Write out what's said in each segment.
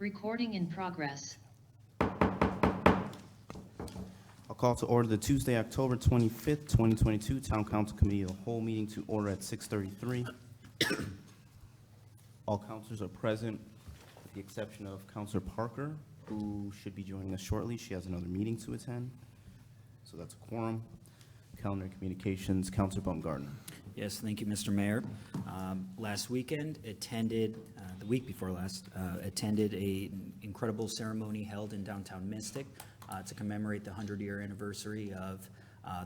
Recording in progress. I'll call to order the Tuesday, October 25th, 2022 Town Council Committee of the Whole meeting to order at 6:33. All councilors are present, with the exception of Councilor Parker, who should be joining us shortly. She has another meeting to attend, so that's a quorum. Calendar and Communications, Councilor Baumgartner. Yes, thank you, Mr. Mayor. Last weekend, the week before last, attended an incredible ceremony held in downtown Mystic to commemorate the 100-year anniversary of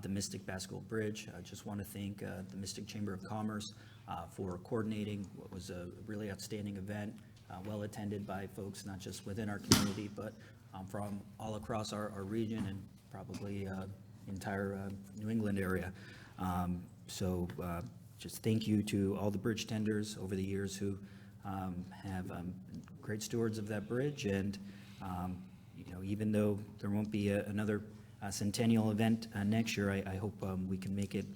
the Mystic Basketball Bridge. I just want to thank the Mystic Chamber of Commerce for coordinating what was a really outstanding event, well attended by folks not just within our community, but from all across our region and probably entire New England area. So just thank you to all the bridge tenders over the years who have great stewards of that bridge. And, even though there won't be another centennial event next year, I hope we can make it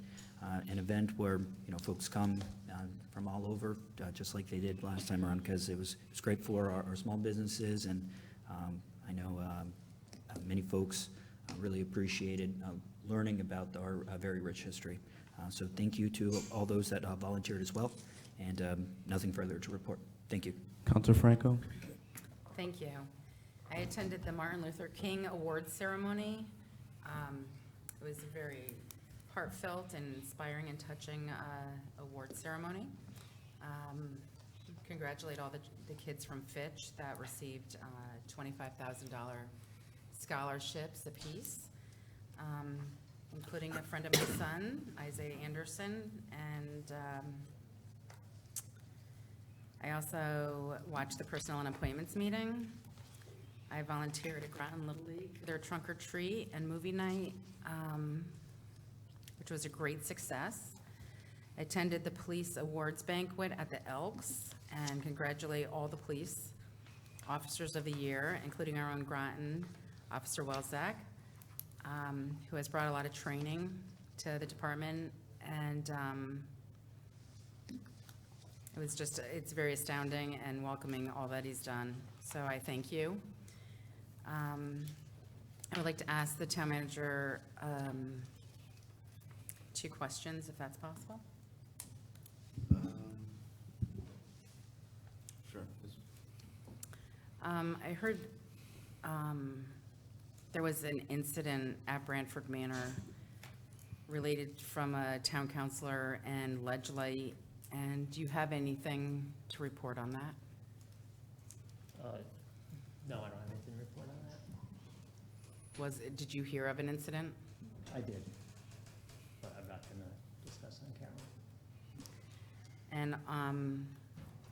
an event where, folks come from all over, just like they did last time around, because it was great for our small businesses. And I know many folks really appreciated learning about our very rich history. So thank you to all those that volunteered as well, and nothing further to report. Thank you. Councilor Franco. Thank you. I attended the Martin Luther King Awards ceremony. It was a very heartfelt and inspiring and touching award ceremony. Congratulate all the kids from Fitch that received $25,000 scholarships apiece. Including a friend of my son, Isaiah Anderson, and I also watched the Personnel and Appointments meeting. I volunteered at Groton Little League for their trunk or treat and movie night, which was a great success. I attended the police awards banquet at the Elks and congratulate all the police officers of the year, including our own Groton Officer Welzak, who has brought a lot of training to the department, and it's very astounding and welcoming all that he's done. So I thank you. I would like to ask the town manager 2 questions, if that's possible. Sure. I heard there was an incident at Brantford Manor related from a town councilor and ledge light, and do you have anything to report on that? No, I don't have anything to report on that. Did you hear of an incident? I did, but I'm not going to discuss it on camera. And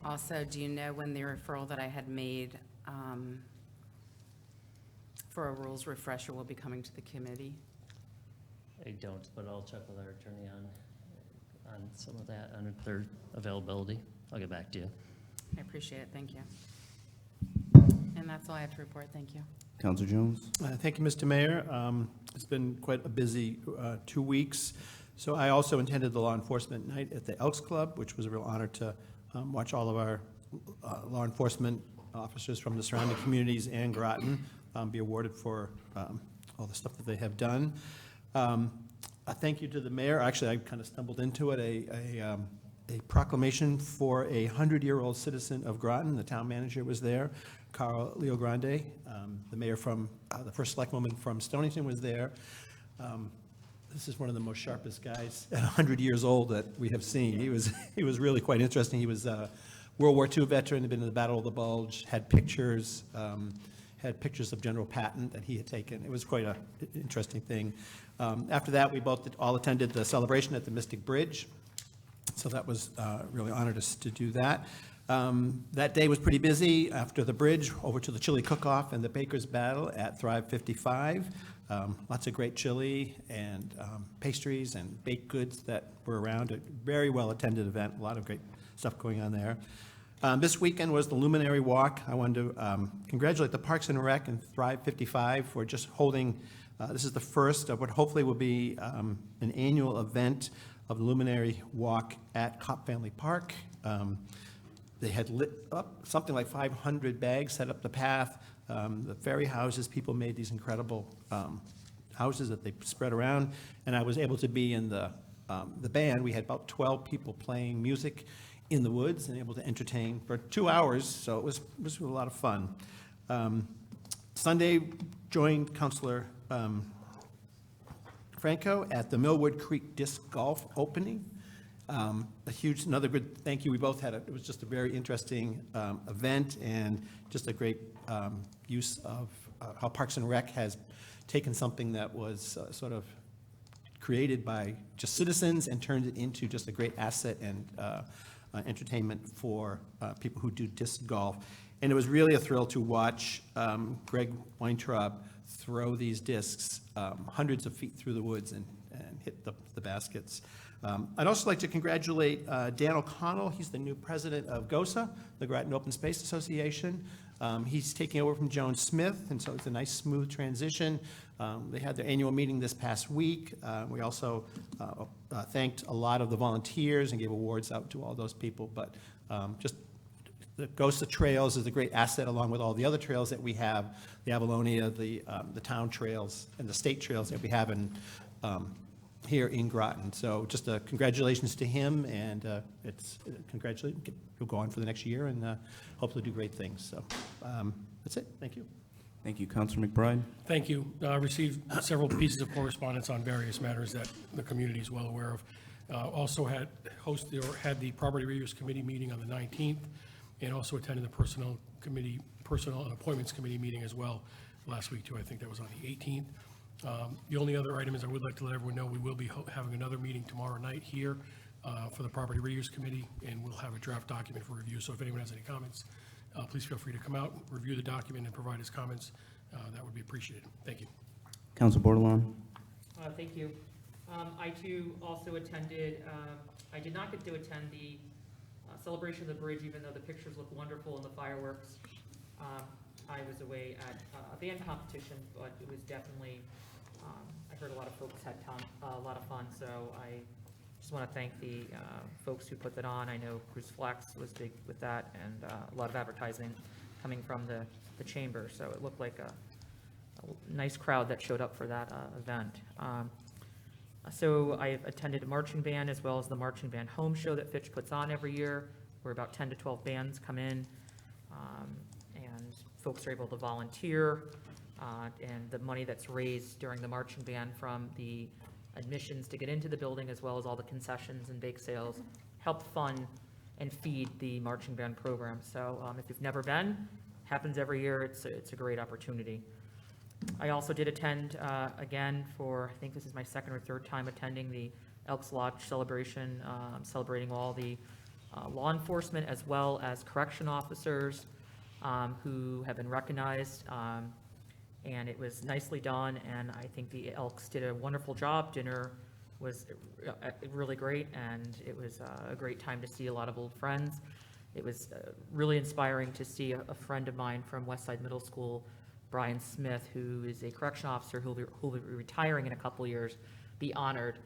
also, do you know when the referral that I had made for a rules refresher will be coming to the committee? I don't, but I'll check with our attorney on some of that, on their availability. I'll get back to you. I appreciate it, thank you. And that's all I have to report, thank you. Councilor Jones. Thank you, Mr. Mayor. It's been quite a busy 2 weeks. So I also attended the Law Enforcement Night at the Elks Club, which was a real honor to watch all of our law enforcement officers from the surrounding communities and Groton be awarded for all the stuff that they have done. A thank you to the mayor. Actually, I kind of stumbled into it, a proclamation for a 100-year-old citizen of Groton. The town manager was there, Carl Leo Grande. The mayor from, the first selectwoman from Stonington was there. This is one of the most sharpest guys at 100 years old that we have seen. He was really quite interesting. He was a World War II veteran, had been in the Battle of the Bulge, had pictures of General Patton that he had taken. It was quite an interesting thing. After that, we both all attended the celebration at the Mystic Bridge. So that was really honored us to do that. That day was pretty busy. After the bridge, over to the chili cook-off and the Baker's Battle at Thrive 55. Lots of great chili and pastries and baked goods that were around. A very well-attended event, a lot of great stuff going on there. This weekend was the Luminary Walk. I wanted to congratulate the Parks and Rec and Thrive 55 for just holding, this is the first of what hopefully will be an annual event of the Luminary Walk at Copp Family Park. They had lit up something like 500 bags, set up the path. The ferry houses, people made these incredible houses that they spread around, and I was able to be in the band. We had about 12 people playing music in the woods and able to entertain for 2 hours, so it was a lot of fun. Sunday, joined Councilor Franco at the Millwood Creek Disc Golf Opening. Another good thank you. We both had it was just a very interesting event and just a great use of how Parks and Rec has taken something that was sort of created by just citizens and turned it into just a great asset and entertainment for people who do disc golf. And it was really a thrill to watch Greg Weintraub throw these discs hundreds of feet through the woods and hit the baskets. I'd also like to congratulate Dan O'Connell. He's the new president of GOSA, the Groton Open Space Association. He's taking over from Joan Smith, and so it's a nice, smooth transition. They had their annual meeting this past week. We also thanked a lot of the volunteers and gave awards out to all those people, but just the GOSA Trails is a great asset along with all the other trails that we have, the Avalonia, the town trails, and the state trails that we have in here in Groton. So just congratulations to him, and he'll go on for the next year and hopefully do great things. So that's it. Thank you. Thank you. Councilor McBride? Thank you. Received several pieces of correspondence on various matters that the community is well aware of. Also had the Property Reuse Committee meeting on the 19th, and also attended the Personnel and Appointments Committee meeting as well last week too. I think that was on the 18th. The only other item is I would like to let everyone know we will be having another meeting tomorrow night here for the Property Reuse Committee, and we'll have a draft document for review. So if anyone has any comments, please feel free to come out, review the document, and provide his comments. That would be appreciated. Thank you. Council Bordelon? Thank you. I too also attended, I did not get to attend the celebration of the bridge, even though the pictures look wonderful and the fireworks. I was away at a band competition, but it was definitely, I heard a lot of folks had a lot of fun, so I just want to thank the folks who put that on. I know Bruce Flex was big with that, and a lot of advertising coming from the chamber, so it looked like a nice crowd that showed up for that event. So I attended a marching band as well as the marching band home show that Fitch puts on every year, where about 10 to 12 bands come in, and folks are able to volunteer, and the money that's raised during the marching band from the admissions to get into the building, as well as all the concessions and bake sales, help fund and feed the marching band program. So if you've never been, happens every year, it's a great opportunity. I also did attend again for, I think this is my second or third time attending the Elks Lodge celebration, celebrating all the law enforcement as well as correction officers who have been recognized, and it was nicely done, and I think the Elks did a wonderful job. Dinner was really great, and it was a great time to see a lot of old friends. It was really inspiring to see a friend of mine from Westside Middle School, Brian Smith, who is a correction officer who'll be retiring in a couple of years, be honored,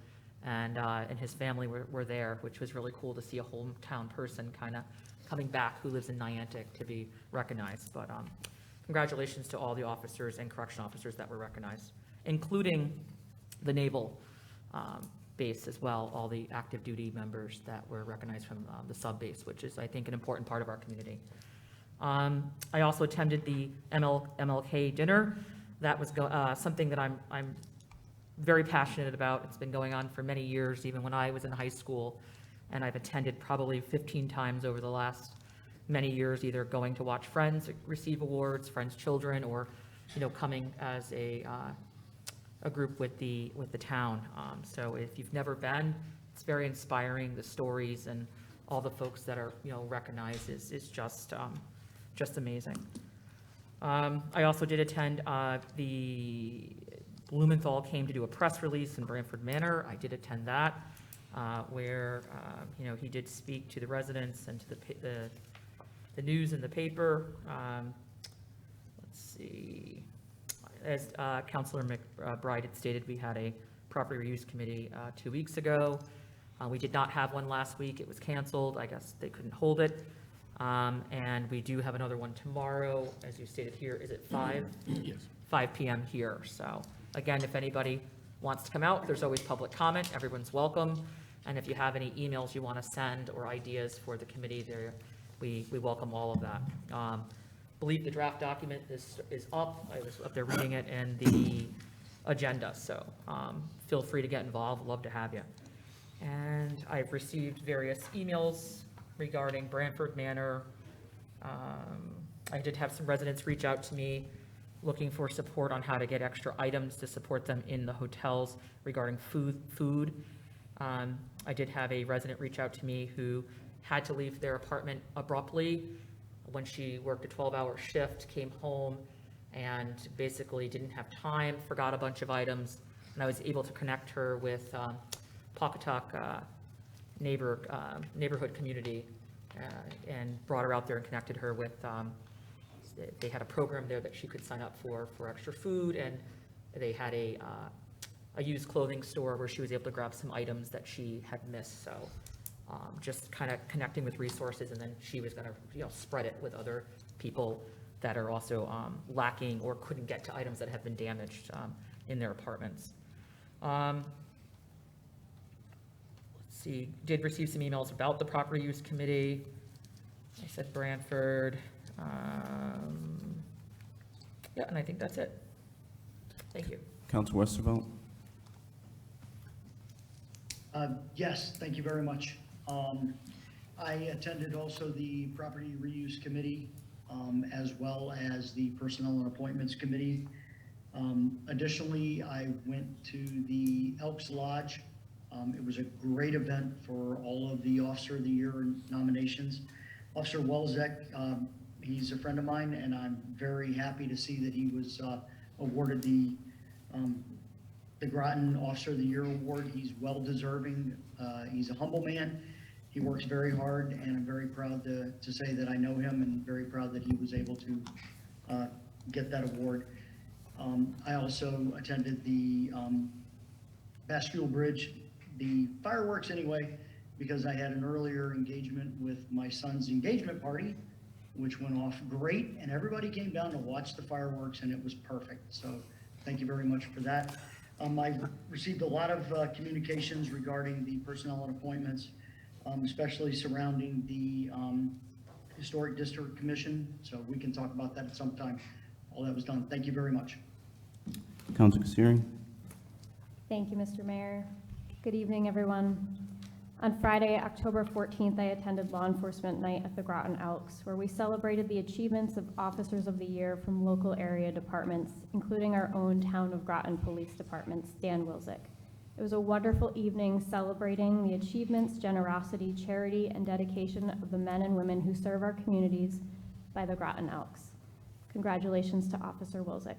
and his family were there, which was really cool to see a hometown person kind of coming back who lives in Niantic to be recognized. But congratulations to all the officers and correction officers that were recognized, including the naval base as well, all the active duty members that were recognized from the sub base, which is, I think, an important part of our community. I also attended the MLK dinner. That was something that I'm very passionate about. It's been going on for many years, even when I was in high school, and I've attended probably 15 times over the last many years, either going to watch friends receive awards, friends' children, or coming as a group with the town. So if you've never been, it's very inspiring. The stories and all the folks that are recognized is just amazing. I also did attend the Blumenthal came to do a press release in Branford Manor. I did attend that, where he did speak to the residents and to the news in the paper. Let's see. As Councilor McBride had stated, we had a property reuse committee 2 weeks ago. We did not have one last week. It was canceled. I guess they couldn't hold it. And we do have another one tomorrow, as you stated here, is it 5? Yes. 5 PM here. So again, if anybody wants to come out, there's always public comment. Everyone's welcome. And if you have any emails you want to send or ideas for the committee there, we welcome all of that. Believe the draft document is up. I was up there reading it and the agenda. So feel free to get involved. Love to have you. And I've received various emails regarding Branford Manor. I did have some residents reach out to me looking for support on how to get extra items to support them in the hotels regarding food. I did have a resident reach out to me who had to leave their apartment abruptly when she worked a 12-hour shift, came home, and basically didn't have time, forgot a bunch of items, and I was able to connect her with Pawcatuck neighborhood community and brought her out there and connected her with, they had a program there that she could sign up for extra food, and they had a used clothing store where she was able to grab some items that she had missed. So just kind of connecting with resources, and then she was going to spread it with other people that are also lacking or couldn't get to items that have been damaged in their apartments. Let's see, did receive some emails about the property use committee. I said Branford. Yeah, and I think that's it. Thank you. Council Westervelt? Yes, thank you very much. I attended also the Property Reuse Committee, as well as the Personnel and Appointments Committee. Additionally, I went to the Elks Lodge. It was a great event for all of the Officer of the Year nominations. Officer Welzek, he's a friend of mine, and I'm very happy to see that he was awarded the Groton Officer of the Year award. He's well deserving. He's a humble man. He works very hard, and I'm very proud to say that I know him, and very proud that he was able to get that award. I also attended the Bastille Bridge, the fireworks anyway, because I had an earlier engagement with my son's engagement party, which went off great, and everybody came down to watch the fireworks, and it was perfect. So thank you very much for that. I received a lot of communications regarding the personnel and appointments, especially surrounding the Historic District Commission. So we can talk about that at some time. All that was done. Thank you very much. Council Kasiri? Thank you, Mr. Mayor. Good evening, everyone. On Friday, October 14th, I attended Law Enforcement Night at the Groton Elks, where we celebrated the achievements of Officers of the Year from local area departments, including our own Town of Groton Police Department's Dan Wilczek. It was a wonderful evening celebrating the achievements, generosity, charity, and dedication of the men and women who serve our communities by the Groton Elks. Congratulations to Officer Wilczek.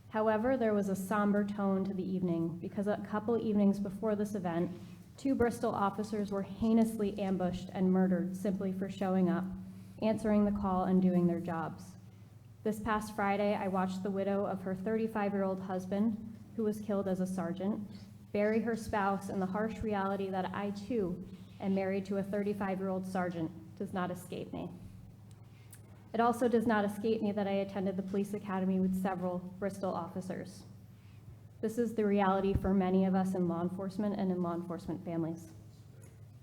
However, there was a somber tone to the evening because a couple evenings before this event, 2 Bristol officers were heinously ambushed and murdered simply for showing up, answering the call, and doing their jobs. This past Friday, I watched the widow of her 35-year-old husband, who was killed as a sergeant, bury her spouse, and the harsh reality that I, too, am married to a 35-year-old sergeant does not escape me. It also does not escape me that I attended the police academy with several Bristol officers. This is the reality for many of us in law enforcement and in law enforcement families.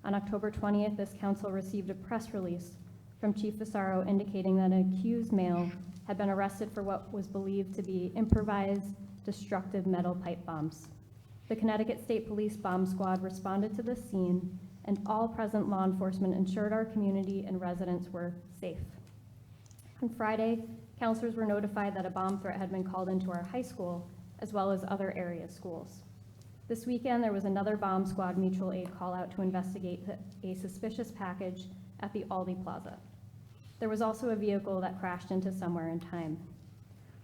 On October 20th, this council received a press release from Chief Vasaro indicating that an accused male had been arrested for what was believed to be improvised destructive metal pipe bombs. The Connecticut State Police Bomb Squad responded to the scene, and all present law enforcement ensured our community and residents were safe. On Friday, counselors were notified that a bomb threat had been called into our high school, as well as other area schools. This weekend, there was another bomb squad mutual aid call out to investigate a suspicious package at the Aldi Plaza. There was also a vehicle that crashed into somewhere in time.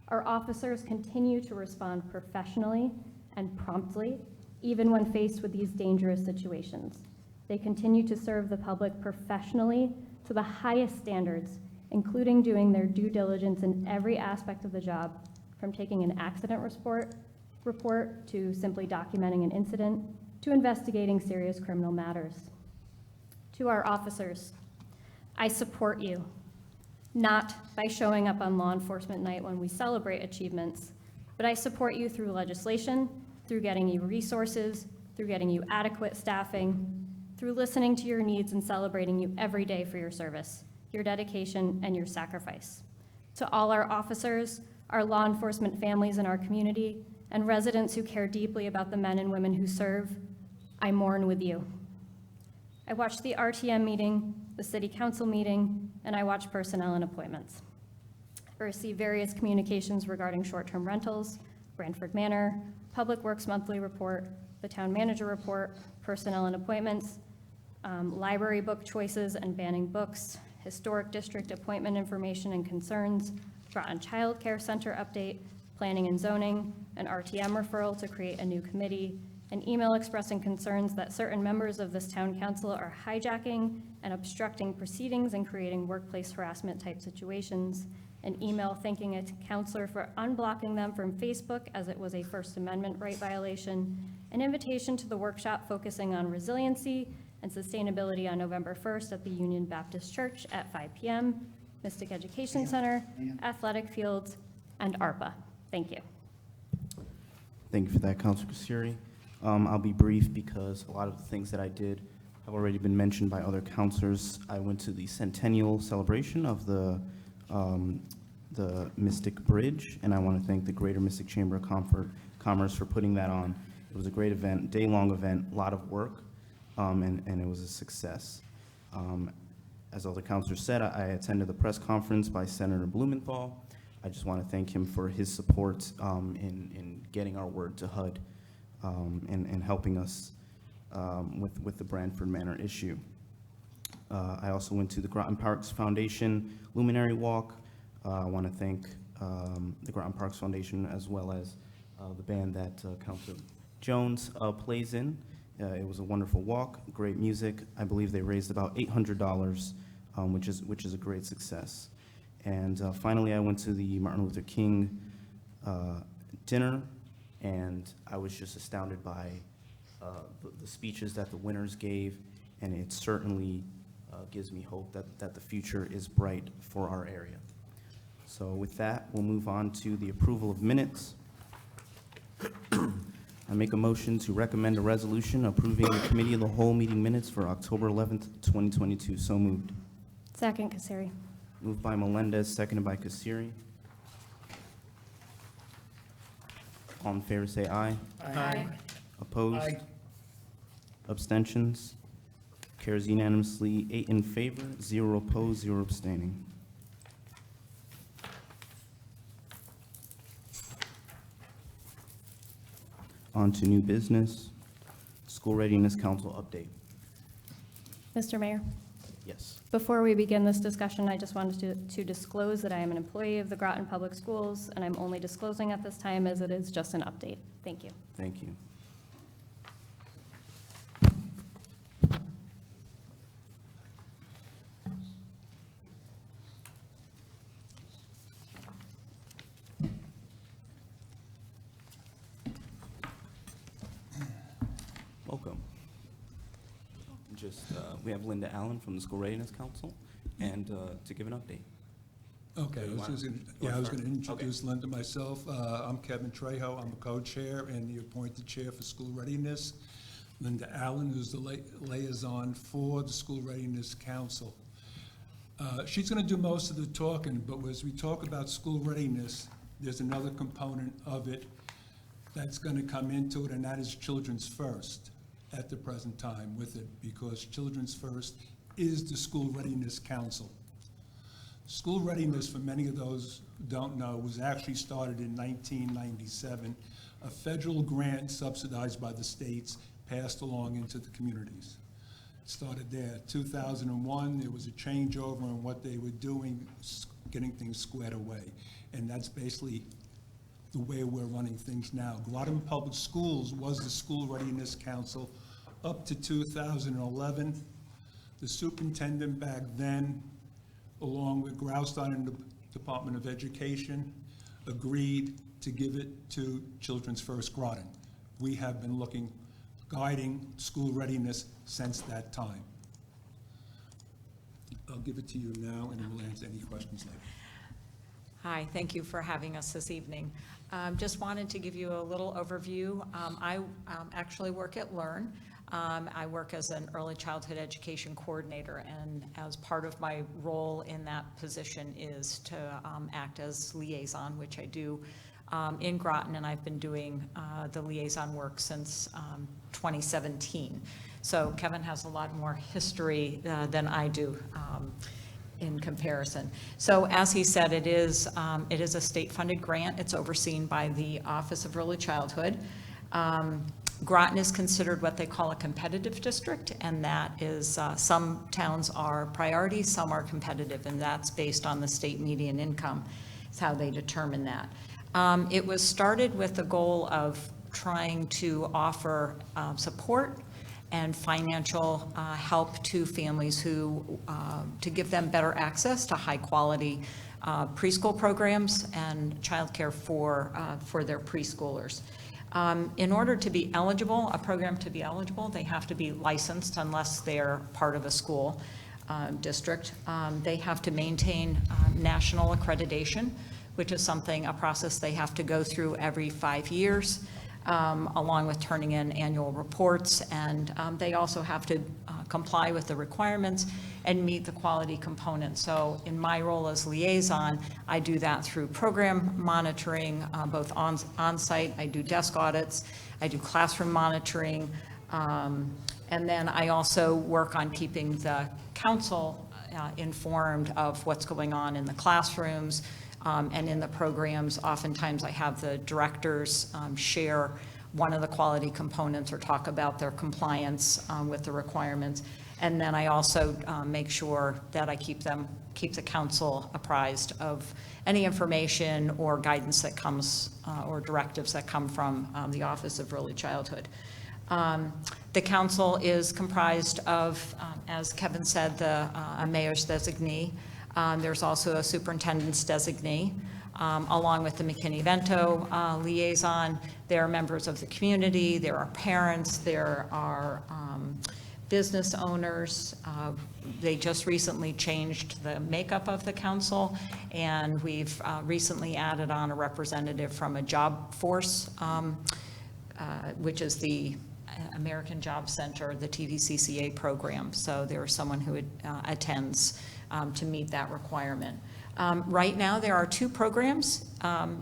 Our officers continue to respond professionally and promptly, even when faced with these dangerous situations. They continue to serve the public professionally to the highest standards, including doing their due diligence in every aspect of the job, from taking an accident report to simply documenting an incident to investigating serious criminal matters. To our officers, I support you, not by showing up on Law Enforcement Night when we celebrate achievements, but I support you through legislation, through getting you resources, through getting you adequate staffing, through listening to your needs and celebrating you every day for your service, your dedication, and your sacrifice. To all our officers, our law enforcement families in our community, and residents who care deeply about the men and women who serve, I mourn with you. I watched the RTM meeting, the city council meeting, and I watched personnel and appointments. I received various communications regarding short-term rentals, Branford Manor, Public Works Monthly Report, the Town Manager Report, personnel and appointments, library book choices and banning books, Historic District appointment information and concerns, Groton Child Care Center update, planning and zoning, an RTM referral to create a new committee, an email expressing concerns that certain members of this town council are hijacking and obstructing proceedings and creating workplace harassment type situations, an email thanking a counselor for unblocking them from Facebook as it was a First Amendment right violation, an invitation to the workshop focusing on resiliency and sustainability on November 1st at the Union Baptist Church at 5 p.m., Mystic Education Center, athletic fields, and ARPA. Thank you. Thank you for that, Councilor Kasiri. I'll be brief because a lot of the things that I did have already been mentioned by other councilors. I went to the centennial celebration of the Mystic Bridge, and I want to thank the Greater Mystic Chamber of Commerce for putting that on. It was a great event, day-long event, a lot of work, and it was a success. As other councilors said, I attended the press conference by Senator Blumenthal. I just want to thank him for his support in getting our word to HUD and helping us with the Branford Manor issue. I also went to the Groton Parks Foundation Luminary Walk. I want to thank the Groton Parks Foundation as well as the band that Councilor Jones plays in. It was a wonderful walk, great music. I believe they raised about $800, which is a great success. And finally, I went to the Martin Luther King dinner, and I was just astounded by the speeches that the winners gave, and it certainly gives me hope that the future is bright for our area. So with that, we'll move on to the approval of minutes. I make a motion to recommend a resolution approving the Committee of the Whole meeting minutes for October 11th, 2022. So moved. Second, Kasiri. Moved by Melendez, seconded by Kasiri. All in favor, say aye. Aye. Opposed? Aye. Abstentions? Carries unanimously, 8 in favor, 0 opposed, 0 abstaining. On to new business. School Readiness Council update. Mr. Mayor, Yes. before we begin this discussion, I just wanted to disclose that I am an employee of the Groton Public Schools, and I'm only disclosing at this time as it is just an update. Thank you. Thank you. Welcome. We have Linda Allen from the School Readiness Council, and to give an update. Okay, I was You going want to introduce Linda myself. I'm Kevin Trejo. I'm a co-chair and the appointed chair for school readiness. Linda Allen is the liaison for the School Readiness Council. She's going to do most of the talking, but as we talk about school readiness, there's another component of it that's going to come into it, and that is Children's First at the present time with it, because Children's First is the School Readiness Council. School readiness, for many of those who don't know, was actually started in 1997. A federal grant subsidized by the states passed along into the communities. It started there. 2001, there was a changeover in what they were doing, getting things squared away. And that's basically the way we're running things now. Groton Public Schools was the School Readiness Council up to 2011. The superintendent back then, along with Grouston and the Department of Education, agreed to give it to Children's First Groton. We have been guiding school readiness since that time. I'll give it to you now, and then we'll answer any questions later. Hi, thank you for having us this evening. Just wanted to give you a little overview. I actually work at Learn. I work as an early childhood education coordinator, and as part of my role in that position is to act as liaison, which I do in Groton, and I've been doing the liaison work since 2017. So Kevin has a lot more history than I do in comparison. So as he said, it is a state-funded grant. It's overseen by the Office of Early Childhood. Groton is considered what they call a competitive district, and that is, some towns are priority, some are competitive, and that's based on the state median income. It's how they determine that. It was started with the goal of trying to offer support and financial help to families who, to give them better access to high-quality preschool programs and childcare for their preschoolers. In order to be eligible, a program to be eligible, they have to be licensed unless they're part of a school district. They have to maintain national accreditation, which is a process they have to go through every 5 years, along with turning in annual reports. And they also have to comply with the requirements and meet the quality component. So in my role as liaison, I do that through program monitoring, both on-site, I do desk audits, I do classroom monitoring, and then I also work on keeping the council informed of what's going on in the classrooms and in the programs. Oftentimes I have the directors share one of the quality components or talk about their compliance with the requirements. And then I also make sure that I keep the council apprised of any information or guidance that comes or directives that come from the Office of Early Childhood. The council is comprised of, as Kevin said, a mayor's designee. There's also a superintendent's designee, along with the McKinney-Vento liaison. There are members of the community, there are parents, there are business owners. They just recently changed the makeup of the council, and we've recently added on a representative from a job force, which is the American Job Center, the TVCCA program. So there's someone who attends to meet that requirement. Right now, there are 2 programs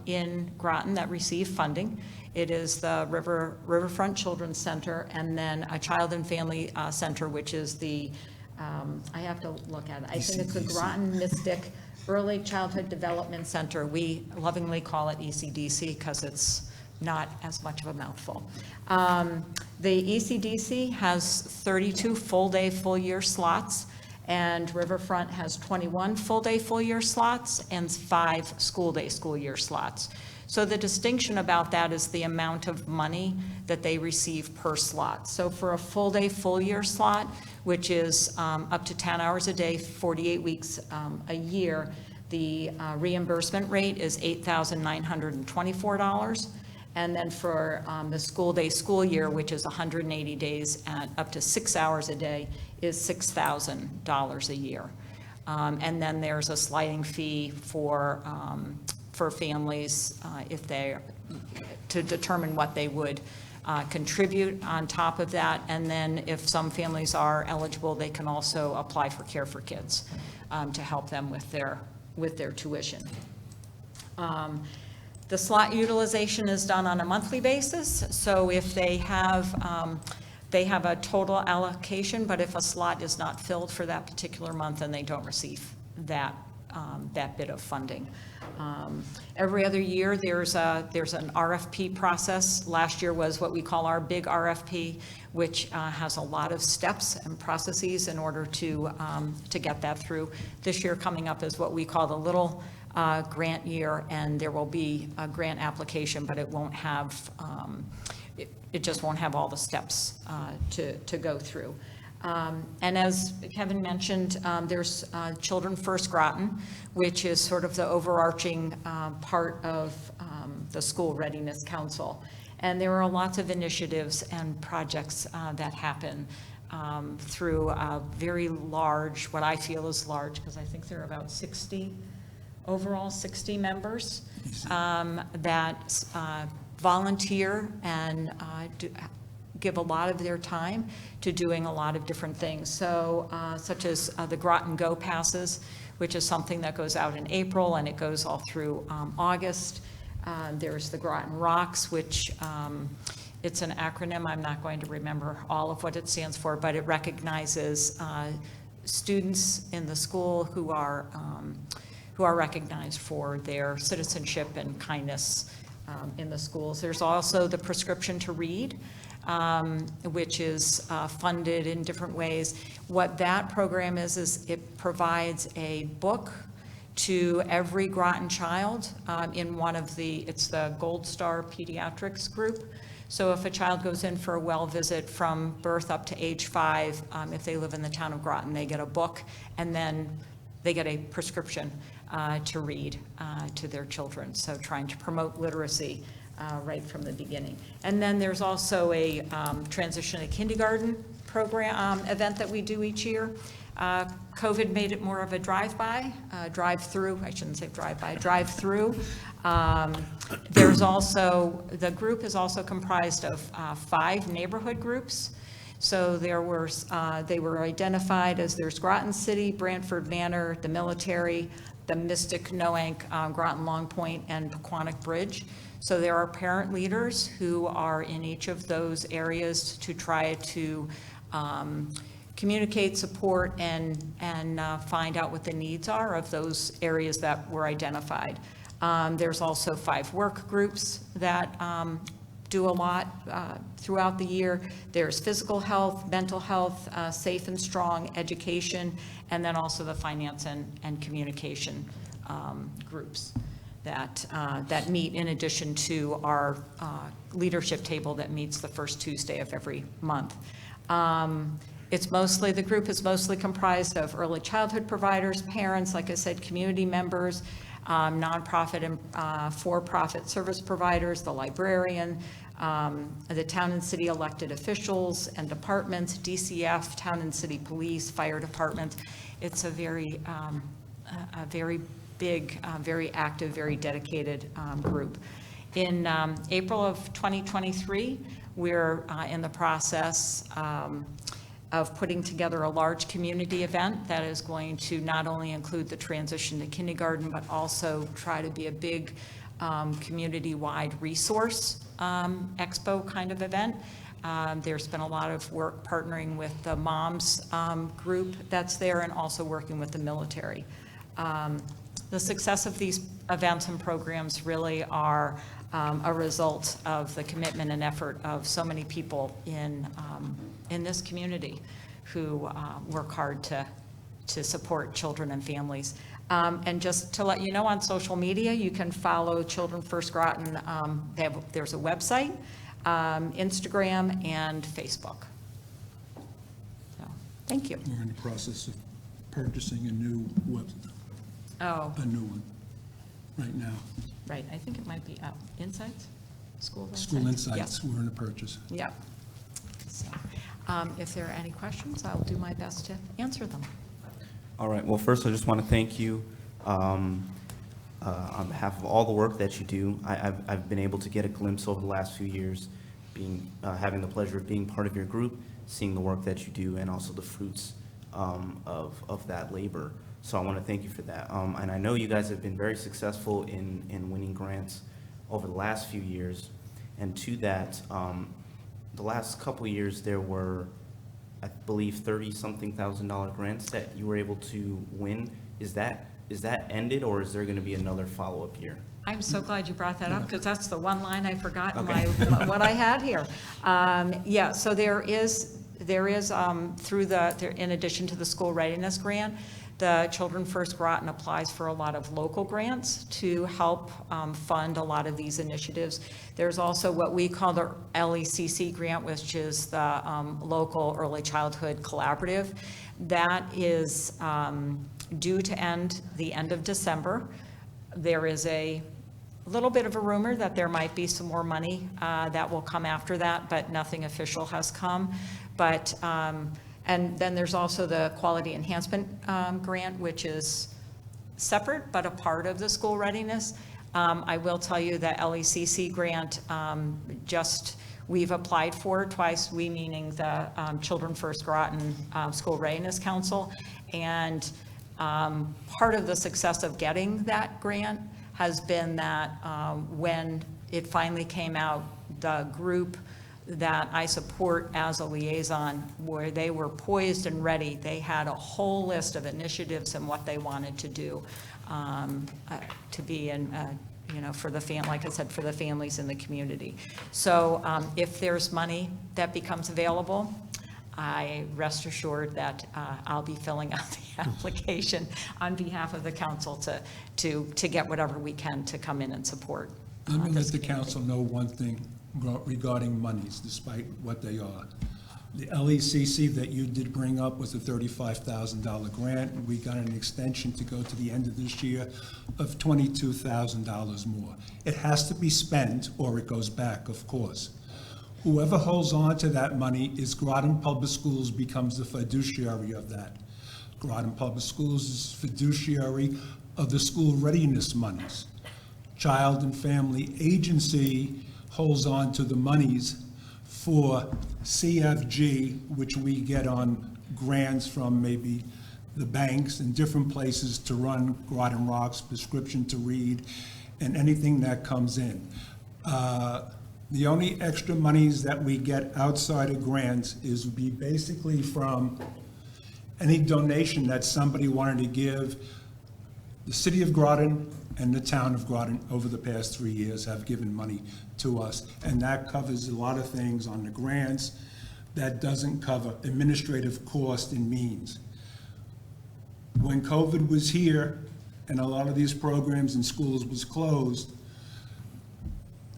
in Groton that receive funding. It is the Riverfront Children's Center, and then a Child and Family Center, which is the, I have to look at it. I think it's the Groton Mystic Early Childhood Development Center. We lovingly call it ECDC because it's not as much of a mouthful. The ECDC has 32 full-day, full-year slots, and Riverfront has 21 full-day, full-year slots and 5 school-day, school-year slots. So the distinction about that is the amount of money that they receive per slot. So for a full-day, full-year slot, which is up to 10 hours a day, 48 weeks a year, the reimbursement rate is $8,924. And then for the school day, school year, which is 180 days at up to 6 hours a day, is $6,000 a year. And then there's a sliding fee for families if they, to determine what they would contribute on top of that. And then if some families are eligible, they can also apply for Care for Kids to help them with their tuition. The slot utilization is done on a monthly basis. So if they have a total allocation, but if a slot is not filled for that particular month, then they don't receive that bit of funding. Every other year, there's an RFP process. Last year was what we call our big RFP, which has a lot of steps and processes in order to get that through. This year coming up is what we call the little grant year, and there will be a grant application, but it won't have, it just won't have all the steps to go through. And as Kevin mentioned, there's Children First Groton, which is sort of the overarching part of the School Readiness Council. And there are lots of initiatives and projects that happen through a very large, what I feel is large, because I think there are about 60, overall 60 members that volunteer and give a lot of their time to doing a lot of different things. So such as the Groton Go passes, which is something that goes out in April and it goes all through August. There's the Groton Rocks, which it's an acronym. I'm not going to remember all of what it stands for, but it recognizes students in the school who are recognized for their citizenship and kindness in the schools. There's also the Prescription to Read, which is funded in different ways. What that program is it provides a book to every Groton child in one of it's the Gold Star Pediatrics group. So if a child goes in for a well visit from birth up to age 5, if they live in the town of Groton, they get a book, and then they get a prescription to read to their children. So trying to promote literacy right from the beginning. And then there's also a transition to kindergarten program event that we do each year. COVID made it more of a drive-through, I shouldn't say drive-by, drive-through. There's also, the group is also comprised of 5 neighborhood groups. So they were identified as there's Groton City, Brantford Manor, the Military, the Mystic, Noank, Groton Long Point, and Pequannock Bridge. So there are parent leaders who are in each of those areas to try to communicate, support, and find out what the needs are of those areas that were identified. There's also 5 work groups that do a lot throughout the year. There's physical health, mental health, safe and strong education, and then also the finance and communication groups that meet in addition to our leadership table that meets the first Tuesday of every month. The group is mostly comprised of early childhood providers, parents, like I said, community members, nonprofit and for-profit service providers, the librarian, the town and city elected officials and departments, DCF, town and city police, fire department. It's a very big, very active, very dedicated group. In April of 2023, we're in the process of putting together a large community event that is going to not only include the transition to kindergarten, but also try to be a big community-wide resource expo kind of event. There's been a lot of work partnering with the moms group that's there and also working with the military. The success of these events and programs really are a result of the commitment and effort of so many people in this community who work hard to support children and families. And just to let you know, on social media, you can follow Children First Groton. There's a website, Instagram, and Facebook. So, thank you. We're in the process of purchasing a new a new one right now. Right, I think it might be Insights? School Insights? School Insights, Yes. we're in the purchase. Yeah. So, if there are any questions, I'll do my best to answer them. All right, well, first, I just want to thank you on behalf of all the work that you do. I've been able to get a glimpse over the last few years, having the pleasure of being part of your group, seeing the work that you do, and also the fruits of that labor. So I want to thank you for that. And I know you guys have been very successful in winning grants over the last few years. And to that, the last couple of years, there were, I believe, $30-something thousand grants that you were able to win. Is that ended, or is there going to be another follow-up year? I'm so glad you brought that up, because that's the one line I forgot in Okay. what I had here. Yeah, so there is in addition to the school readiness grant, the Children First Groton applies for a lot of local grants to help fund a lot of these initiatives. There's also what we call the LECC grant, which is the Local Early Childhood Collaborative. That is due to end the end of December. There is a little bit of a rumor that there might be some more money that will come after that, but nothing official has come. But, and then there's also the Quality Enhancement Grant, which is separate but a part of the school readiness. I will tell you that LECC grant, we've applied for twice, we meaning the Children First Groton School Readiness Council. And part of the success of getting that grant has been that when it finally came out, the group that I support as a liaison, where they were poised and ready, they had a whole list of initiatives and what they wanted to do to be in, for the like I said, for the families in the community. So if there's money that becomes available, I rest assured that I'll be filling out the application on behalf of the council to get whatever we can to come in and support. Let me let this the community. council know one thing regarding monies, despite what they are. The LECC that you did bring up was a $35,000 grant. We got an extension to go to the end of this year of $22,000 more. It has to be spent or it goes back, of course. Whoever holds on to that money is Groton Public Schools becomes the fiduciary of that. Groton Public Schools is fiduciary of the school readiness monies. Child and Family Agency holds on to the monies for CFG, which we get on grants from maybe the banks and different places to run Groton Rocks, prescription to read, and anything that comes in. The only extra monies that we get outside of grants is be basically from any donation that somebody wanted to give. The city of Groton and the town of Groton over the past 3 years have given money to us, and that covers a lot of things on the grants. That doesn't cover administrative cost and means. When COVID was here and a lot of these programs in schools was closed,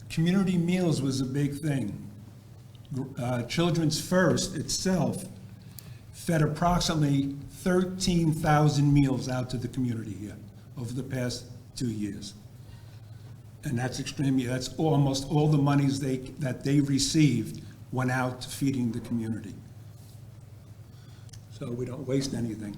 community meals was a big thing. Children's First itself fed approximately 13,000 meals out to the community here over the past 2 years. And that's that's almost all the monies that they received went out to feeding the community. So we don't waste anything.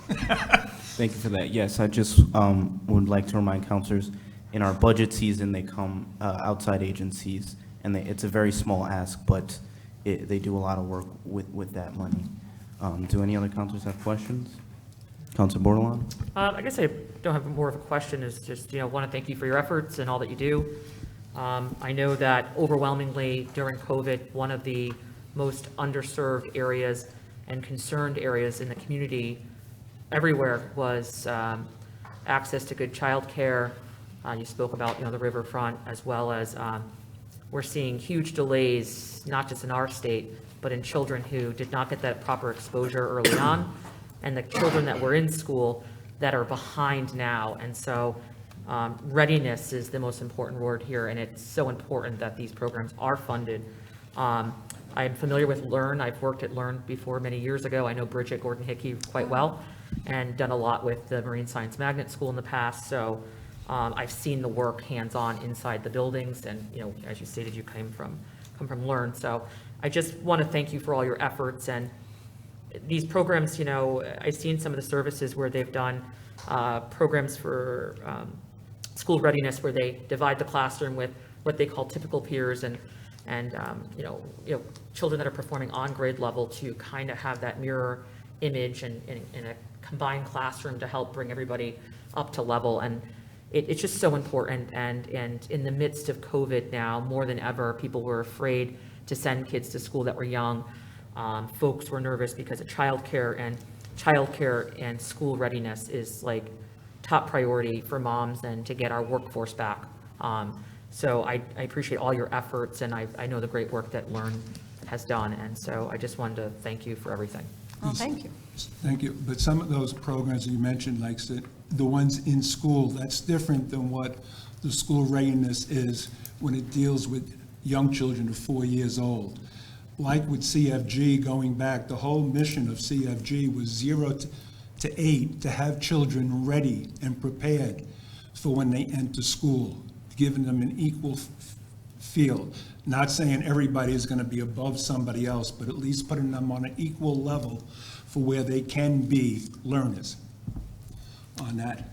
Thank you for that. Yes, I just would like to remind counselors, in our budget season, they come outside agencies, and it's a very small ask, but they do a lot of work with that money. Do any other counselors have questions? Counselor Bordelon? I guess I don't have more of a question, is just, want to thank you for your efforts and all that you do. I know that overwhelmingly during COVID, one of the most underserved areas and concerned areas in the community everywhere was access to good childcare. You spoke about, the riverfront, as well as we're seeing huge delays, not just in our state, but in children who did not get that proper exposure early on, and the children that were in school that are behind now. And so readiness is the most important word here, and it's so important that these programs are funded. I'm familiar with LEARN. I've worked at LEARN before many years ago. I know Bridget Gordon-Hickey quite well, and done a lot with the Marine Science Magnet School in the past. So I've seen the work hands-on inside the buildings, and as you stated, you come from LEARN. So I just want to thank you for all your efforts. And these programs, I've seen some of the services where they've done programs for school readiness, where they divide the classroom with what they call typical peers and children that are performing on grade level, to kind of have that mirror image and in a combined classroom to help bring everybody up to level. And it's just so important. And in the midst of COVID now, more than ever, people were afraid to send kids to school that were young. Folks were nervous because of childcare and school readiness is like top priority for moms, and to get our workforce back. So I appreciate all your efforts, and I know the great work that LEARN has done. And so I just wanted to thank you for everything. Well, thank you. Thank you. But some of those programs you mentioned, like the ones in school, that's different than what the school readiness is when it deals with young children of 4 years old. Like with CFG, going back, the whole mission of CFG was 0 to 8, to have children ready and prepared for when they enter school. giving them an equal field. Not saying everybody is going to be above somebody else, but at least putting them on an equal level for where they can be learners on that.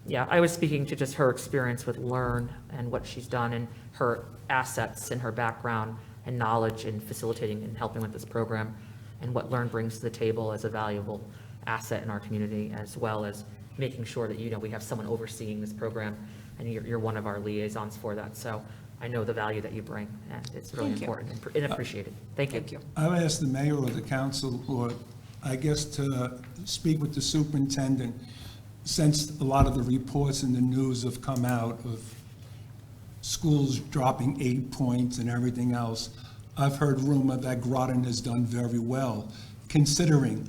Yeah, I was speaking to just her experience with Learn and what she's done and her assets and her background and knowledge in facilitating and helping with this program and what Learn brings to the table as a valuable asset in our community, as well as making sure that, we have someone overseeing this program, and you're one of our liaisons for that. So I know the value that you bring, and it's really Thank you. important and appreciated. Thank you. Thank you. I would ask the mayor or the council, or I guess to speak with the superintendent, since a lot of the reports in the news have come out of schools dropping 8 points and everything else, I've heard rumor that Groton has done very well, considering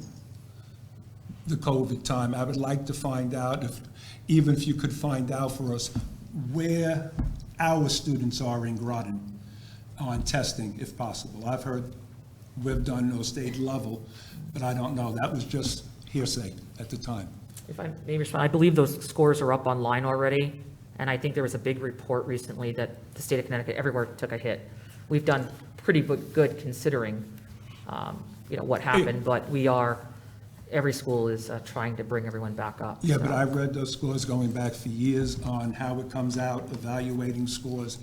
the COVID time. I would like to find out, even if you could find out for us, where our students are in Groton on testing, if possible. I've heard we've done no state level, but I don't know. That was just hearsay at the time. If I may respond, I believe those scores are up online already, and I think there was a big report recently that the state of Connecticut, everywhere took a hit. We've done pretty good considering, what happened, but every school is trying to bring everyone back up. Yeah, so. but I've read those scores going back for years on how it comes out, evaluating scores,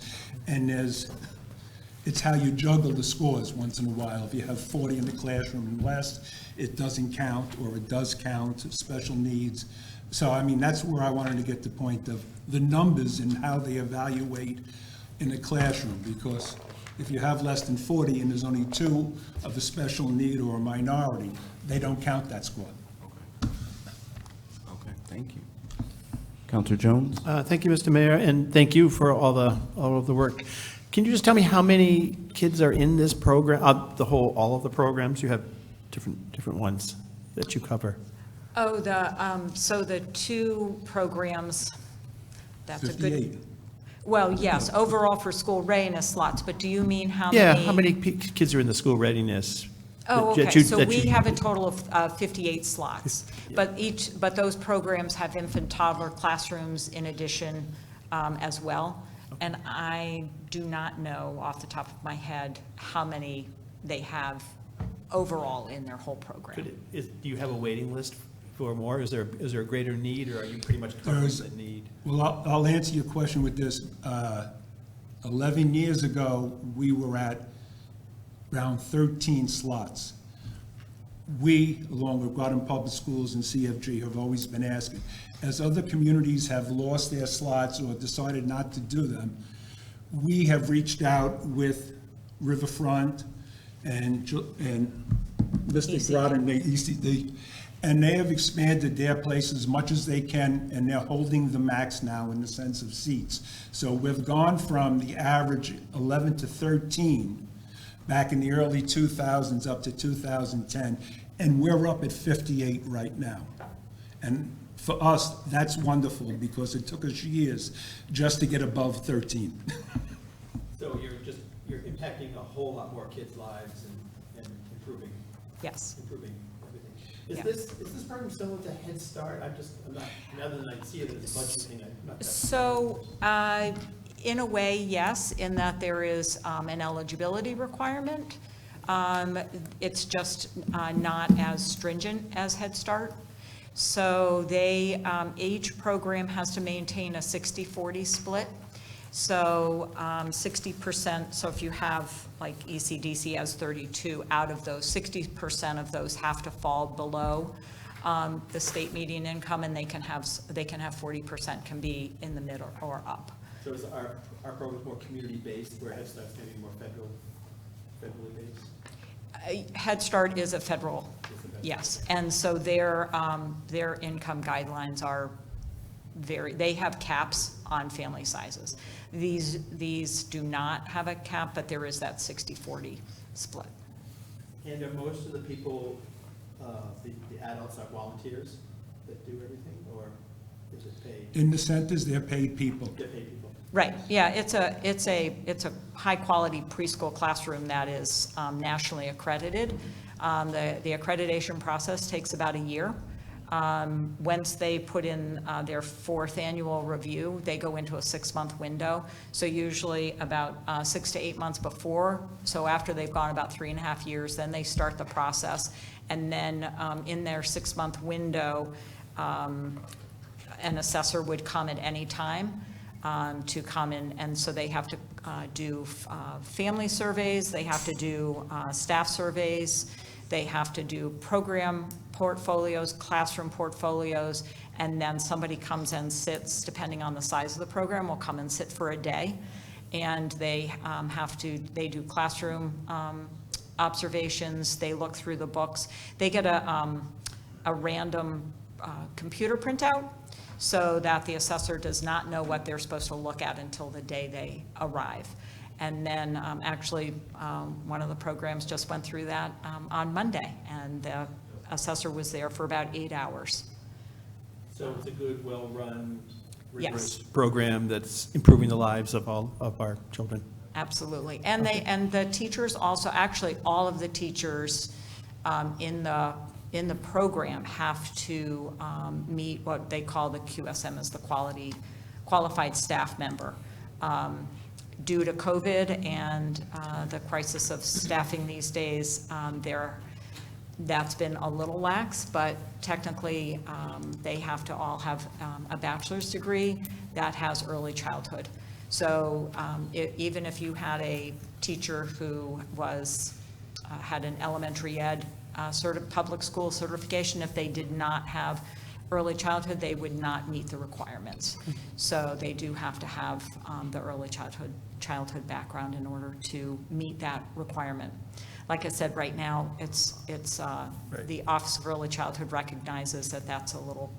and it's how you juggle the scores once in a while. If you have 40 in the classroom and less, it doesn't count, or it does count, special needs. So, I mean, that's where I wanted to get the point of the numbers and how they evaluate in a classroom, because if you have less than 40 and there's only 2 of a special need or a minority, they don't count that score. Okay, thank you. Counselor Jones? Thank you, Mr. Mayor, and thank you for all of the work. Can you just tell me how many kids are in this program, all of the programs? You have different ones that you cover. Oh, so the 2 programs, that's a good. 58. Well, yes, overall for school readiness slots, but do you mean how many? Yeah, how many kids are in the school readiness? Oh, that okay, you- so that we you- have a total of 58 slots. But those programs have infant toddler classrooms in addition as well. And I do not know off the top of my head how many they have overall in their whole program. Do you have a waiting list for more? Is there a greater need, or are you pretty much covering There's- the need? Well, I'll answer your question with this. 11 years ago, we were at around 13 slots. We, along with Groton Public Schools and CFG, have always been asking, as other communities have lost their slots or decided not to do them, we have reached out with Riverfront and Mr. ECD. Groton, the ECD, and they have expanded their place as much as they can, and they're holding the max now in the sense of seats. So we've gone from the average 11 to 13 back in the early 2000s up to 2010, and we're up at 58 right now. And for us, that's wonderful, because it took us years just to get above 13. So you're impacting a whole lot more kids' lives and improving Yes. everything. Yeah. Is this program similar to Head Start? I'm not, now that I see it as a budget thing, I'm not that. So, in a way, yes, in that there is an eligibility requirement. It's just not as stringent as Head Start. So each program has to maintain a 60-40 split. So 60%, so if you have, like ECDC has 32, out of those, 60% of those have to fall below the state median income, and they can have 40% can be in the middle or up. So is our program more community-based, where Head Start's maybe more federally based? Head Start is a federal, yes, and so their income guidelines are they have caps on family sizes. These do not have a cap, but there is that 60-40 split. And are most of the people, the adults are volunteers that do everything, or is it paid? In the centers, they're paid people. They're paid people. Right, yeah, it's a high-quality preschool classroom that is nationally accredited. The accreditation process takes about a year. Once they put in their 4th annual review, they go into a 6-month window. So usually about 6 to 8 months before, so after they've gone about 3.5 years, then they start the process. And then in their 6-month window, an assessor would come at any time to come in, and so they have to do family surveys, they have to do staff surveys, they have to do program portfolios, classroom portfolios, and then somebody comes and sits, depending on the size of the program, will come and sit for a day. And they they do classroom observations, they look through the books. They get a random computer printout so that the assessor does not know what they're supposed to look at until the day they arrive. And then actually, one of the programs just went through that on Monday, and the assessor was there for about 8 hours. So it's a good, well-run, Yes. rigorous program that's improving the lives of all of our children. Absolutely. And and the teachers also, actually, all of the teachers in the program have to meet what they call the QSM, as the qualified staff member. Due to COVID and the crisis of staffing these days, that's been a little lax, but technically they have to all have a bachelor's degree that has early childhood. So even if you had a teacher who was had an elementary ed public school certification, if they did not have early childhood, they would not meet the requirements. So they do have to have the early childhood background in order to meet that requirement. Like I said, right now, it's Right. the Office of Early Childhood recognizes that that's a little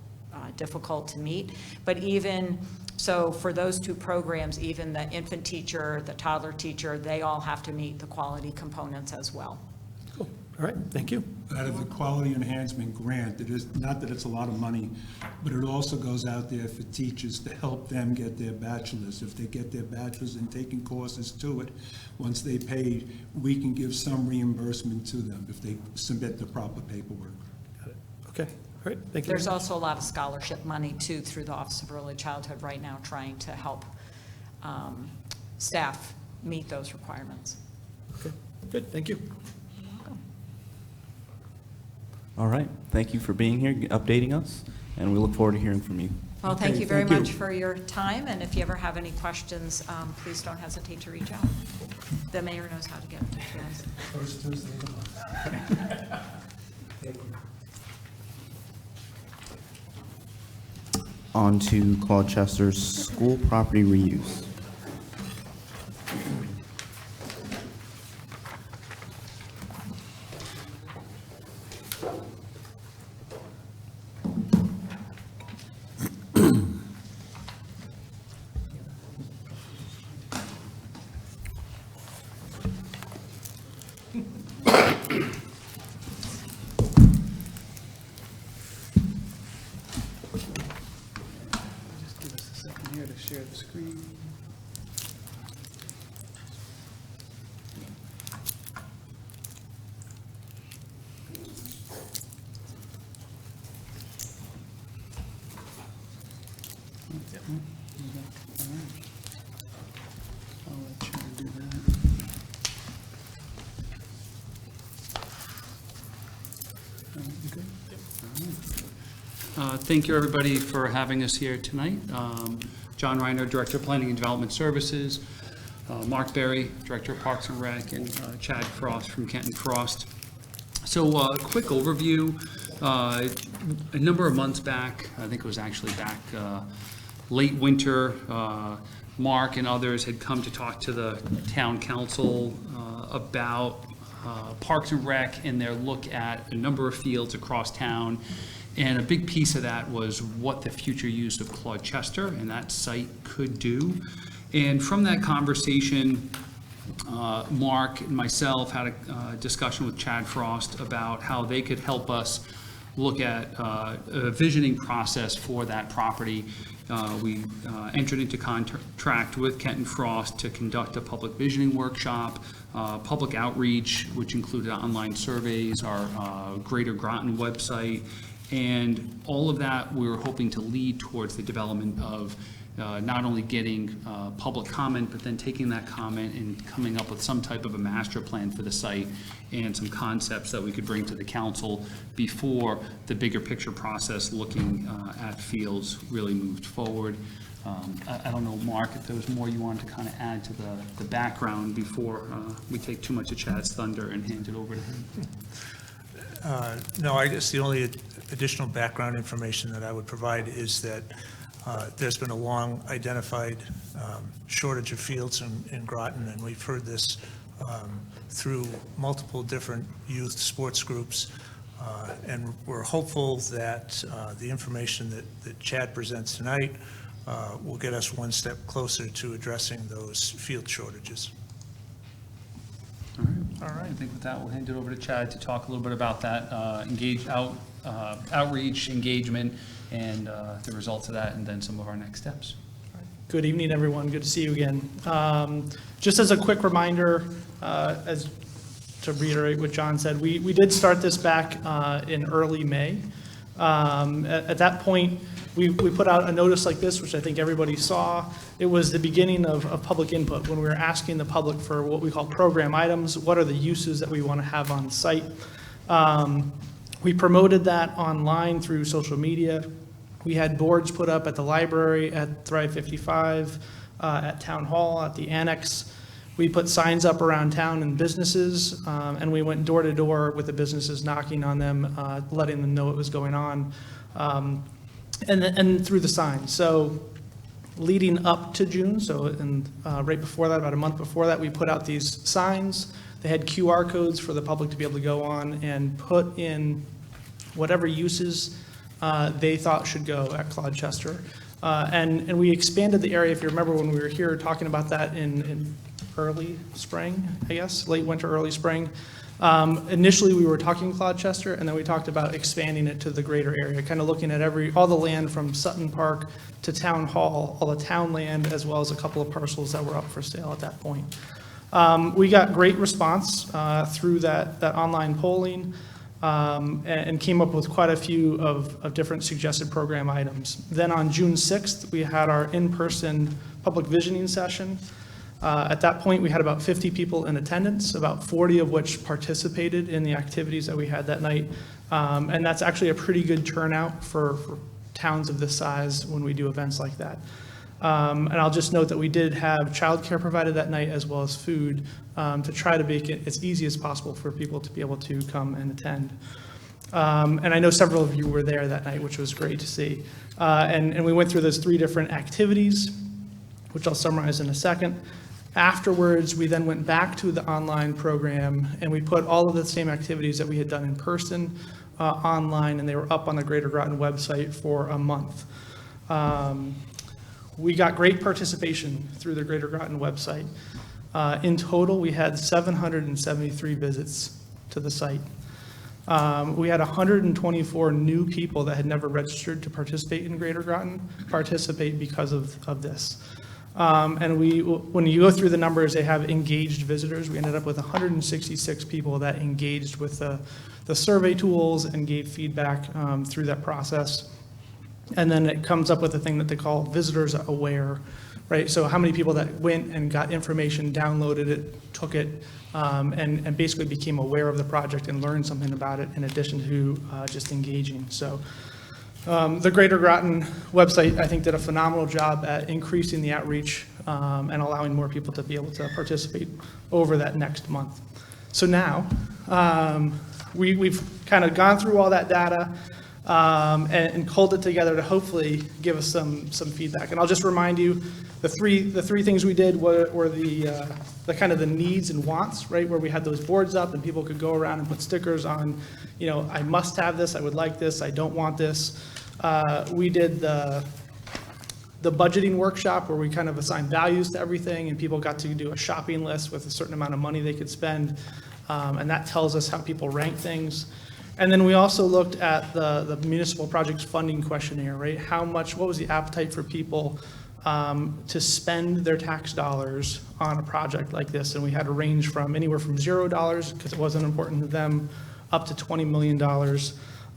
difficult to meet. But even, so for those 2 programs, even the infant teacher, the toddler teacher, they all have to meet the quality components as well. Cool. All right, thank you. Out of the quality enhancement grant, it is, not that it's a lot of money, but it also goes out there for teachers to help them get their bachelor's. If they get their bachelor's and taking courses to it, once they pay, we can give some reimbursement to them if they submit the proper paperwork. Got it. Okay, all right, thank you. There's also a lot of scholarship money too through the Office of Early Childhood right now, trying to help staff meet those requirements. Okay, good, thank you. All right, thank you for being here, updating us, and we look forward to hearing from you. Well, thank Okay, you very thank you. much for your time, and if you ever have any questions, please don't hesitate to reach out. The mayor knows how to get to us. First Tuesday of the month. On to Claude Chester's school property reuse. Just give us a second here to share the screen. I'll let you do that. You good? Thank you, everybody, for having us here tonight. John Reiner, Director of Planning and Development Services, Mark Berry, Director of Parks and Rec, and Chad Frost from Kenton Frost. So a quick overview. A number of months back, I think it was actually back late winter, Mark and others had come to talk to the town council about Parks and Rec and their look at a number of fields across town. And a big piece of that was what the future use of Claude Chester and that site could do. And from that conversation, Mark and myself had a discussion with Chad Frost about how they could help us look at a visioning process for that property. We entered into contract with Kenton Frost to conduct a public visioning workshop, public outreach, which included online surveys, our Greater Groton website, And all of that, we were hoping to lead towards the development of not only getting public comment, but then taking that comment and coming up with some type of a master plan for the site and some concepts that we could bring to the council before the bigger picture process looking at fields really moved forward. I don't know, Mark, if there was more you wanted to kind of add to the background before we take too much of Chad's thunder and hand it over to him. No, I guess the only additional background information that I would provide is that there's been a long identified shortage of fields in Groton, and we've heard this through multiple different youth sports groups. And we're hopeful that the information that Chad presents tonight will get us one step closer to addressing those field shortages. All right, I think with that, we'll hand it over to Chad to talk a little bit about that outreach, engagement, and the results of that, and then some of our next steps. Good evening, everyone. Good to see you again. Just as a quick reminder, as to reiterate what John said, we did start this back in early May. At that point, we put out a notice like this, which I think everybody saw. It was the beginning of public input when we were asking the public for what we call program items. What are the uses that we want to have on site? We promoted that online through social media. We had boards put up at the library, at Thrive 55, at Town Hall, at the Annex. We put signs up around town and businesses, and we went door to door with the businesses, knocking on them, letting them know what was going on. And through the signs. So leading up to June, right before that, about a month before that, we put out these signs. They had QR codes for the public to be able to go on and put in whatever uses they thought should go at Claude Chester. And we expanded the area, if you remember when we were here talking about that in early spring, I guess, late winter, early spring. Initially, we were talking Claude Chester, and then we talked about expanding it to the greater area, kind of looking at all the land from Sutton Park to Town Hall, all the town land, as well as a couple of parcels that were up for sale at that point. We got great response through that online polling, and came up with quite a few of different suggested program items. Then on June 6th, we had our in-person public visioning session. At that point, we had about 50 people in attendance, about 40 of which participated in the activities that we had that night. And that's actually a pretty good turnout for towns of this size when we do events like that. And I'll just note that we did have childcare provided that night as well as food to try to make it as easy as possible for people to be able to come and attend. And I know several of you were there that night, which was great to see. And we went through those 3 different activities, which I'll summarize in a second. Afterwards, we then went back to the online program, and we put all of the same activities that we had done in person online, and they were up on the Greater Groton website for a month. We got great participation through the Greater Groton website. In total, we had 773 visits to the site. We had 124 new people that had never registered to participate in Greater Groton participate because of this. And when you go through the numbers, they have engaged visitors. We ended up with 166 people that engaged with the survey tools and gave feedback through that process. And then it comes up with a thing that they call visitors aware, right? So how many people that went and got information, downloaded it, took it, and basically became aware of the project and learned something about it in addition to just engaging. So the Greater Groton website, I think, did a phenomenal job at increasing the outreach and allowing more people to be able to participate over that next month. So now, we've kind of gone through all that data and culled it together to hopefully give us some feedback. And I'll just remind you, the three things we did were the kind of the needs and wants, right? Where we had those boards up and people could go around and put stickers on, you know, I must have this, I would like this, I don't want this. We did the budgeting workshop where we kind of assigned values to everything and people got to do a shopping list with a certain amount of money they could spend. And that tells us how people rank things. And then we also looked at the municipal projects funding questionnaire, right? What was the appetite for people to spend their tax dollars on a project like this? And we had a range from anywhere from $0, because it wasn't important to them, up to $20 million.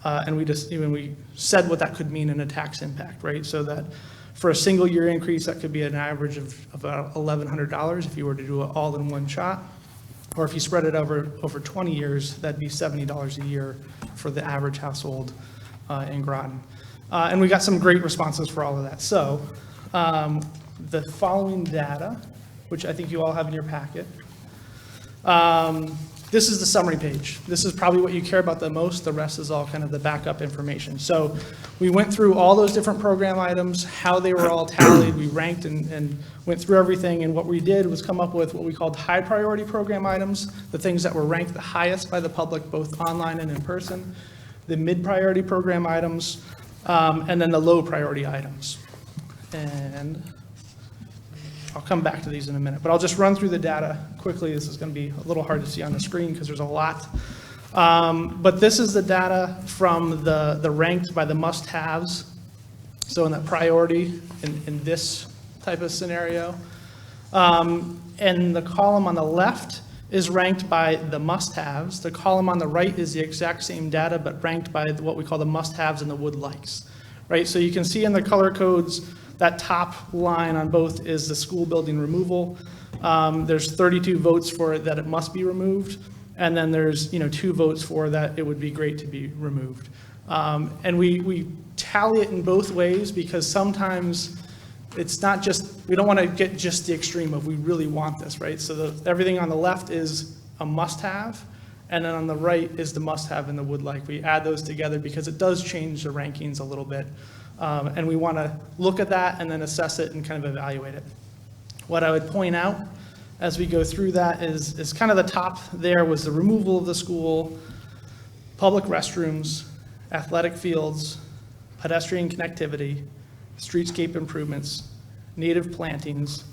And we said what that could mean in a tax impact, right? So that for a single year increase, that could be an average of about $1,100 if you were to do it all in one shot. Or if you spread it over 20 years, that'd be $70 a year for the average household in Groton. And we got some great responses for all of that. So the following data, which I think you all have in your packet, this is the summary page. This is probably what you care about the most. The rest is all kind of the backup information. So we went through all those different program items, how they were all tallied. We ranked and went through everything. And what we did was come up with what we called high priority program items, the things that were ranked the highest by the public, both online and in person, the mid-priority program items, and then the low priority items. And I'll come back to these in a minute, but I'll just run through the data quickly. This is going to be a little hard to see on the screen because there's a lot. But this is the data from the ranked by the must-haves. So in that priority, in this type of scenario. And the column on the left is ranked by the must-haves. The column on the right is the exact same data, but ranked by what we call the must-haves and the would-likes, right? So you can see in the color codes, that top line on both is the school building removal. There's 32 votes for it that it must be removed, and then there's 2 votes for that it would be great to be removed. And we tally it in both ways because sometimes it's not just, we don't want to get just the extreme of we really want this, right? So everything on the left is a must-have, and then on the right is the must-have and the would-like. We add those together because it does change the rankings a little bit. And we want to look at that and then assess it and kind of evaluate it. What I would point out as we go through that is kind of the top there was the removal of the school, public restrooms, athletic fields, pedestrian connectivity, streetscape improvements, native plantings,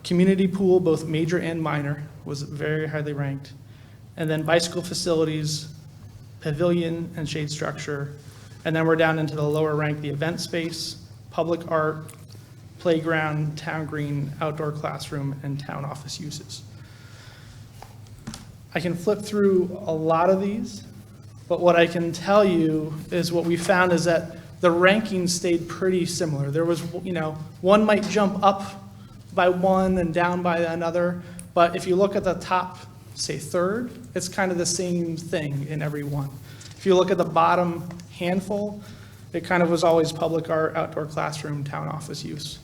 community pool, both major and minor, was very highly ranked, and then bicycle facilities, pavilion and shade structure. And then we're down into the lower rank, the event space, public art, playground, town green, outdoor classroom, and town office uses. I can flip through a lot of these, but what I can tell you is what we found is that the rankings stayed pretty similar. There was, one might jump up by one and down by another, but if you look at the top, say third, it's kind of the same thing in every one. If you look at the bottom handful, it kind of was always public art, outdoor classroom, town office use,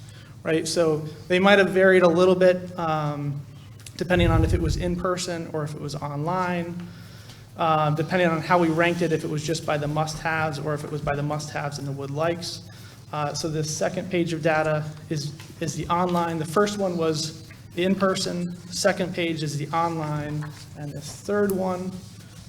right? So they might have varied a little bit depending on if it was in person or if it was online, depending on how we ranked it, if it was just by the must-haves or if it was by the must-haves and the would-likes. So the second page of data is the online. The first one was the in-person, the second page is the online, and the third one,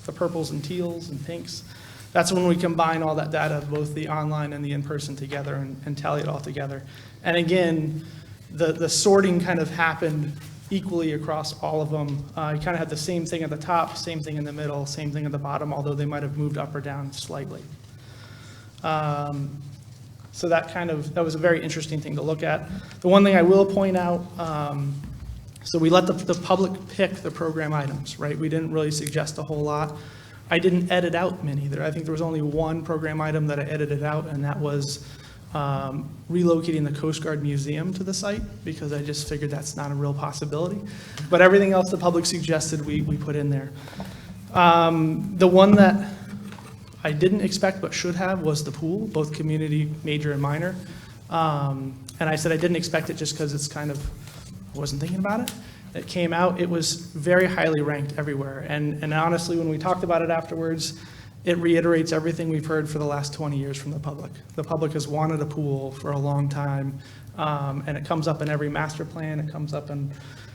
the purples and teals and pinks, that's when we combine all that data, both the online and the in-person together and tally it all together. And again, the sorting kind of happened equally across all of them. You kind of had the same thing at the top, same thing in the middle, same thing at the bottom, although they might have moved up or down slightly. So that was a very interesting thing to look at. The one thing I will point out, so we let the public pick the program items, right? We didn't really suggest a whole lot. I didn't edit out many. I think there was only one program item that I edited out, and that was relocating the Coast Guard Museum to the site, because I just figured that's not a real possibility. But everything else the public suggested, we put in there. The one that I didn't expect but should have was the pool, both community, major, and minor. And I said I didn't expect it just because it's kind of, I wasn't thinking about it. It came out, it was very highly ranked everywhere. And honestly, when we talked about it afterwards, it reiterates everything we've heard for the last 20 years from the public. The public has wanted a pool for a long time, and it comes up in every master plan, it comes up in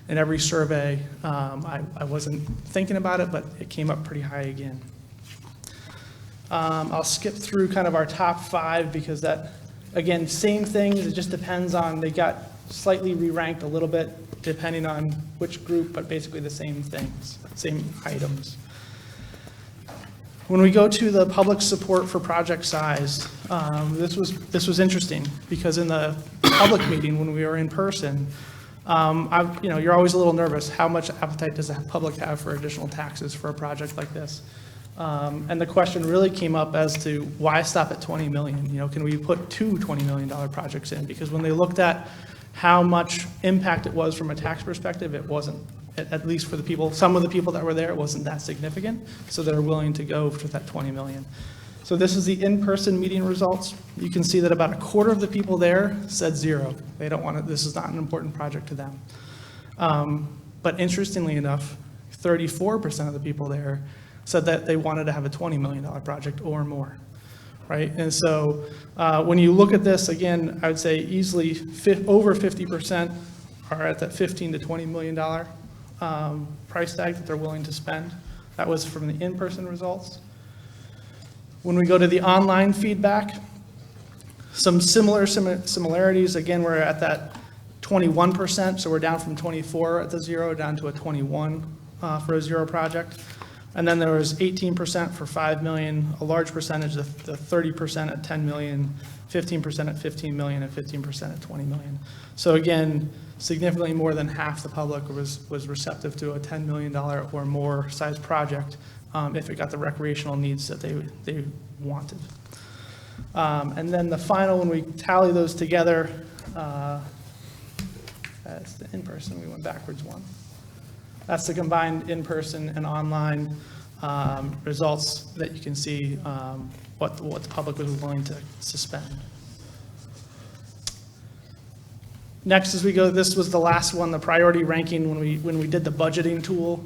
every survey. I wasn't thinking about it, but it came up pretty high again. I'll skip through kind of our top 5 because that, again, same things, it just depends on, they got slightly re-ranked a little bit depending on which group, but basically the same things, same items. When we go to the public support for project size, this was interesting because in the public meeting when we were in person, you're always a little nervous. How much appetite does the public have for additional taxes for a project like this? And the question really came up as to why stop at 20 million? You know, can we put two $20 million projects in? Because when they looked at how much impact it was from a tax perspective, it wasn't, at least for the people, some of the people that were there, it wasn't that significant. So they're willing to go for that 20 million. So this is the in-person meeting results. You can see that about a quarter of the people there said zero. They don't want it, this is not an important project to them. But interestingly enough, 34% of the people there said that they wanted to have a $20 million project or more, right? And so when you look at this, again, I would say easily over 50% are at that $15 to $20 million price tag that they're willing to spend. That was from the in-person results. When we go to the online feedback, some similarities. Again, we're at that 21%, so we're down from 24 at the zero down to a 21 for a zero project. And then there was 18% for 5 million, a large percentage, the 30% at 10 million, 15% at 15 million, and 15% at 20 million. So again, significantly more than half the public was receptive to a $10 million or more size project if it got the recreational needs that they wanted. And then the final, when we tally those together, that's the in-person, we went backwards one. That's the combined in-person and online results that you can see what the public was willing to suspend. Next, as we go, this was the last one, the priority ranking when we did the budgeting tool.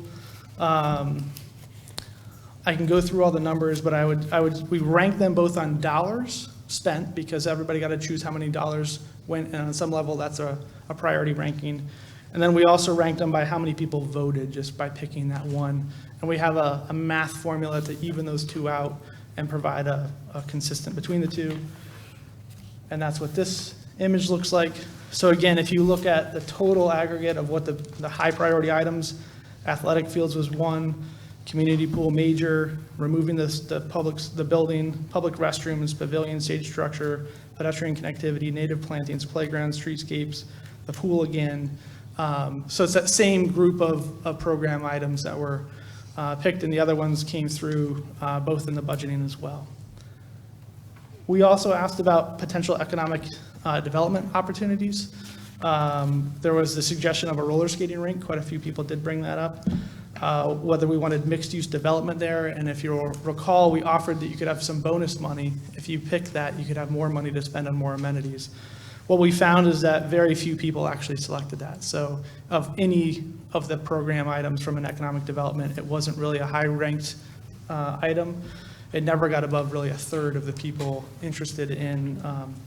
I can go through all the numbers, but we ranked them both on dollars spent because everybody got to choose how many dollars went, and on some level that's a priority ranking. And then we also ranked them by how many people voted just by picking that one. And we have a math formula to even those two out and provide a consistent between the two. And that's what this image looks like. So again, if you look at the total aggregate of what the high priority items, athletic fields was one, community pool major, removing the building, public restrooms, pavilion, stage structure, pedestrian connectivity, native plantings, playgrounds, streetscapes, the pool again. So it's that same group of program items that were picked, and the other ones came through both in the budgeting as well. We also asked about potential economic development opportunities. There was the suggestion of a roller skating rink. Quite a few people did bring that up. Whether we wanted mixed-use development there, and if you'll recall, we offered that you could have some bonus money. If you picked that, you could have more money to spend on more amenities. What we found is that very few people actually selected that. So of any of the program items from an economic development, it wasn't really a high-ranked item. It never got above really a third of the people interested in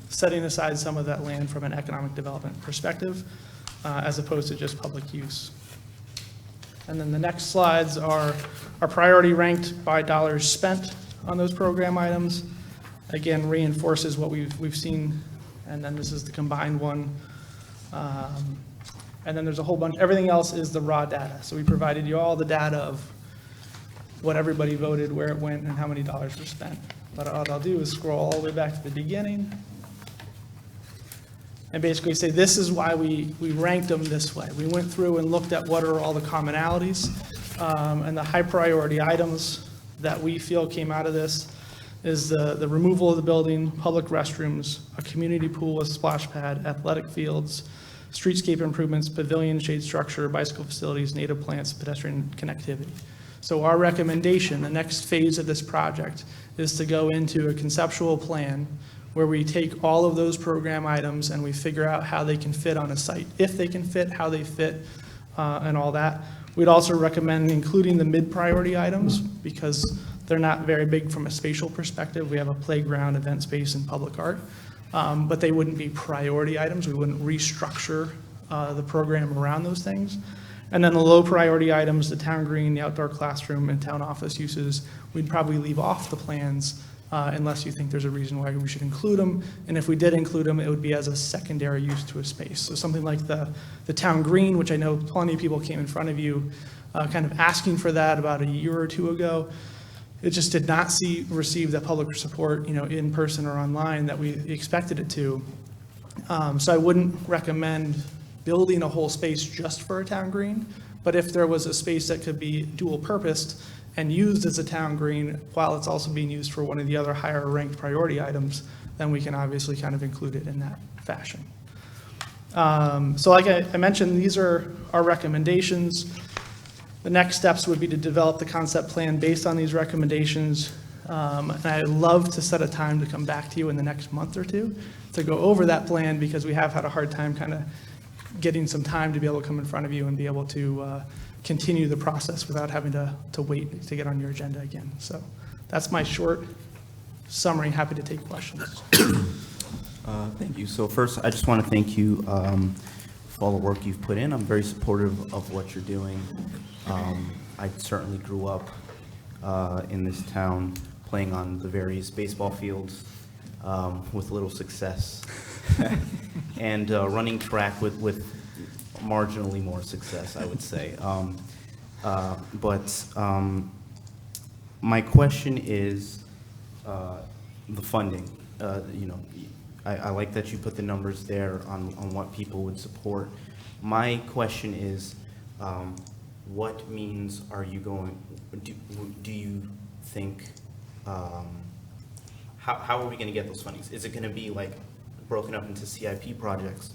setting aside some of that land from an economic development perspective, as opposed to just public use. And then the next slides are priority ranked by dollars spent on those program items. Again, reinforces what we've seen. And then this is the combined one. And then there's a whole bunch, everything else is the raw data. So we provided you all the data of what everybody voted, where it went, and how many dollars were spent. But what I'll do is scroll all the way back to the beginning and basically say this is why we ranked them this way. We went through and looked at what are all the commonalities and the high priority items that we feel came out of this is the removal of the building, public restrooms, a community pool with splash pad, athletic fields, streetscape improvements, pavilion, shade structure, bicycle facilities, native plants, pedestrian connectivity. So our recommendation, the next phase of this project, is to go into a conceptual plan where we take all of those program items and we figure out how they can fit on a site, if they can fit, how they fit, and all that. We'd also recommend including the mid-priority items because they're not very big from a spatial perspective. We have a playground, event space, and public art, but they wouldn't be priority items. We wouldn't restructure the program around those things. And then the low priority items, the town green, the outdoor classroom, and town office uses, we'd probably leave off the plans unless you think there's a reason why we should include them. And if we did include them, it would be as a secondary use to a space. So something like the town green, which I know plenty of people came in front of you kind of asking for that about a year or two ago. It just did not receive the public support, in person or online that we expected it to. So I wouldn't recommend building a whole space just for a town green, but if there was a space that could be dual purposed and used as a town green, while it's also being used for one of the other higher ranked priority items, then we can obviously kind of include it in that fashion. So like I mentioned, these are our recommendations. The next steps would be to develop the concept plan based on these recommendations. And I'd love to set a time to come back to you in the next month or two to go over that plan, because we have had a hard time kind of getting some time to be able to come in front of you and be able to continue the process without having to wait to get on your agenda again. So that's my short summary. Happy to take questions. Thank you. So first, I just want to thank you for all the work you've put in. I'm very supportive of what you're doing. I certainly grew up in this town playing on the various baseball fields with little success, and running track with marginally more success, I would say. But my question is the funding. You know, I like that you put the numbers there on what people would support. My question is, what means are you going, do you think, how are we going to get those fundings? Is it going to be like broken up into CIP projects?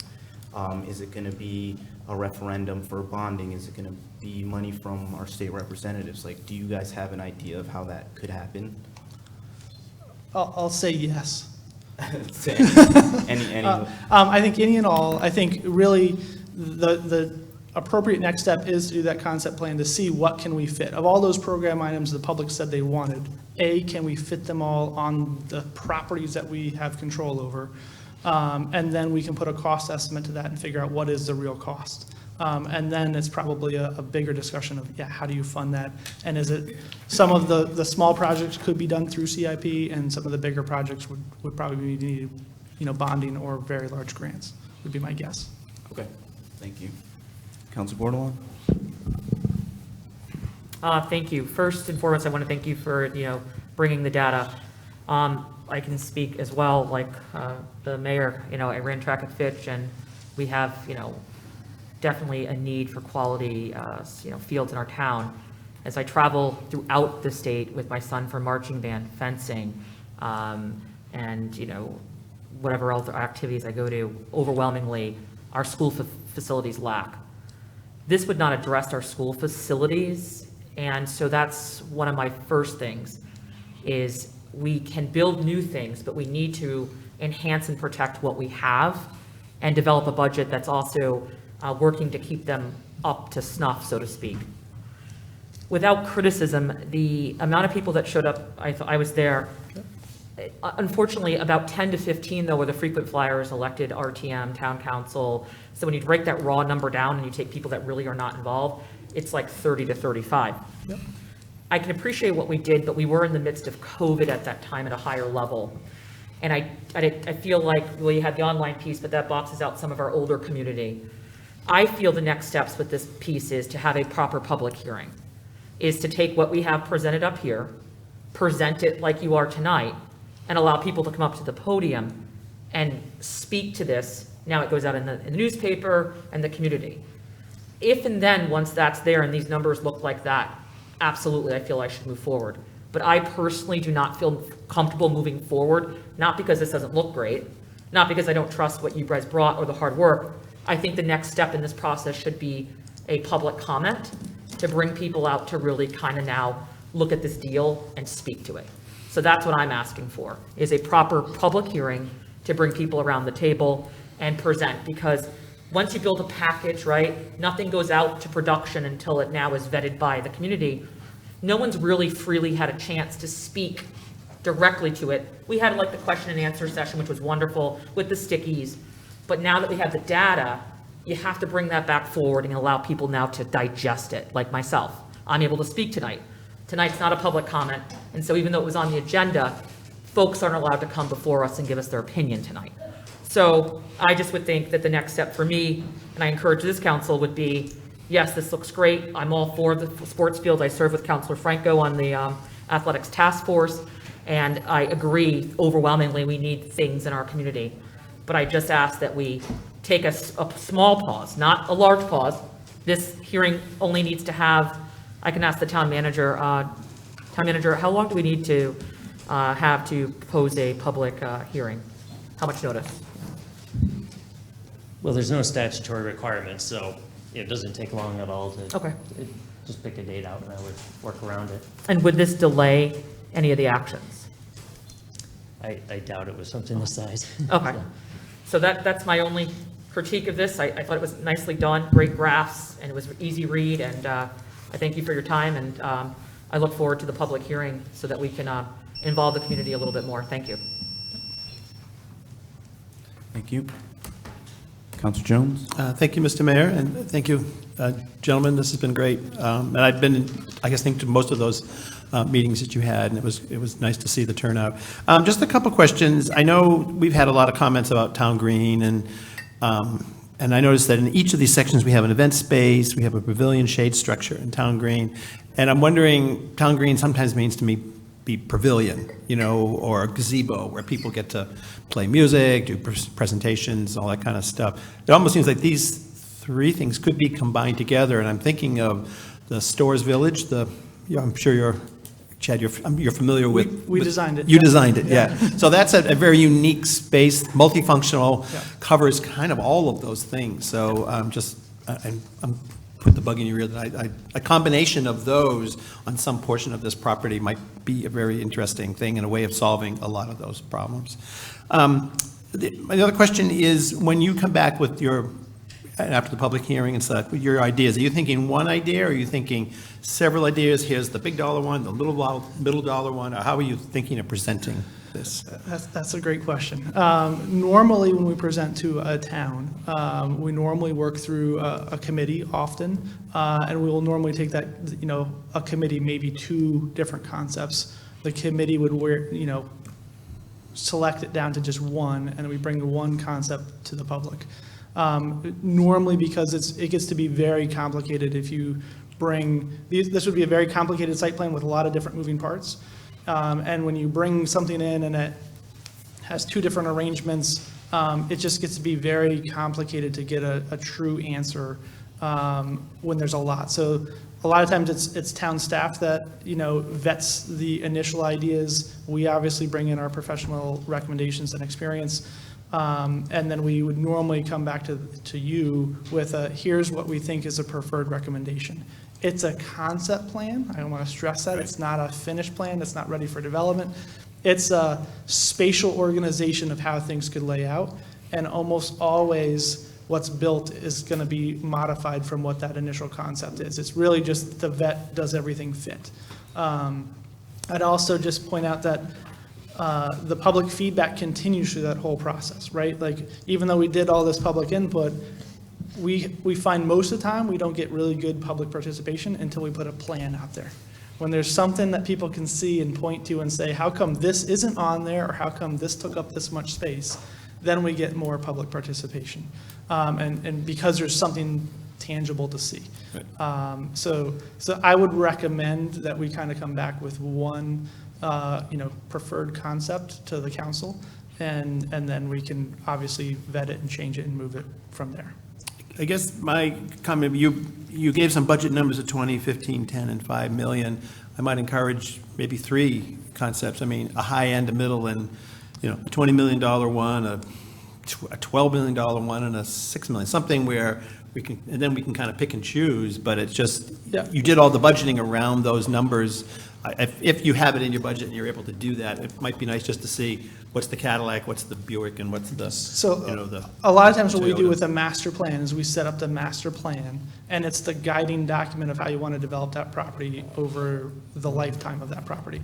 Is it going to be a referendum for bonding? Is it going to be money from our state representatives? Like, do you guys have an idea of how that could happen? I'll say yes. Any I think any and all. I think really the appropriate next step is to do that concept plan to see what can we fit. Of all those program items the public said they wanted, A, can we fit them all on the properties that we have control over? And then we can put a cost estimate to that and figure out what is the real cost. And then it's probably a bigger discussion of, yeah, how do you fund that? And is it, some of the small projects could be done through CIP, and some of the bigger projects would probably need, bonding or very large grants, would be my guess. Okay, thank you. Councilor Bordelon? Thank you. First and foremost, I want to thank you for, bringing the data. I can speak as well, like the mayor, I ran track at Fitch, and we have, definitely a need for quality, fields in our town. As I travel throughout the state with my son for marching band, fencing, and, whatever else activities I go to, overwhelmingly, our school facilities lack. This would not address our school facilities, and so that's one of my first things, is we can build new things, but we need to enhance and protect what we have and develop a budget that's also working to keep them up to snuff, so to speak. Without criticism, the amount of people that showed up, I was there, unfortunately, about 10 to 15, though, were the frequent flyers, elected RTM, town council. So when you break that raw number down and you take people that really are not involved, it's like 30 to 35. Yep. I can appreciate what we did, but we were in the midst of COVID at that time at a higher level. And I feel like, well, you had the online piece, but that boxes out some of our older community. I feel the next steps with this piece is to have a proper public hearing, is to take what we have presented up here, present it like you are tonight, and allow people to come up to the podium and speak to this. Now it goes out in the newspaper and the community. If and then, once that's there and these numbers look like that, absolutely, I feel I should move forward. But I personally do not feel comfortable moving forward, not because this doesn't look great, not because I don't trust what you guys brought or the hard work. I think the next step in this process should be a public comment to bring people out to really kind of now look at this deal and speak to it. So that's what I'm asking for, is a proper public hearing to bring people around the table and present, because once you build a package, right, nothing goes out to production until it now is vetted by the community. No one's really freely had a chance to speak directly to it. We had like the question and answer session, which was wonderful with the stickies, but now that we have the data, you have to bring that back forward and allow people now to digest it, like myself. I'm able to speak tonight. Tonight's not a public comment, and so even though it was on the agenda, folks aren't allowed to come before us and give us their opinion tonight. So I just would think that the next step for me, and I encourage this council, would be, yes, this looks great. I'm all for the sports field. I serve with Councilor Franco on the athletics task force, and I agree overwhelmingly we need things in our community. But I just ask that we take a small pause, not a large pause. This hearing only needs to have, I can ask the town manager, how long do we need to have to pose a public hearing? How much notice? Well, there's no statutory requirements, so it doesn't take long at all to. Okay. Just pick a date out and I would work around it. And would this delay any of the actions? I doubt it was something this size. Okay. So that's my only critique of this. I thought it was nicely done, great graphs, and it was easy read, and I thank you for your time, and I look forward to the public hearing so that we can involve the community a little bit more. Thank you. Thank you. Counselor Jones? Thank you, Mr. Mayor, and thank you, gentlemen. This has been great. And I've been, I guess, to most of those meetings that you had, and it was nice to see the turnout. Just a couple questions. I know we've had a lot of comments about Town Green, and I noticed that in each of these sections, we have an event space, we have a pavilion shade structure in Town Green, and I'm wondering, Town Green sometimes means to me be pavilion, or a gazebo where people get to play music, do presentations, all that kind of stuff. It almost seems like these three things could be combined together, and I'm thinking of the Stores Village, I'm sure Chad, you're familiar with. We designed it. You designed it, yeah. So that's a very unique space, multifunctional, covers kind of all of those things. So I'm put the bug in your ear that a combination of those on some portion of this property might be a very interesting thing and a way of solving a lot of those problems. My other question is, when you come back with after the public hearing and stuff, your ideas, are you thinking one idea, or are you thinking several ideas? Here's the big dollar one, the middle dollar one, or how are you thinking of presenting this? That's a great question. Normally, when we present to a town, we normally work through a committee often, and we will normally take that, a committee, maybe two different concepts. The committee would select it down to just one, and we bring the one concept to the public. Normally, because it gets to be very complicated if you bring, this would be a very complicated site plan with a lot of different moving parts. And when you bring something in and it has two different arrangements, it just gets to be very complicated to get a true answer when there's a lot. So a lot of times it's town staff that, vets the initial ideas. We obviously bring in our professional recommendations and experience. And then we would normally come back to you with here's what we think is a preferred recommendation. It's a concept plan. I don't want to stress that. It's not a finished plan. It's not ready for development. It's a spatial organization of how things could lay out. And almost always what's built is going to be modified from what that initial concept is. It's really just the vet does everything fit. I'd also just point out that the public feedback continues through that whole process, right? Like, even though we did all this public input, we find most of the time we don't get really good public participation until we put a plan out there. When there's something that people can see and point to and say, how come this isn't on there, or how come this took up this much space, then we get more public participation. And because there's something tangible to see. So I would recommend that we kind of come back with one preferred concept to the council, and then we can obviously vet it and change it and move it from there. I guess my comment, you gave some budget numbers of 20, 15, 10, and 5 million. I might encourage maybe three concepts. I mean, a high end, a middle, and, a $20 million one, a $12 million one, and a $6 million, something where we can kind of pick and choose, but it's just, you did all the budgeting around those numbers. If you have it in your budget and you're able to do that, it might be nice just to see what's the Cadillac, what's the Buick, and what's the, a lot of times what we do with a master plan is we set up the master plan, and it's the guiding document of how you want to develop that property over the lifetime of that property.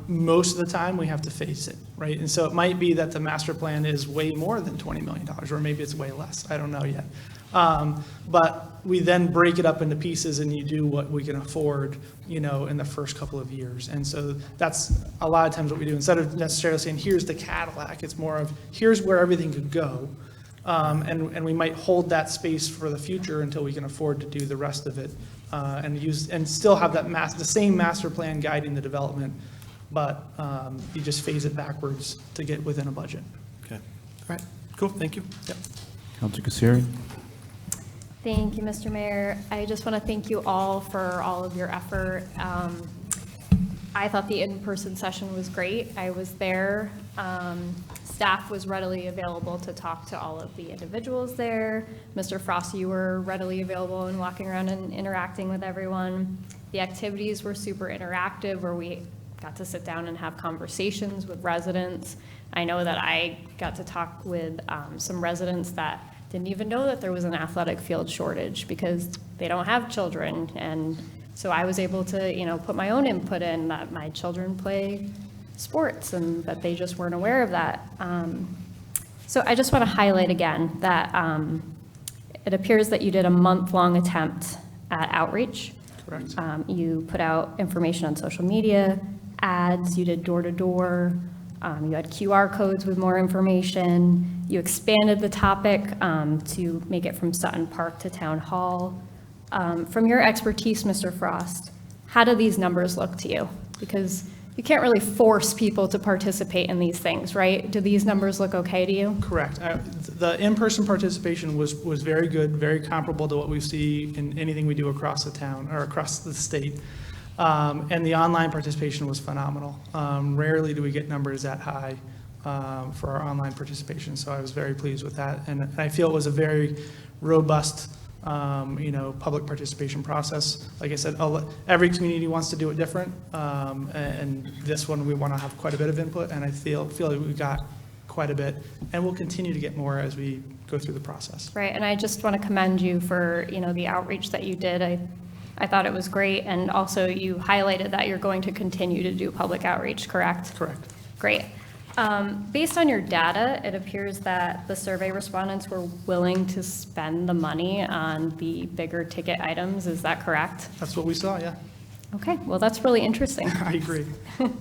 Most of the time, we have to face it, right? And so it might be that the master plan is way more than $20 million, or maybe it's way less. I don't know yet. But we then break it up into pieces, and you do what we can afford, in the first couple of years. And so that's a lot of times what we do. Instead of necessarily saying, here's the Cadillac, it's more of, here's where everything could go. And we might hold that space for the future until we can afford to do the rest of it, and still have that the same master plan guiding the development, but you just phase it backwards to get within a budget. Okay. All right. Cool. Thank you. Yep. Counselor Kassiri? Thank you, Mr. Mayor. I just want to thank you all for all of your effort. I thought the in-person session was great. I was there. Staff was readily available to talk to all of the individuals there. Mr. Frost, you were readily available and walking around and interacting with everyone. The activities were super interactive, where we got to sit down and have conversations with residents. I know that I got to talk with some residents that didn't even know that there was an athletic field shortage because they don't have children. And so I was able to, put my own input in that my children play sports and that they just weren't aware of that. So I just want to highlight again that it appears that you did a month-long attempt at outreach. Correct. You put out information on social media, ads, you did door-to-door, you had QR codes with more information, you expanded the topic to make it from Sutton Park to Town Hall. From your expertise, Mr. Frost, how do these numbers look to you? Because you can't really force people to participate in these things, right? Do these numbers look okay to you? Correct. The in-person participation was very good, very comparable to what we see in anything we do across the town or across the state. And the online participation was phenomenal. Rarely do we get numbers that high for our online participation, so I was very pleased with that. And I feel it was a very robust public participation process. Like I said, every community wants to do it different, and this one we want to have quite a bit of input, and I feel like we got quite a bit, and we'll continue to get more as we go through the process. Right, and I just want to commend you for, the outreach that you did. I thought it was great, and also you highlighted that you're going to continue to do public outreach, correct? Correct. Great. Based on your data, it appears that the survey respondents were willing to spend the money on the bigger ticket items. Is that correct? That's what we saw, yeah. Okay, well, that's really interesting. I agree.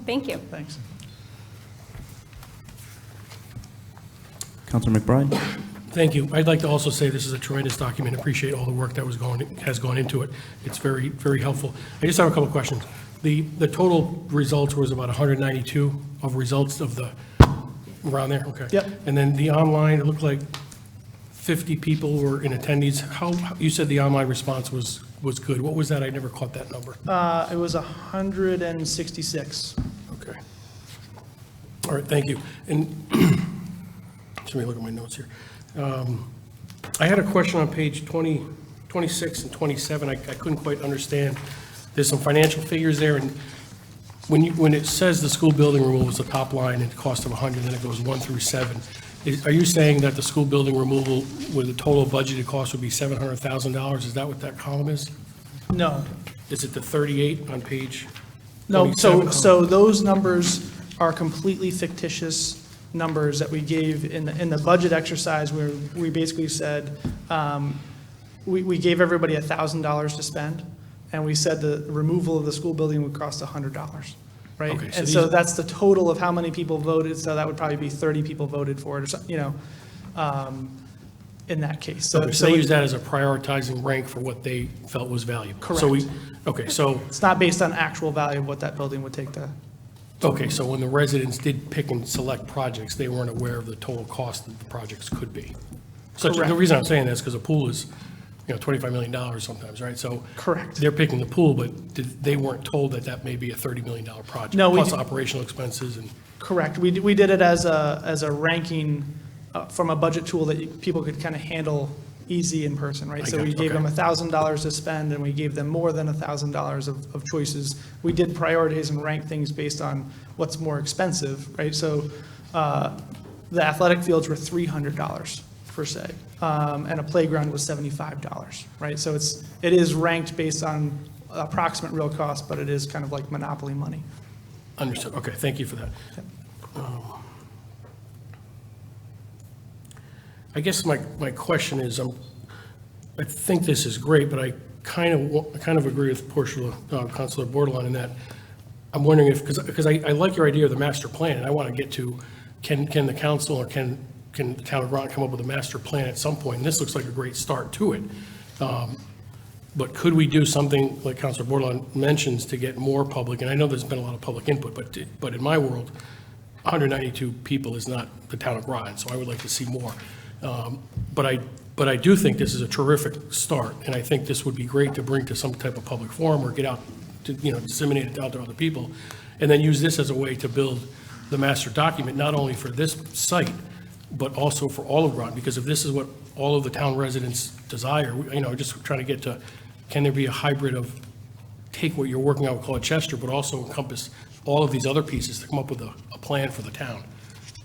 Thank you. Thanks. Counselor McBride? Thank you. I'd like to also say this is a tremendous document. Appreciate all the work that has gone into it. It's very, very helpful. I just have a couple of questions. The total results was about 192 of results of the, around there? Okay. Yep. And then the online, it looked like 50 people were in attendees. You said the online response was good. What was that? I never caught that number. It was 166. Okay. All right, thank you. And let me look at my notes here. I had a question on page 26 and 27. I couldn't quite understand. There's some financial figures there, and when it says the school building removal is the top line and the cost of 100, then it goes 1 through 7. Are you saying that the school building removal with the total budgeted cost would be $700,000? Is that what that column is? No. Is it the 38 on page No, 27? so those numbers are completely fictitious numbers that we gave in the budget exercise, where we basically said, we gave everybody $1,000 to spend, and we said the removal of the school building would cost $100, right? Okay, so And so these- that's the total of how many people voted, so that would probably be 30 people voted for it, or something, in that case. So they use that as a prioritizing rank for what they felt was valuable. So Correct. Okay, so It's not based on actual value of what that building would take to. Okay, so when the residents did pick and select projects, they weren't aware of the total cost that the projects could be. So the Correct. reason I'm saying that is because a pool is, $25 million sometimes, right? So Correct. they're picking the pool, but they weren't told that that may be a $30 million project. No, we Plus did- operational expenses and, Correct. We did it as a ranking from a budget tool that people could kind of handle easy in person, right? I So we got you, gave them okay. $1,000 to spend, and we gave them more than $1,000 of choices. We did prioritize and rank things based on what's more expensive, right? So the athletic fields were $300 per se, and a playground was $75, right? So it is ranked based on approximate real cost, but it is kind of like monopoly money. understood. Okay, thank you for that. I guess my question is, I think this is great, but I kind of agree with Councilor Bordelon in that I'm wondering if, because I like your idea of the master plan, and I want to get to, can the council or can the town of Groton come up with a master plan at some point? And this looks like a great start to it. But could we do something like Councilor Bordelon mentions to get more public? And I know there's been a lot of public input, but in my world, 192 people is not the town of Groton, so I would like to see more. But But I do think this is a terrific start, and I think this would be great to bring to some type of public forum or get out to, disseminate it out to other people, and then use this as a way to build the master document, not only for this site, but also for all of Groton, because if this is what all of the town residents desire, just trying to get to, can there be a hybrid of take what you're working on with Claude Chester, but also encompass all of these other pieces to come up with a plan for the town?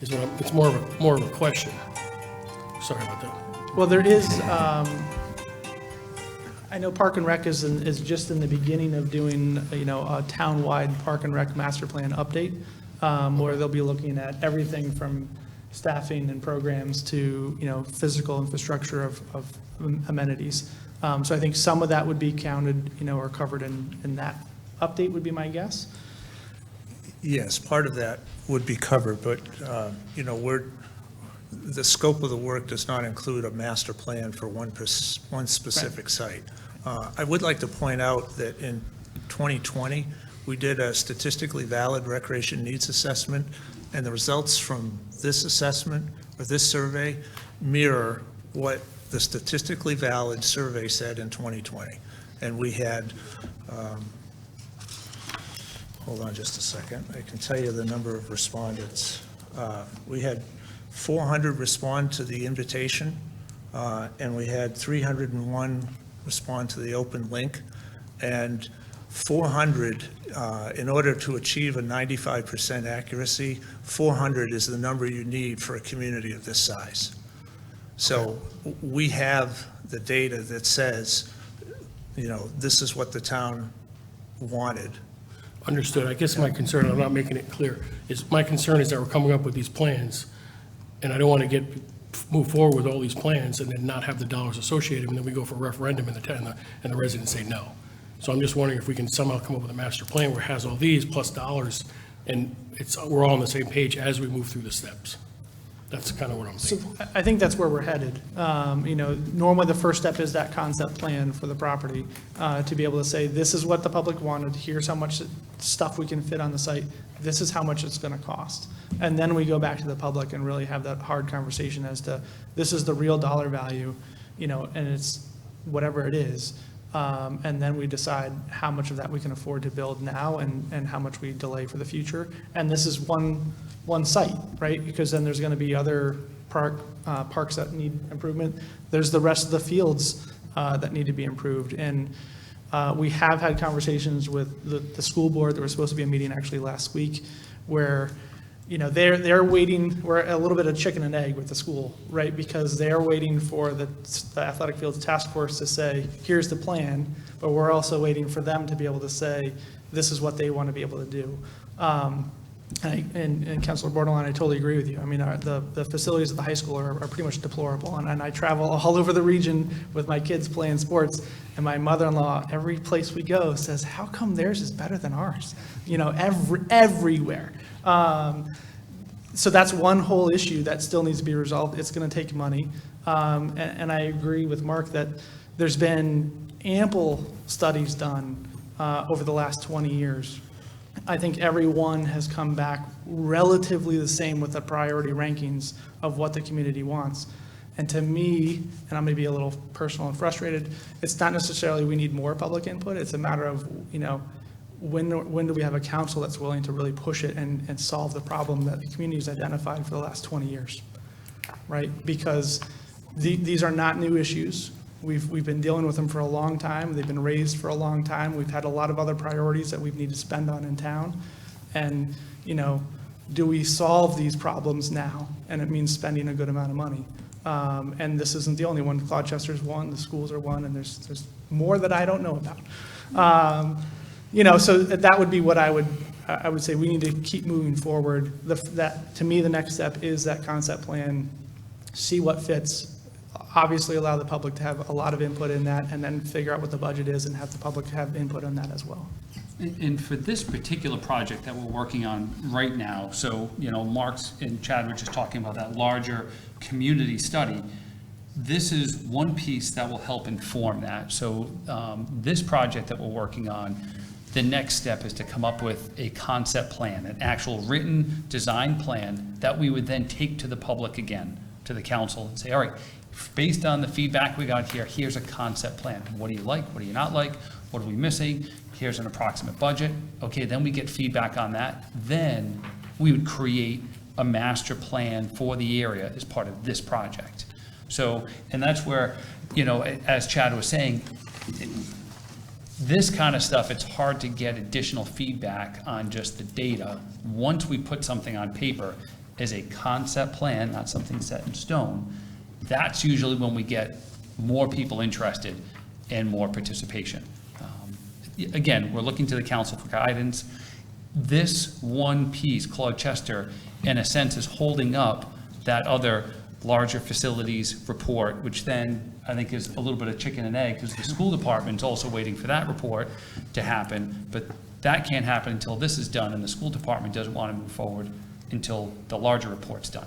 It's more of a question. Sorry about that. Well, there is, I know Park and Rec is just in the beginning of doing, a town-wide Park and Rec master plan update, where they'll be looking at everything from staffing and programs to, physical infrastructure of amenities. So I think some of that would be counted, or covered in that update would be my guess. Yes, part of that would be covered, but, the scope of the work does not include a master plan for one specific site. I would like to point out that in 2020, we did a statistically valid recreation needs assessment, and the results from this assessment, or this survey, mirror what the statistically valid survey said in 2020. And we had, hold on just a second, I can tell you the number of respondents. We had 400 respond to the invitation, and we had 301 respond to the open link, and 400, in order to achieve a 95% accuracy, 400 is the number you need for a community of this size. So we have the data that says, this is what the town wanted. Understood. I guess my concern, I'm not making it clear, is my concern is that we're coming up with these plans, and I don't want to move forward with all these plans and then not have the dollars associated, and then we go for a referendum and the residents say no. So I'm just wondering if we can somehow come up with a master plan where it has all these plus dollars, and we're all on the same page as we move through the steps. That's kind of what I'm thinking. So I think that's where we're headed. Normally the first step is that concept plan for the property, to be able to say, this is what the public wanted, here's how much stuff we can fit on the site, this is how much it's going to cost. And then we go back to the public and really have that hard conversation as to, this is the real dollar value, and it's whatever it is. And then we decide how much of that we can afford to build now and how much we delay for the future. And this is one site, right? Because then there's going to be other parks that need improvement. There's the rest of the fields that need to be improved. And we have had conversations with the school board. There was supposed to be a meeting actually last week where, they're waiting. We're a little bit of chicken and egg with the school, right? Because they're waiting for the athletic fields task force to say, here's the plan, but we're also waiting for them to be able to say, this is what they want to be able to do. And Councilor Bordelon, I totally agree with you. I mean, the facilities at the high school are pretty much deplorable. And I travel all over the region with my kids playing sports, and my mother-in-law, every place we go, says, how come theirs is better than ours? Everywhere. So that's one whole issue that still needs to be resolved. It's going to take money. And I agree with Mark that there's been ample studies done over the last 20 years. I think everyone has come back relatively the same with the priority rankings of what the community wants. And to me, and I'm going to be a little personal and frustrated, it's not necessarily we need more public input. It's a matter of, when do we have a council that's willing to really push it and solve the problem that the community's identified for the last 20 years, right? Because these are not new issues. We've been dealing with them for a long time. They've been raised for a long time. We've had a lot of other priorities that we need to spend on in town. And, do we solve these problems now? And it means spending a good amount of money. And this isn't the only one. Claude Chester's one, the schools are one, and there's more that I don't know about. So that would be what I would say we need to keep moving forward. To me, the next step is that concept plan, see what fits, obviously allow the public to have a lot of input in that, and then figure out what the budget is and have the public have input on that as well. And for this particular project that we're working on right now, so, Mark's and Chad were just talking about that larger community study. This is one piece that will help inform that. So this project that we're working on, the next step is to come up with a concept plan, an actual written design plan that we would then take to the public again to the council and say, all right, based on the feedback we got here, here's a concept plan. What do you like? What do you not like? What are we missing? Here's an approximate budget. Okay, then we get feedback on that. Then we would create a master plan for the area as part of this project. So, and that's where, you know, as Chad was saying, this kind of stuff, it's hard to get additional feedback on just the data. Once we put something on paper as a concept plan, not something set in stone, that's usually when we get more people interested and more participation. Again, we're looking to the council for guidance. This one piece, Claude Chester, in a sense, is holding up that other larger facilities report, which then I think is a little bit of chicken and egg, because the school department's also waiting for that report to happen, but that can't happen until this is done, and the school department doesn't want to move forward until the larger report's done.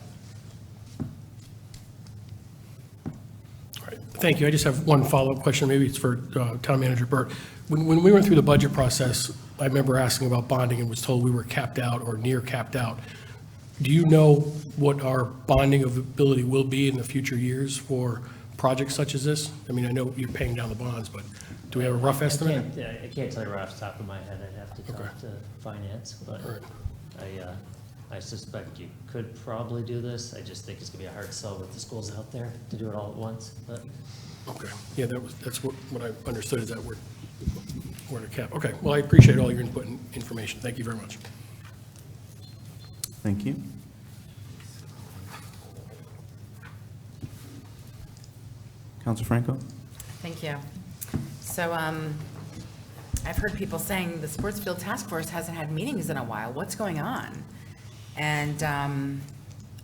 All right, thank you. I just have one follow-up question, maybe it's for Town Manager Burt. When we went through the budget process, I remember asking about bonding and was told we were capped out or near capped out. Do you know what our bonding ability will be in the future years for projects such as this? I mean, I know you're paying down the bonds, but do we have a rough estimate? I can't tell you right off the top of my head. I'd have to talk to finance, but I suspect you could probably do this. I just think it's gonna be a hard sell with the schools out there to do it all at once, but. Okay, yeah, that's what I understood, is that we're at a cap. Okay, well, I appreciate all your input and information. Thank you very much. Thank you. Councilor Franco? Thank you. So, I've heard people saying the Sports Field Task Force hasn't had meetings in a while. What's going on? And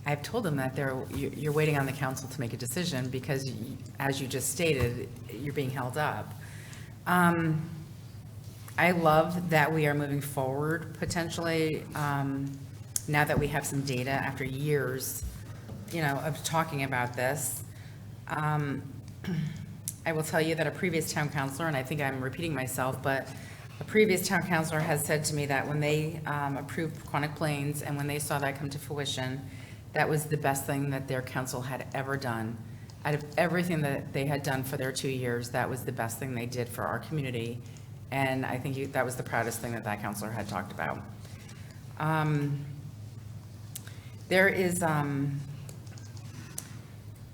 I've told them that you're waiting on the council to make a decision because, as you just stated, you're being held up. I love that we are moving forward potentially, now that we have some data after years, of talking about this. I will tell you that a previous town councilor, and I think I'm repeating myself, but a previous town councilor has said to me that when they approved Quantic Plains and when they saw that come to fruition, that was the best thing that their council had ever done. Out of everything that they had done for their 2 years, that was the best thing they did for our community. And I think that was the proudest thing that councilor had talked about. There is,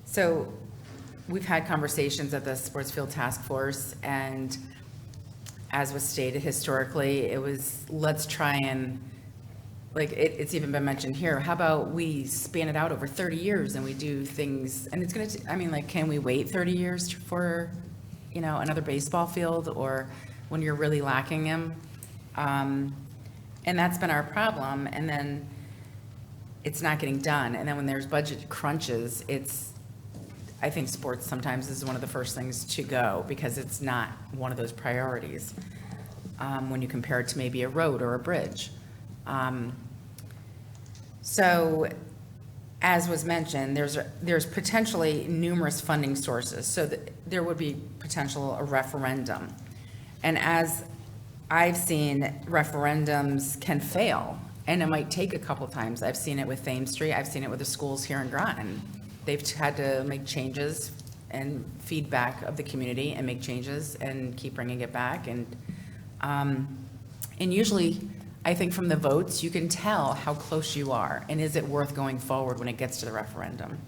so we've had conversations at the Sports Field Task Force, and as was stated historically, it was, let's try and, like, it's even been mentioned here, how about we span it out over 30 years and we do things, and it's gonna, can we wait 30 years for, another baseball field, or when you're really lacking them? And that's been our problem, and then it's not getting done, and then when there's budget crunches, I think sports sometimes is one of the first things to go, because it's not one of those priorities, when you compare it to maybe a road or a bridge. So, as was mentioned, there's potentially numerous funding sources, so there would be potential a referendum. And as I've seen, referendums can fail, and it might take a couple times. I've seen it with Thames Street, I've seen it with the schools here in Groton. They've had to make changes and feedback of the community and make changes and keep bringing it back. And usually, I think from the votes, you can tell how close you are and is it worth going forward when it gets to the referendum.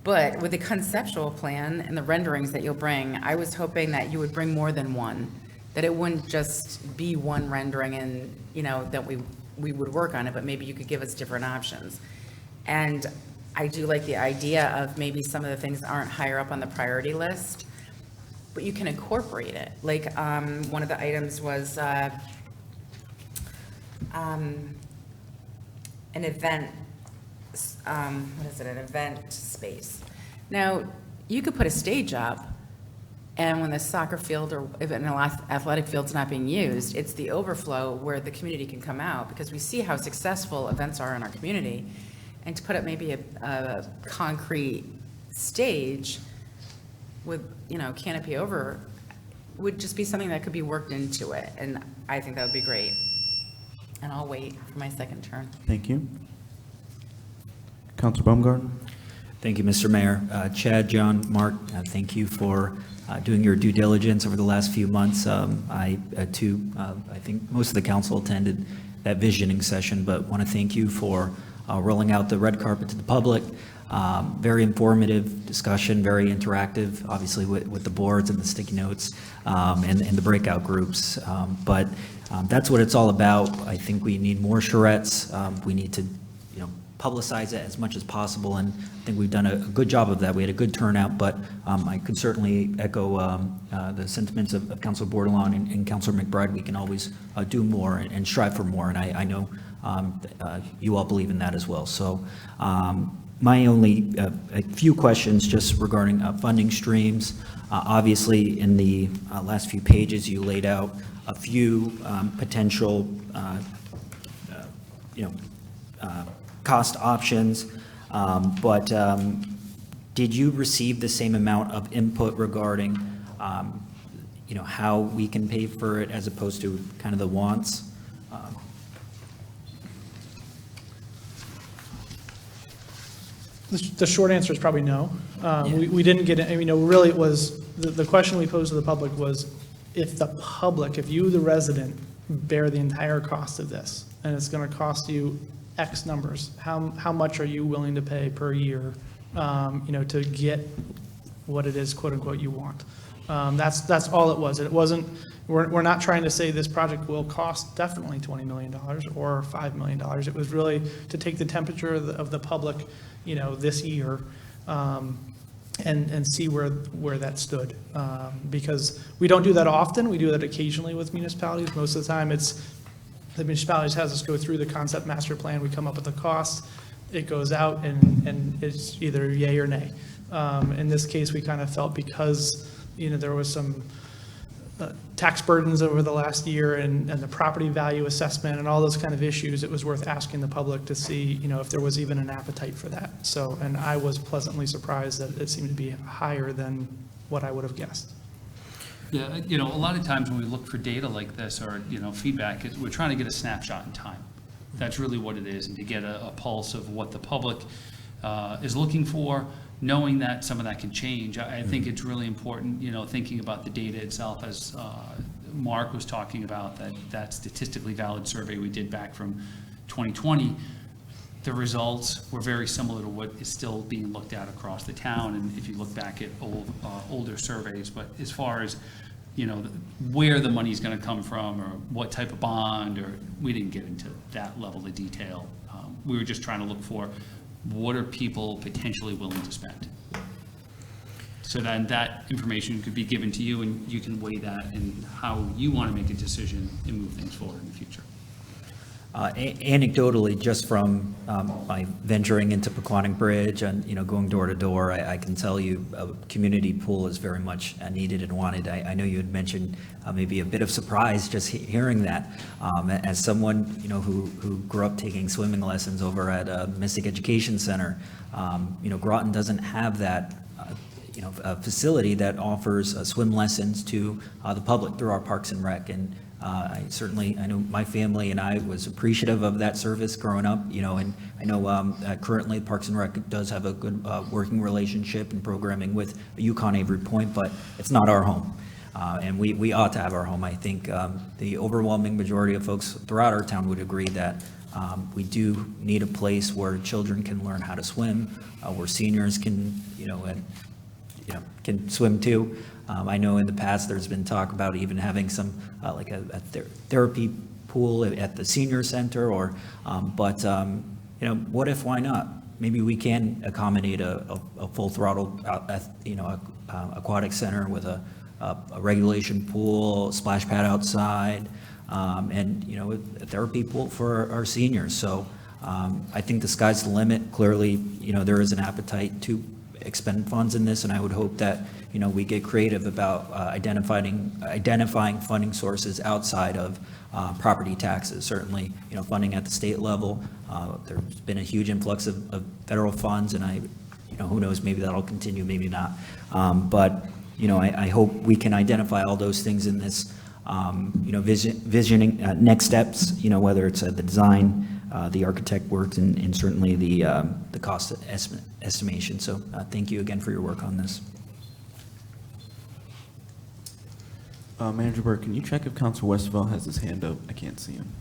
But with the conceptual plan and the renderings that you'll bring, I was hoping that you would bring more than one, that it wouldn't just be one rendering and, that we would work on it, but maybe you could give us different options. And I do like the idea of maybe some of the things aren't higher up on the priority list, but you can incorporate it. Like, one of the items was an event, an event space. Now, you could put a stage up, and when the soccer field or if an athletic field's not being used, it's the overflow where the community can come out, because we see how successful events are in our community. And to put up maybe a concrete stage with, canopy over would just be something that could be worked into it. And I think that would be great. And I'll wait for my second turn. Thank you. Councilor Baumgarten? Thank you, Mr. Mayor. Chad, John, Mark, thank you for doing your due diligence over the last few months. I think most of the council attended that visioning session, but want to thank you for rolling out the red carpet to the public. Very informative discussion, very interactive, obviously with the boards and the sticky notes and the breakout groups. But that's what it's all about. I think we need more charrettes. We need to publicize it as much as possible, and I think we've done a good job of that. We had a good turnout, but I could certainly echo the sentiments of Councilor Bordelon and Councilor McBride. We can always do more and strive for more, and I know you all believe in that as well. So my only a few questions just regarding funding streams. Obviously, in the last few pages, you laid out a few potential cost options, but did you receive the same amount of input regarding, how we can pay for it as opposed to kind of the wants? The short answer is probably no. We didn't get, really it was, the question we posed to the public was, if the public, if you, the resident, bear the entire cost of this, and it's going to cost you X numbers, how much are you willing to pay per year, to get what it is, quote unquote, you want? That's all it was. It wasn't, we're not trying to say this project will cost definitely $20 million or $5 million. It was really to take the temperature of the public, this year, and see where that stood. Because we don't do that often. We do that occasionally with municipalities. Most of the time the municipalities has us go through the concept master plan. We come up with the cost. It goes out and it's either yay or nay. In this case, we kind of felt because, there was some tax burdens over the last year and the property value assessment and all those kind of issues, it was worth asking the public to see, if there was even an appetite for that. So, and I was pleasantly surprised that it seemed to be higher than what I would have guessed. Yeah, a lot of times when we look for data like this or, feedback, we're trying to get a snapshot in time. That's really what it is, and to get a pulse of what the public is looking for, knowing that some of that can change. I think it's really important, thinking about the data itself, as Mark was talking about, that statistically valid survey we did back from 2020. The results were very similar to what is still being looked at across the town, and if you look back at older surveys. But as far as, where the money's going to come from or what type of bond, or we didn't get into that level of detail. We were just trying to look for what are people potentially willing to spend. So then that information could be given to you, and you can weigh that and how you want to make a decision and move things forward in the future. Anecdotally, just from my venturing into Pequannock Bridge and, going door to door, I can tell you a community pool is very much needed and wanted. I know you had mentioned maybe a bit of surprise just hearing that. As someone, who grew up taking swimming lessons over at Mystic Education Center, Groton doesn't have that a facility that offers swim lessons to the public through our Parks and Rec. And I know my family and I was appreciative of that service growing up, and I know currently Parks and Rec does have a good working relationship and programming with Yukon Avery Point, but it's not our home. And we ought to have our home. I think the overwhelming majority of folks throughout our town would agree that we do need a place where children can learn how to swim, where seniors can, can swim too. I know in the past there's been talk about even having some like a therapy pool at the senior center, or but what if, why not? Maybe we can accommodate a full throttle aquatic center with a regulation pool, splash pad outside, and a therapy pool for our seniors. So I think the sky's the limit. Clearly, there is an appetite to expend funds in this, and I would hope that we get creative about identifying funding sources outside of property taxes. Certainly, funding at the state level. There's been a huge influx of federal funds, and who knows, maybe that'll continue, maybe not. But I hope we can identify all those things in this, visioning next steps. Whether it's the design the architect worked, and certainly the cost estimation. So thank you again for your work on this. Manager Burke, can you check if Council Westphal has his hand up? I can't see him.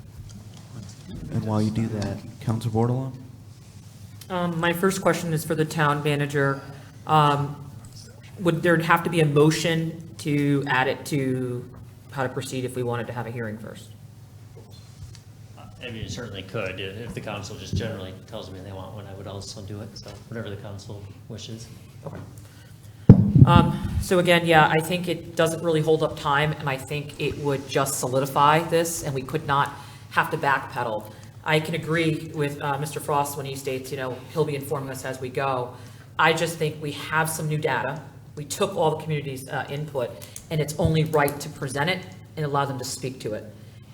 And while you do that, Council Bordelon? My first question is for the town manager. Would there have to be a motion to add it to how to proceed if we wanted to have a hearing first? I mean, it certainly could. If the council just generally tells me they want one, I would also do it. So whatever the council wishes. Okay. So again, yeah, I think it doesn't really hold up time, and I think it would just solidify this, and we could not have to backpedal. I can agree with Mr. Frost when he states, he'll be informing us as we go. I just think we have some new data. We took all the community's input, and it's only right to present it and allow them to speak to it.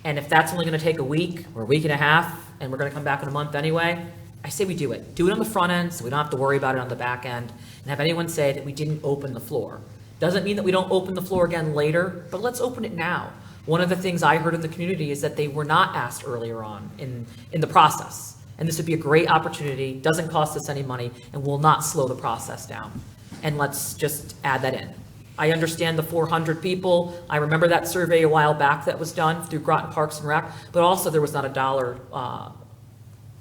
And if that's only going to take a week or a week and a half, and we're going to come back in a month anyway, I say we do it. Do it on the front end so we don't have to worry about it on the back end, and have anyone say that we didn't open the floor. Doesn't mean that we don't open the floor again later, but let's open it now. One of the things I heard in the community is that they were not asked earlier on in the process. And this would be a great opportunity, doesn't cost us any money, and will not slow the process down. And let's just add that in. I understand the 400 people. I remember that survey a while back that was done through Groton Parks and Rec, but also there was not a dollar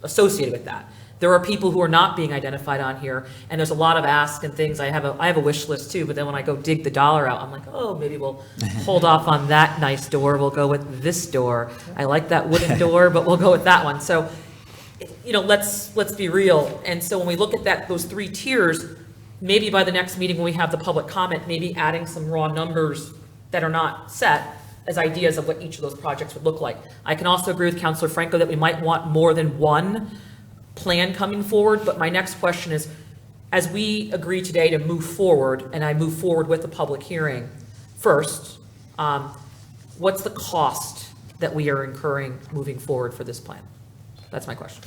associated with that. There are people who are not being identified on here, and there's a lot of asks and things. I have a wish list too, but then when I go dig the dollar out, I'm like, oh, maybe we'll hold off on that nice door. We'll go with this door. I like that wooden door, but we'll go with that one. So, let's be real. And so when we look at those 3 tiers, maybe by the next meeting when we have the public comment, maybe adding some raw numbers that are not set as ideas of what each of those projects would look like. I can also agree with Councilor Franco that we might want more than one plan coming forward, but my next question is, as we agree today to move forward, and I move forward with the public hearing first, what's the cost that we are incurring moving forward for this plan? That's my question.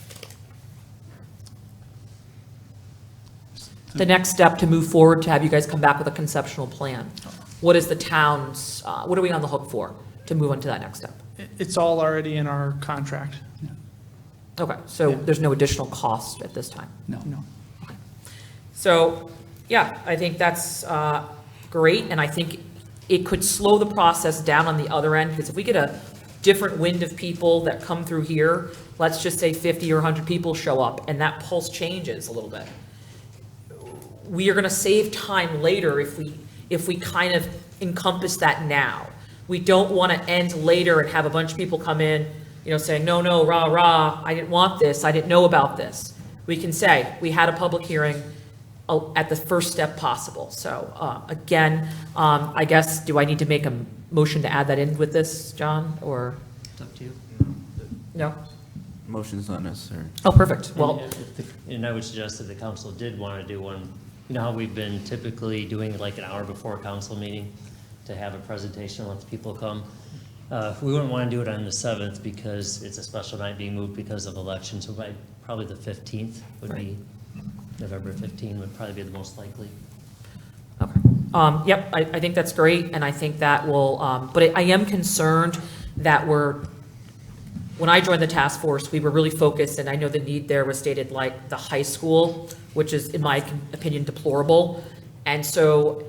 The next step to move forward, to have you guys come back with a conceptual plan. What is the town's, what are we on the hook for to move on to that next step? It's all already in our contract. Okay, so there's no additional cost at this time? No. So, yeah, I think that's great, and I think it could slow the process down on the other end, because if we get a different wind of people that come through here, let's just say 50 or 100 people show up, and that pulse changes a little bit. We are going to save time later if we kind of encompass that now. We don't want to end later and have a bunch of people come in, saying, no, rah, rah, I didn't want this, I didn't know about this. We can say, we had a public hearing at the first step possible. So again, I guess, do I need to make a motion to add that in with this, John, or? It's up to you. No? Motion's not necessary. Oh, perfect. Well, And I would suggest that the council did want to do one. You know how we've been typically doing like an hour before a council meeting to have a presentation, let the people come. We wouldn't want to do it on the 7th because it's a special night being moved because of elections. So probably the 15th would be, November 15 would probably be the most likely. okay. Yep, I think that's great, and I think that will, but I am concerned that when I joined the task force, we were really focused, and I know the need there was stated like the high school, which is, in my opinion, deplorable. And so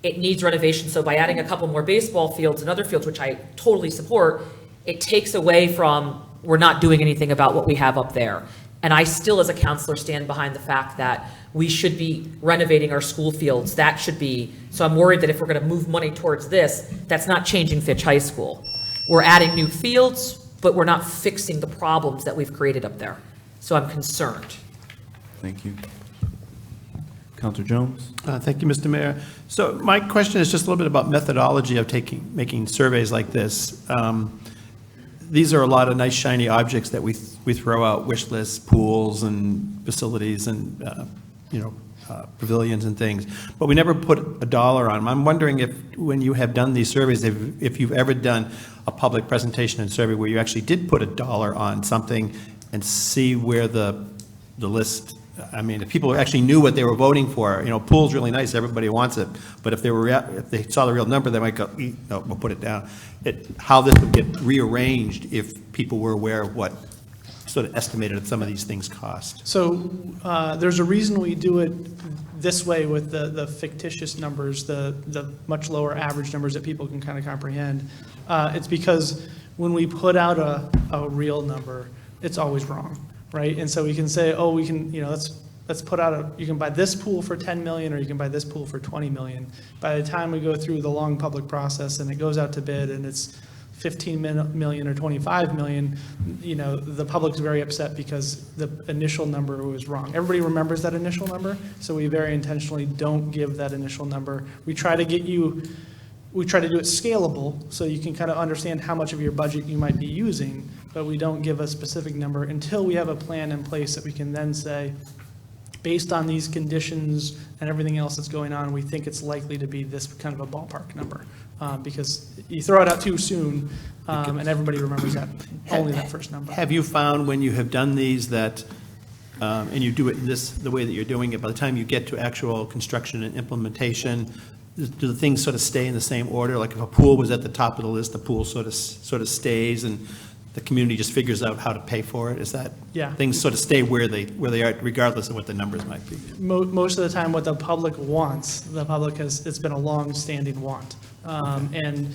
it needs renovation. So by adding a couple more baseball fields and other fields, which I totally support, it takes away from, we're not doing anything about what we have up there. And I still, as a counselor, stand behind the fact that we should be renovating our school fields. That should be, so I'm worried that if we're going to move money towards this, that's not changing Fitch High School. We're adding new fields, but we're not fixing the problems that we've created up there. So I'm concerned. Thank you. Counselor Jones? Thank you, Mr. Mayor. So my question is just a little bit about methodology of making surveys like this. These are a lot of nice shiny objects that we throw out, wish lists, pools and facilities and, pavilions and things, but we never put a dollar on them. I'm wondering if, when you have done these surveys, if you've ever done a public presentation and survey where you actually did put a dollar on something and see where the list, I mean, if people actually knew what they were voting for, pool's really nice, everybody wants it, but if they saw the real number, they might go, no, we'll put it down. How this would get rearranged if people were aware of what sort of estimated what some of these things cost? So there's a reason we do it this way with the fictitious numbers, the much lower average numbers that people can kind of comprehend. It's because when we put out a real number, it's always wrong, right? And so we can say, oh, we can, let's put out you can buy this pool for 10 million, or you can buy this pool for 20 million. By the time we go through the long public process and it goes out to bid and it's 15 million or 25 million, the public's very upset because the initial number was wrong. Everybody remembers that initial number, so we very intentionally don't give that initial number. We try to do it scalable so you can kind of understand how much of your budget you might be using, but we don't give a specific number until we have a plan in place that we can then say, based on these conditions and everything else that's going on, we think it's likely to be this kind of a ballpark number. Because you throw it out too soon, and everybody remembers only that first number. Have you found when you have done these that, and you do it the way that you're doing it, by the time you get to actual construction and implementation, do the things sort of stay in the same order? Like if a pool was at the top of the list, the pool sort of stays, and the community just figures out how to pay for it? Is that, Yeah. things sort of stay where they are regardless of what the numbers might be? Most of the time, what the public wants, it's been a long-standing want. And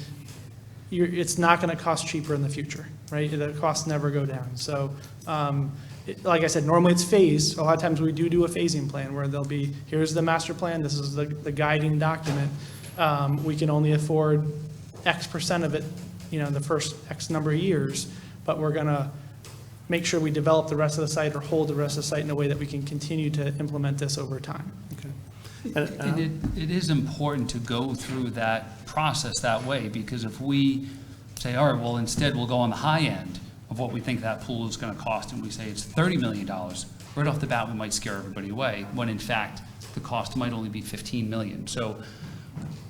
it's not going to cost cheaper in the future, right? The costs never go down. So, like I said, normally it's phased. A lot of times we do a phasing plan where there'll be, here's the master plan, this is the guiding document. We can only afford X% of it, in the first X number of years, but we're going to make sure we develop the rest of the site or hold the rest of the site in a way that we can continue to implement this over time. And it is important to go through that process that way, because if we say, all right, well, instead we'll go on the high end of what we think that pool is going to cost, and we say it's $30 million, right off the bat, we might scare everybody away, when in fact, the cost might only be $15 million. So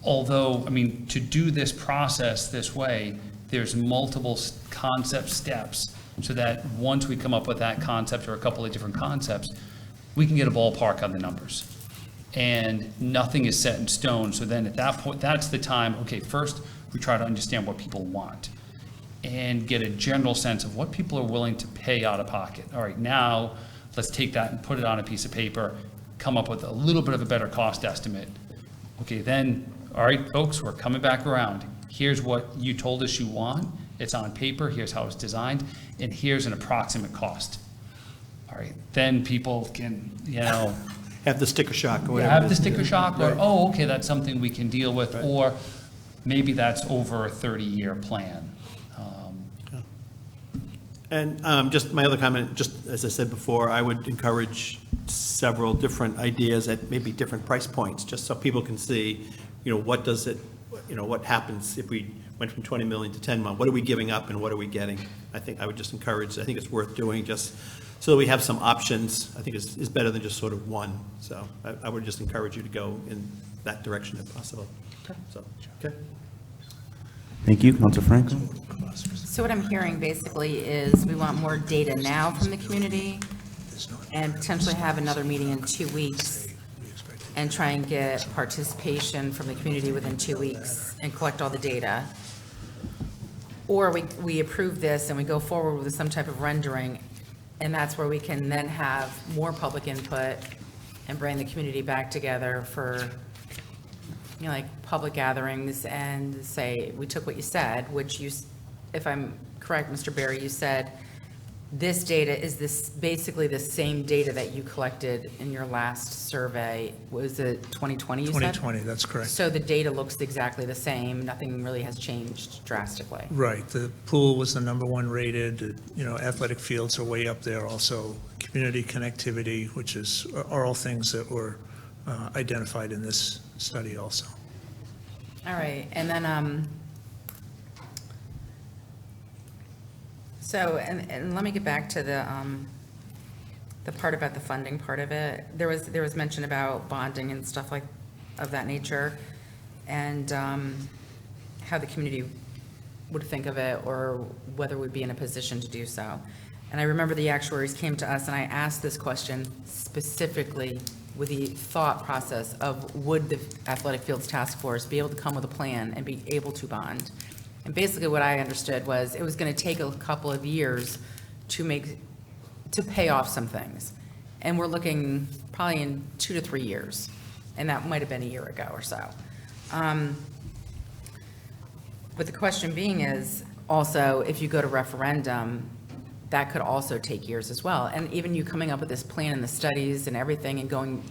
although, to do this process this way, there's multiple concept steps, so that once we come up with that concept or a couple of different concepts, we can get a ballpark on the numbers. And nothing is set in stone. So then at that point, that's the time, okay, first we try to understand what people want and get a general sense of what people are willing to pay out of pocket. All right, now let's take that and put it on a piece of paper, come up with a little bit of a better cost estimate. Okay, then, all right, folks, we're coming back around. Here's what you told us you want. It's on paper. Here's how it's designed. And here's an approximate cost. All right, then people can, Have the sticker shock or whatever. have the sticker shock, or, oh, okay, that's something we can deal with, or maybe that's over a 30-year plan. And just my other comment, just as I said before, I would encourage several different ideas at maybe different price points, just so people can see, what does it, what happens if we went from 20 million to 10 million? What are we giving up and what are we getting? I think I would just encourage, I think it's worth doing just so that we have some options. I think is better than just sort of one. So I would just encourage you to go in that direction if possible. So, okay. Thank you, Councilor Franco. So what I'm hearing basically is we want more data now from the community and potentially have another meeting in 2 weeks and try and get participation from the community within 2 weeks and collect all the data. Or we approve this and we go forward with some type of rendering, and that's where we can then have more public input and bring the community back together for, like public gatherings and say, we took what you said, which if I'm correct, Mr. Barry, you said this data is basically the same data that you collected in your last survey. Was it 2020 you said? 2020, that's correct. So the data looks exactly the same. Nothing really has changed drastically. Right, the pool was the #1 rated, athletic fields are way up there also. Community connectivity, which are all things that were identified in this study also. All right, and then, so, and let me get back to the part about the funding part of it. There was mention about bonding and stuff of that nature, and how the community would think of it, or whether we'd be in a position to do so. And I remember the actuaries came to us, and I asked this question specifically with the thought process of, would the Athletic Fields Task Force be able to come with a plan and be able to bond? And basically what I understood was it was going to take a couple of years to make to pay off some things. And we're looking probably in 2 to 3 years, and that might have been a year ago or so. But the question being is, also, if you go to referendum, that could also take years as well. And even you coming up with this plan and the studies and everything and going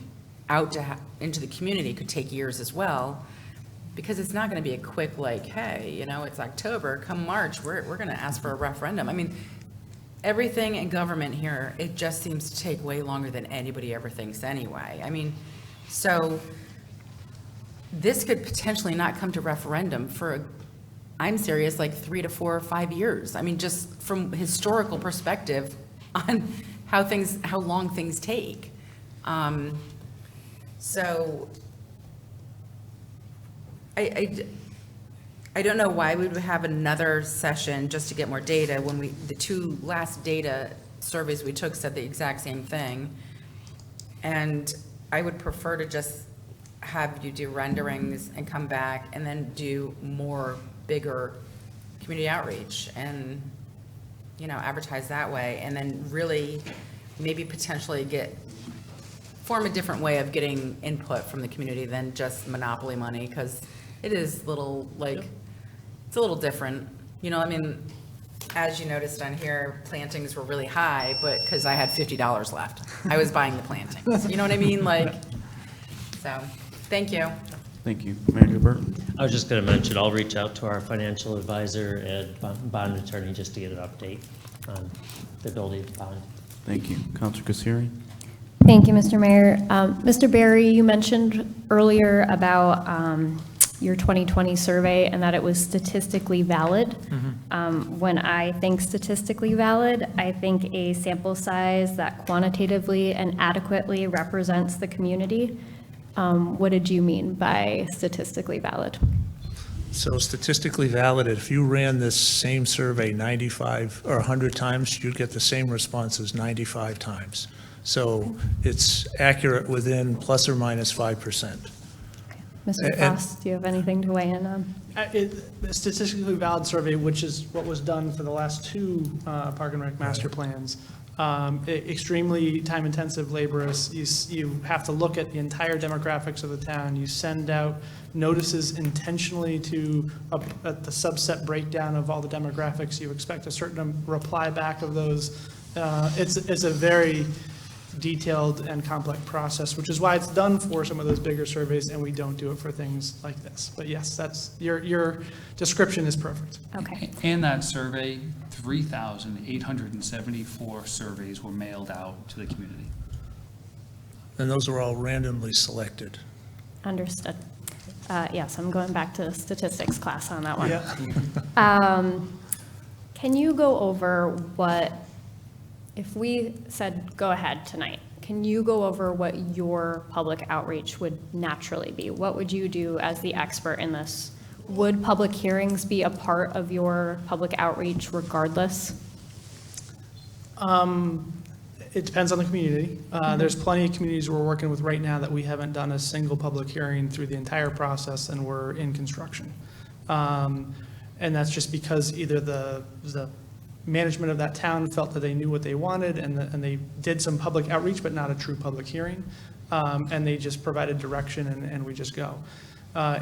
out to, into the community could take years as well, because it's not going to be a quick, like, hey, you know, it's October, come March, we're going to ask for a referendum. I mean, everything in government here, it just seems to take way longer than anybody ever thinks anyway. I mean, so this could potentially not come to referendum for, I'm serious, like 3 to 4 or 5 years. I mean, just from historical perspective on how long things take. So I don't know why we would have another session just to get more data when the 2 last data surveys we took said the exact same thing. And I would prefer to just have you do renderings and come back and then do more bigger community outreach and, you know, advertise that way, and then really maybe potentially form a different way of getting input from the community than just monopoly money, because it is little, like, it's a little different. You know, I mean, as you noticed on here, plantings were really high, but because I had $50 left. I was buying the plantings. You know what I mean? Like, so, thank you. Thank you. Manager Burke? I was just going to mention, I'll reach out to our financial advisor and bond attorney just to get an update on the ability to bond. Thank you. Counselor Kasiri? Thank you, Mr. Mayor. Mr. Barry, you mentioned earlier about your 2020 survey and that it was statistically valid. When I think statistically valid, I think a sample size that quantitatively and adequately represents the community. What did you mean by statistically valid? So statistically valid, if you ran this same survey 95 or 100 times, you'd get the same responses 95 times. So it's accurate within plus or minus 5%. Mr. Frost, do you have anything to weigh in on? The statistically valid survey, which is what was done for the last 2 Park and Rec master plans, extremely time-intensive, laborious. You have to look at the entire demographics of the town. You send out notices intentionally to the subset breakdown of all the demographics. You expect a certain reply back of those. It's a very detailed and complex process, which is why it's done for some of those bigger surveys, and we don't do it for things like this. But yes, that's your description is perfect. Okay. In that survey, 3,874 surveys were mailed out to the community. And those are all randomly selected. Understood. Yes, I'm going back to statistics class on that one. Yeah. Can you go over what, if we said go ahead tonight, can you go over what your public outreach would naturally be? What would you do as the expert in this? Would public hearings be a part of your public outreach regardless? It depends on the community. There's plenty of communities we're working with right now that we haven't done a single public hearing through the entire process, and we're in construction. And that's just because either the management of that town felt that they knew what they wanted, and they did some public outreach, but not a true public hearing. And they just provided direction, and we just go.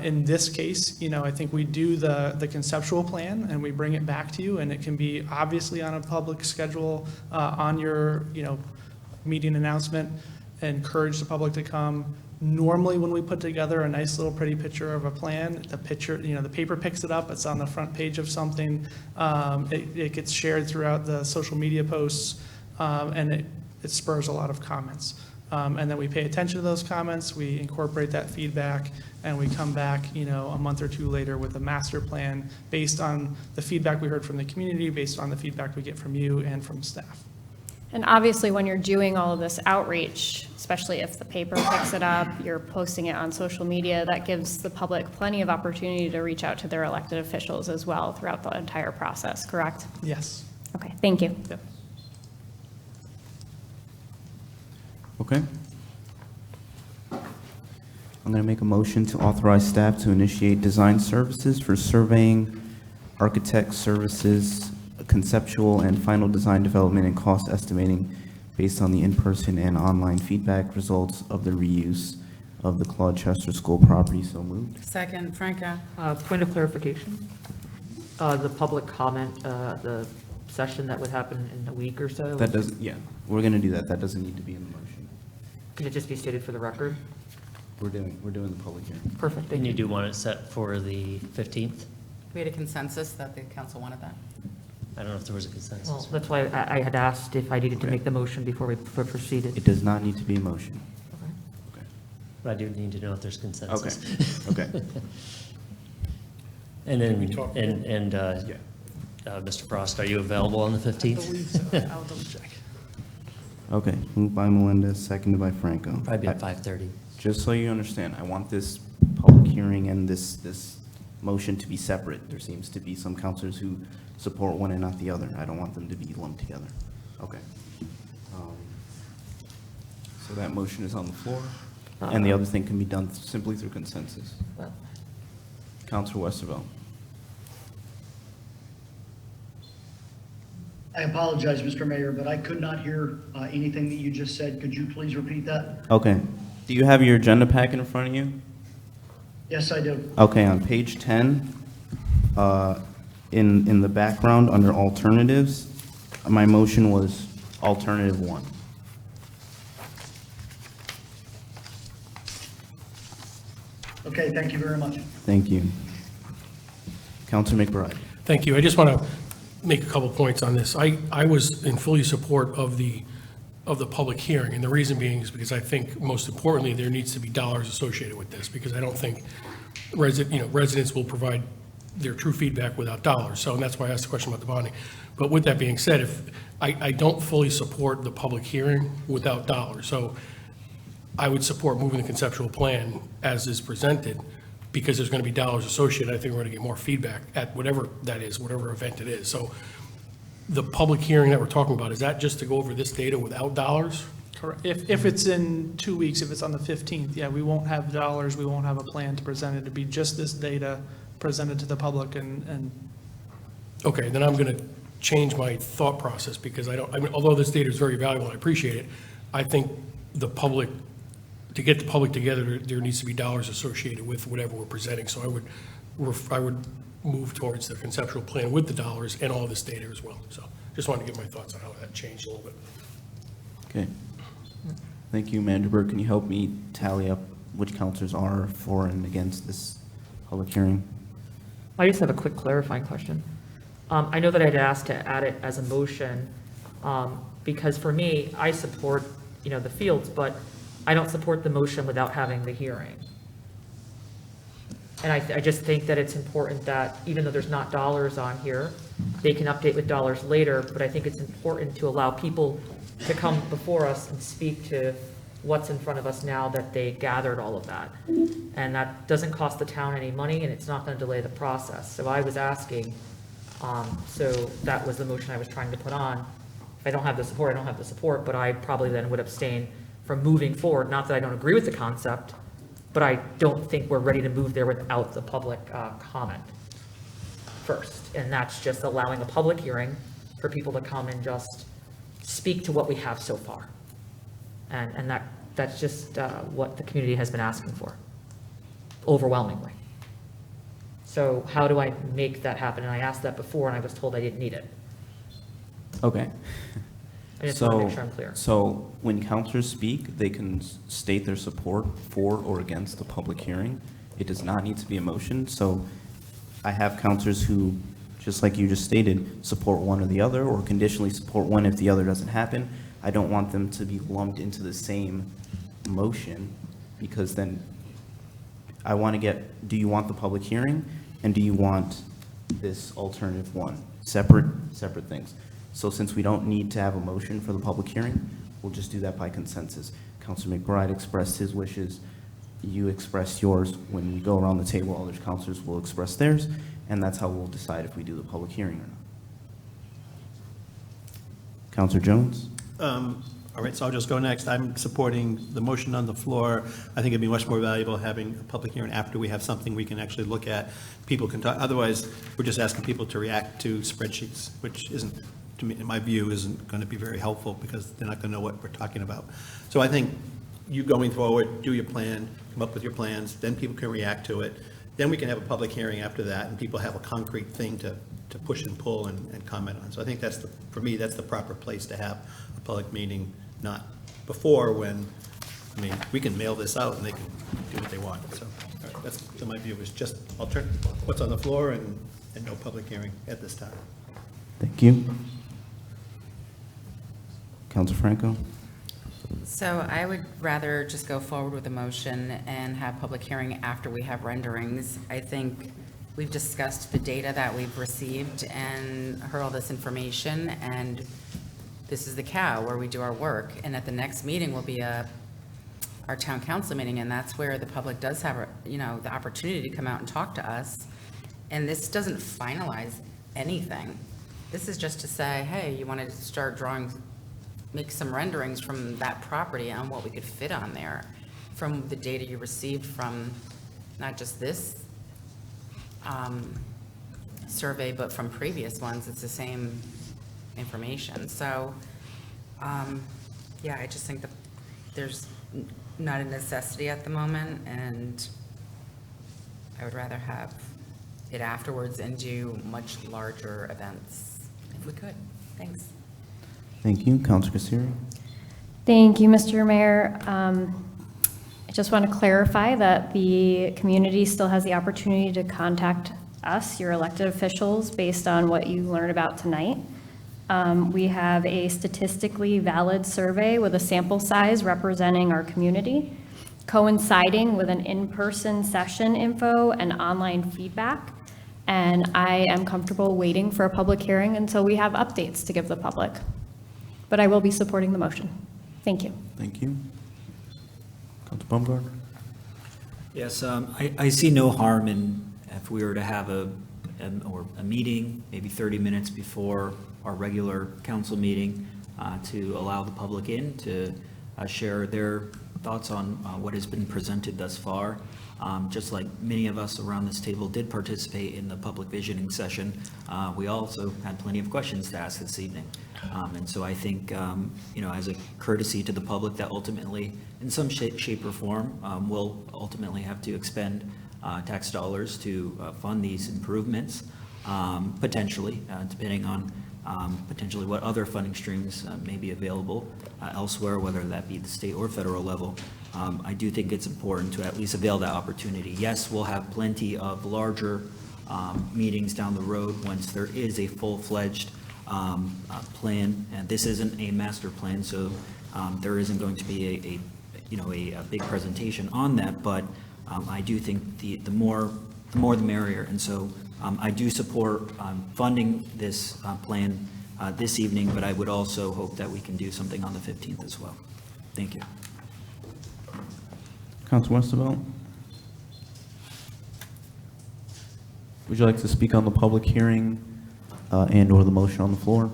In this case, you know, I think we do the conceptual plan and we bring it back to you, and it can be obviously on a public schedule, on your, you know, meeting announcement, encourage the public to come. Normally, when we put together a nice little pretty picture of a plan, the picture, you know, the paper picks it up, it's on the front page of something, it gets shared throughout the social media posts, and it spurs a lot of comments. And then we pay attention to those comments, we incorporate that feedback, and we come back, you know, a month or 2 later with a master plan based on the feedback we heard from the community, based on the feedback we get from you and from staff. And obviously, when you're doing all of this outreach, especially if the paper picks it up, you're posting it on social media, that gives the public plenty of opportunity to reach out to their elected officials as well throughout the entire process, correct? Yes. Okay, thank you. Yep. Okay. I'm going to make a motion to authorize staff to initiate design services for surveying, architect services, conceptual and final design development, and cost estimating based on the in-person and online feedback results of the reuse of the Claude Chester School property. So moved. Second, Franco. Point of clarification, the public comment, the session that would happen in a week or so, That doesn't, yeah, we're going to do that. That doesn't need to be in the motion. can it just be stated for the record? We're doing the public hearing. Perfect, thank And you you. do want it set for the 15th? We had a consensus that the council wanted that. I don't know if there was a consensus. Well, that's why I had asked if I needed to make the motion before we proceeded. It does not need to be a motion. But I do need to know if there's consensus. Okay. And Can we then, talk- Mr. Frost, are you available on the 15th? I'll double check. Okay, moved by Melendez, seconded by Franco. Probably at 5:30. Just so you understand, I want this public hearing and this motion to be separate. There seems to be some counselors who support one and not the other. I don't want them to be lumped together. Okay. So that motion is on the floor, and the other thing can be done simply through consensus. Well- Counselor Westervelt. I apologize, Mr. Mayor, but I could not hear anything that you just said. Could you please repeat that? Okay. Do you have your agenda packet in front of you? Yes, I do. Okay, on page 10, in the background, under alternatives, my motion was alternative 1. Okay, thank you very much. Thank you. Counselor McBride. Thank you. I just want to make a couple points on this. I was in fully support of the public hearing, and the reason being is because I think, most importantly, there needs to be dollars associated with this, because I don't think residents will provide their true feedback without dollars. So, and that's why I asked the question about the bonding. But with that being said, if I don't fully support the public hearing without dollars. So I would support moving the conceptual plan as is presented, because there's going to be dollars associated. I think we're going to get more feedback at whatever that is, whatever event it is. So the public hearing that we're talking about, is that just to go over this data without dollars? Correct. If it's in 2 weeks, if it's on the 15th, yeah, we won't have dollars, we won't have a plan to present it. It'd be just this data presented to the public and Okay, then I'm going to change my thought process, because although this data is very valuable, I appreciate it, I think to get the public together, there needs to be dollars associated with whatever we're presenting. So I would move towards the conceptual plan with the dollars and all this data as well. So just wanted to get my thoughts on how that changed a little bit. Okay. Thank you, Manager Burke. Can you help me tally up which counselors are for and against this public hearing? I just have a quick clarifying question. I know that I'd asked to add it as a motion, because for me, I support, the fields, but I don't support the motion without having the hearing. And I just think that it's important that, even though there's not dollars on here, they can update with dollars later, but I think it's important to allow people to come before us and speak to what's in front of us now that they gathered all of that. And that doesn't cost the town any money, and it's not going to delay the process. So I was asking, so that was the motion I was trying to put on. If I don't have the support, I don't have the support, but I probably then would abstain from moving forward. Not that I don't agree with the concept, but I don't think we're ready to move there without the public comment first. And that's just allowing a public hearing for people to come and just speak to what we have so far. And that's just what the community has been asking for, overwhelmingly. So how do I make that happen? And I asked that before, and I was told I didn't need it. Okay. I just want to make sure I'm clear. So when counselors speak, they can state their support for or against the public hearing. It does not need to be a motion. So I have counselors who, just like you just stated, support one or the other, or conditionally support one if the other doesn't happen. I don't want them to be lumped into the same motion, because then I want to get, do you want the public hearing, and do you want this alternative one? Separate things. So since we don't need to have a motion for the public hearing, we'll just do that by consensus. Councilor McBride expressed his wishes. You expressed yours. When we go around the table, other counselors will express theirs, and that's how we'll decide if we do the public hearing or not. Councilor Jones? All right, so I'll just go next. I'm supporting the motion on the floor. I think it'd be much more valuable having a public hearing after we have something we can actually look at. People can talk, otherwise, we're just asking people to react to spreadsheets, which isn't to me, in my view, isn't going to be very helpful because they're not going to know what we're talking about. So I think you going forward, do your plan, come up with your plans, then people can react to it. Then we can have a public hearing after that, and people have a concrete thing to push and pull and comment on. So I think for me, that's the proper place to have a public meeting, not before when, I mean, we can mail this out and they can do what they want. So that's, so my view is just what's on the floor and no public hearing at this time. Thank you. Council Franco? So I would rather just go forward with a motion and have public hearing after we have renderings. I think we've discussed the data that we've received and heard all this information, and this is the cow where we do our work. And at the next meeting will be our town council meeting, and that's where the public does have, the opportunity to come out and talk to us. And this doesn't finalize anything. This is just to say, hey, you want to start drawing, make some renderings from that property on what we could fit on there from the data you received from not just this survey, but from previous ones. It's the same information. So, yeah, I just think that there's not a necessity at the moment, and I would rather have it afterwards and do much larger events if we could. Thanks. Thank you. Councilor Kassiri? Thank you, Mr. Mayor. I just want to clarify that the community still has the opportunity to contact us, your elected officials, based on what you learn about tonight. We have a statistically valid survey with a sample size representing our community, coinciding with an in-person session info and online feedback. And I am comfortable waiting for a public hearing until we have updates to give the public. But I will be supporting the motion. Thank you. Thank you. Councilor Baumgartner? Yes, I see no harm in if we were to have a meeting, maybe 30 minutes before our regular council meeting, to allow the public in to share their thoughts on what has been presented thus far. Just like many of us around this table did participate in the public visioning session, we also had plenty of questions to ask this evening. And so I think, as a courtesy to the public that ultimately, in some shape or form, will ultimately have to expend tax dollars to fund these improvements, potentially, depending on potentially what other funding streams may be available elsewhere, whether that be the state or federal level. I do think it's important to at least avail that opportunity. Yes, we'll have plenty of larger meetings down the road once there is a full-fledged plan, and this isn't a master plan, so there isn't going to be a big presentation on that, but I do think the more the merrier, and so I do support funding this plan this evening, but I would also hope that we can do something on the 15th as well. Thank you. Councilor Westervelt? Would you like to speak on the public hearing and/or the motion on the floor?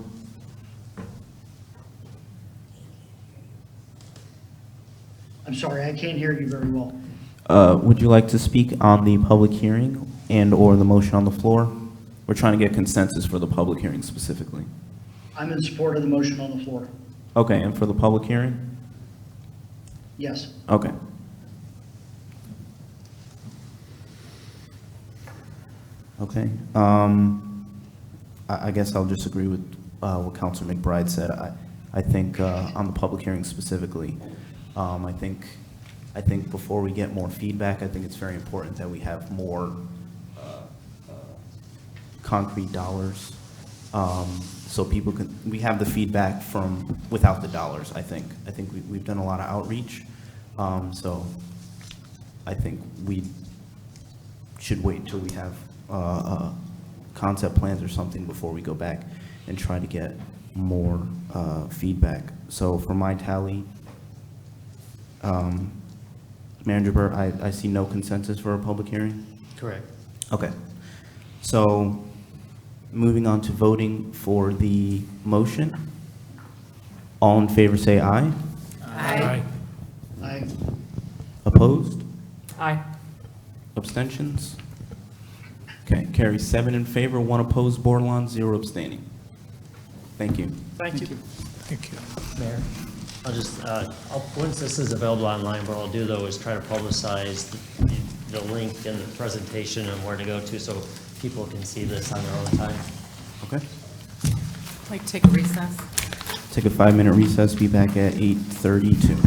I'm sorry, I can't hear you very well. Would you like to speak on the public hearing and/or the motion on the floor? We're trying to get consensus for the public hearing specifically. I'm in support of the motion on the floor. Okay, and for the public hearing? Yes. Okay. Okay. I guess I'll just agree with what Councilor McBride said. I think on the public hearing specifically, I think before we get more feedback, I think it's very important that we have more concrete dollars, so people we have the feedback from without the dollars. I think we've done a lot of outreach, so I think we should wait till we have concept plans or something before we go back and try to get more feedback. So for my tally, Manager Burr, I see no consensus for a public hearing? Correct. Okay. So moving on to voting for the motion. All in favor say aye. Aye. Aye. Opposed? Aye. Abstentions? Okay, carries 7 in favor, 1 opposed, Bordelon, 0 abstaining. Thank you. Thank you. Thank you. Mayor, once this is available online, what I'll do though is try to publicize the link and the presentation and where to go to so people can see this on their own time. Okay. Like, take a recess? Take a 5-minute recess, be back at 8:32.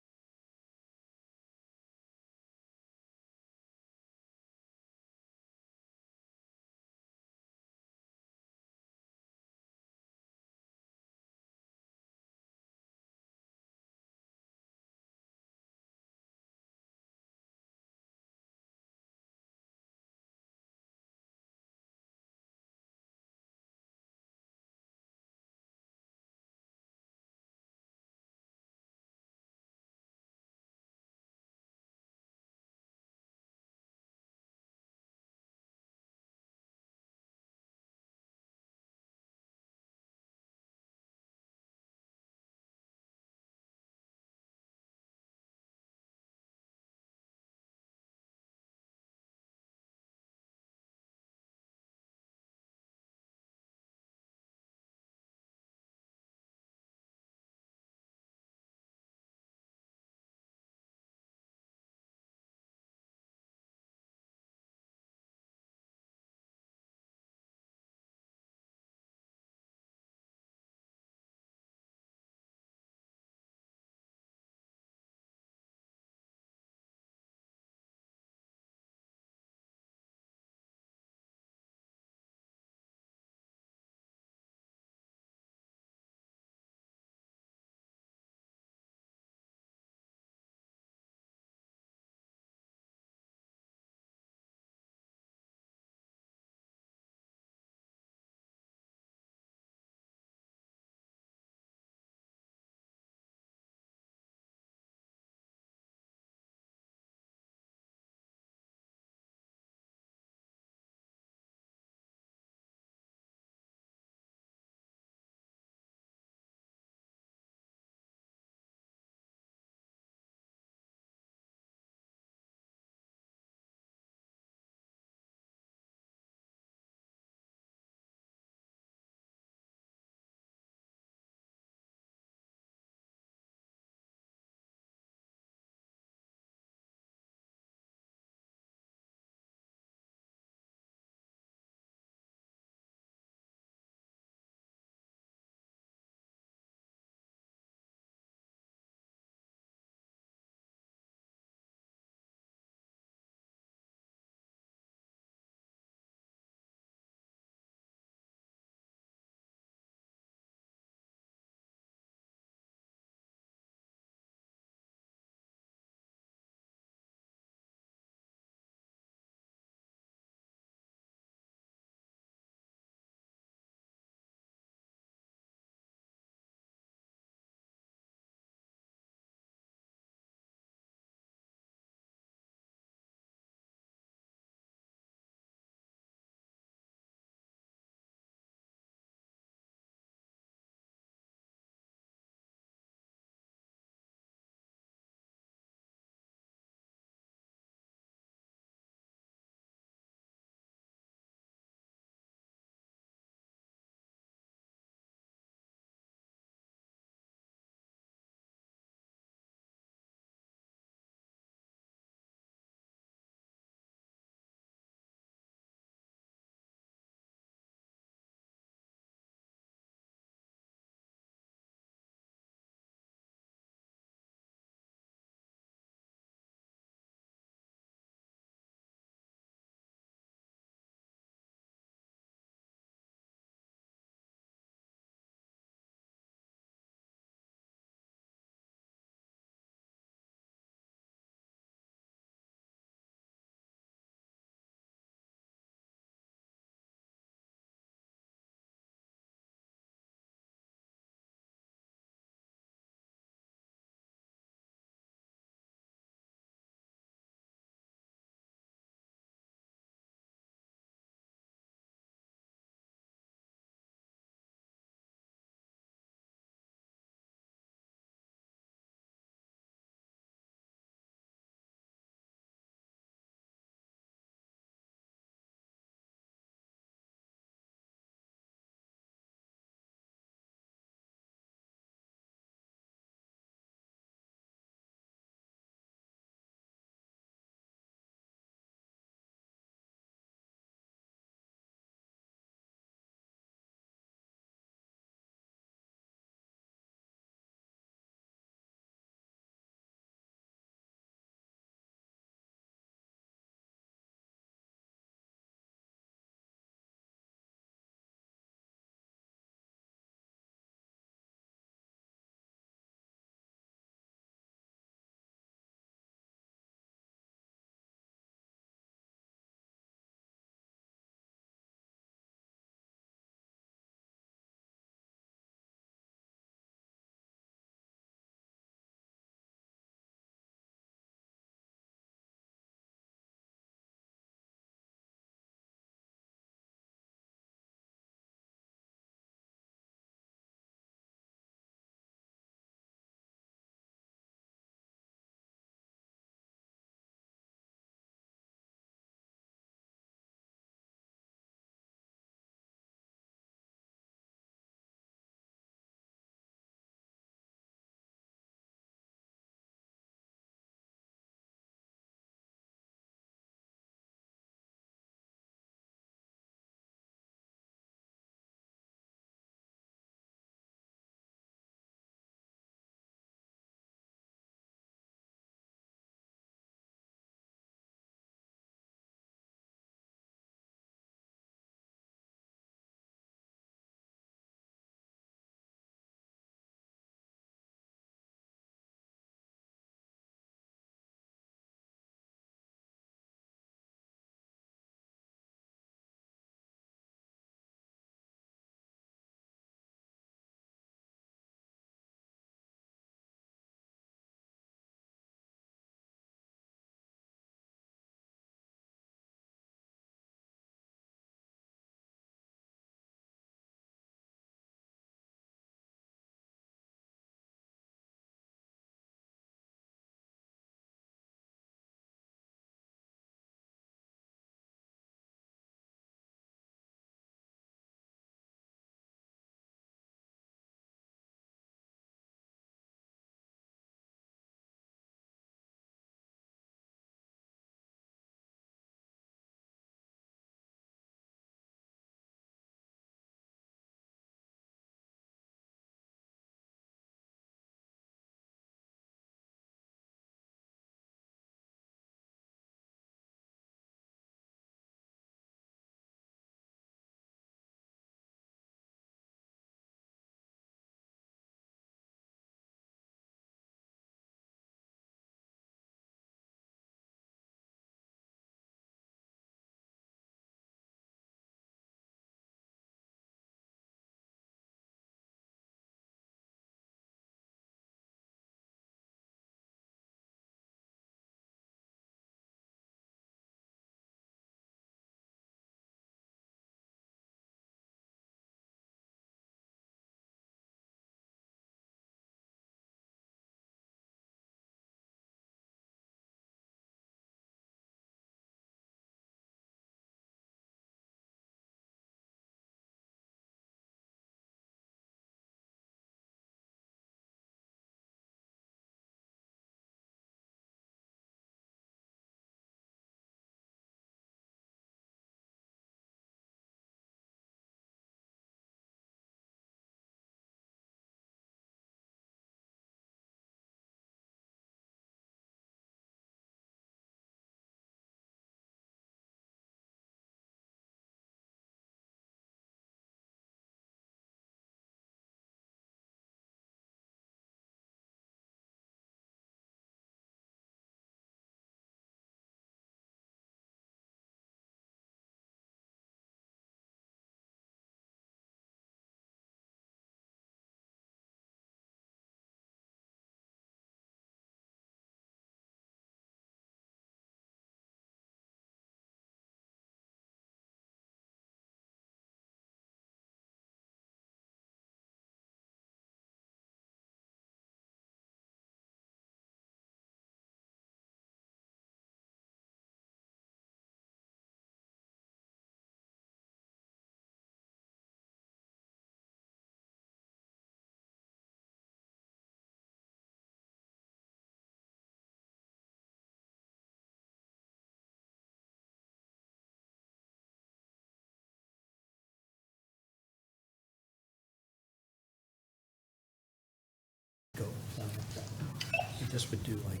He just would do like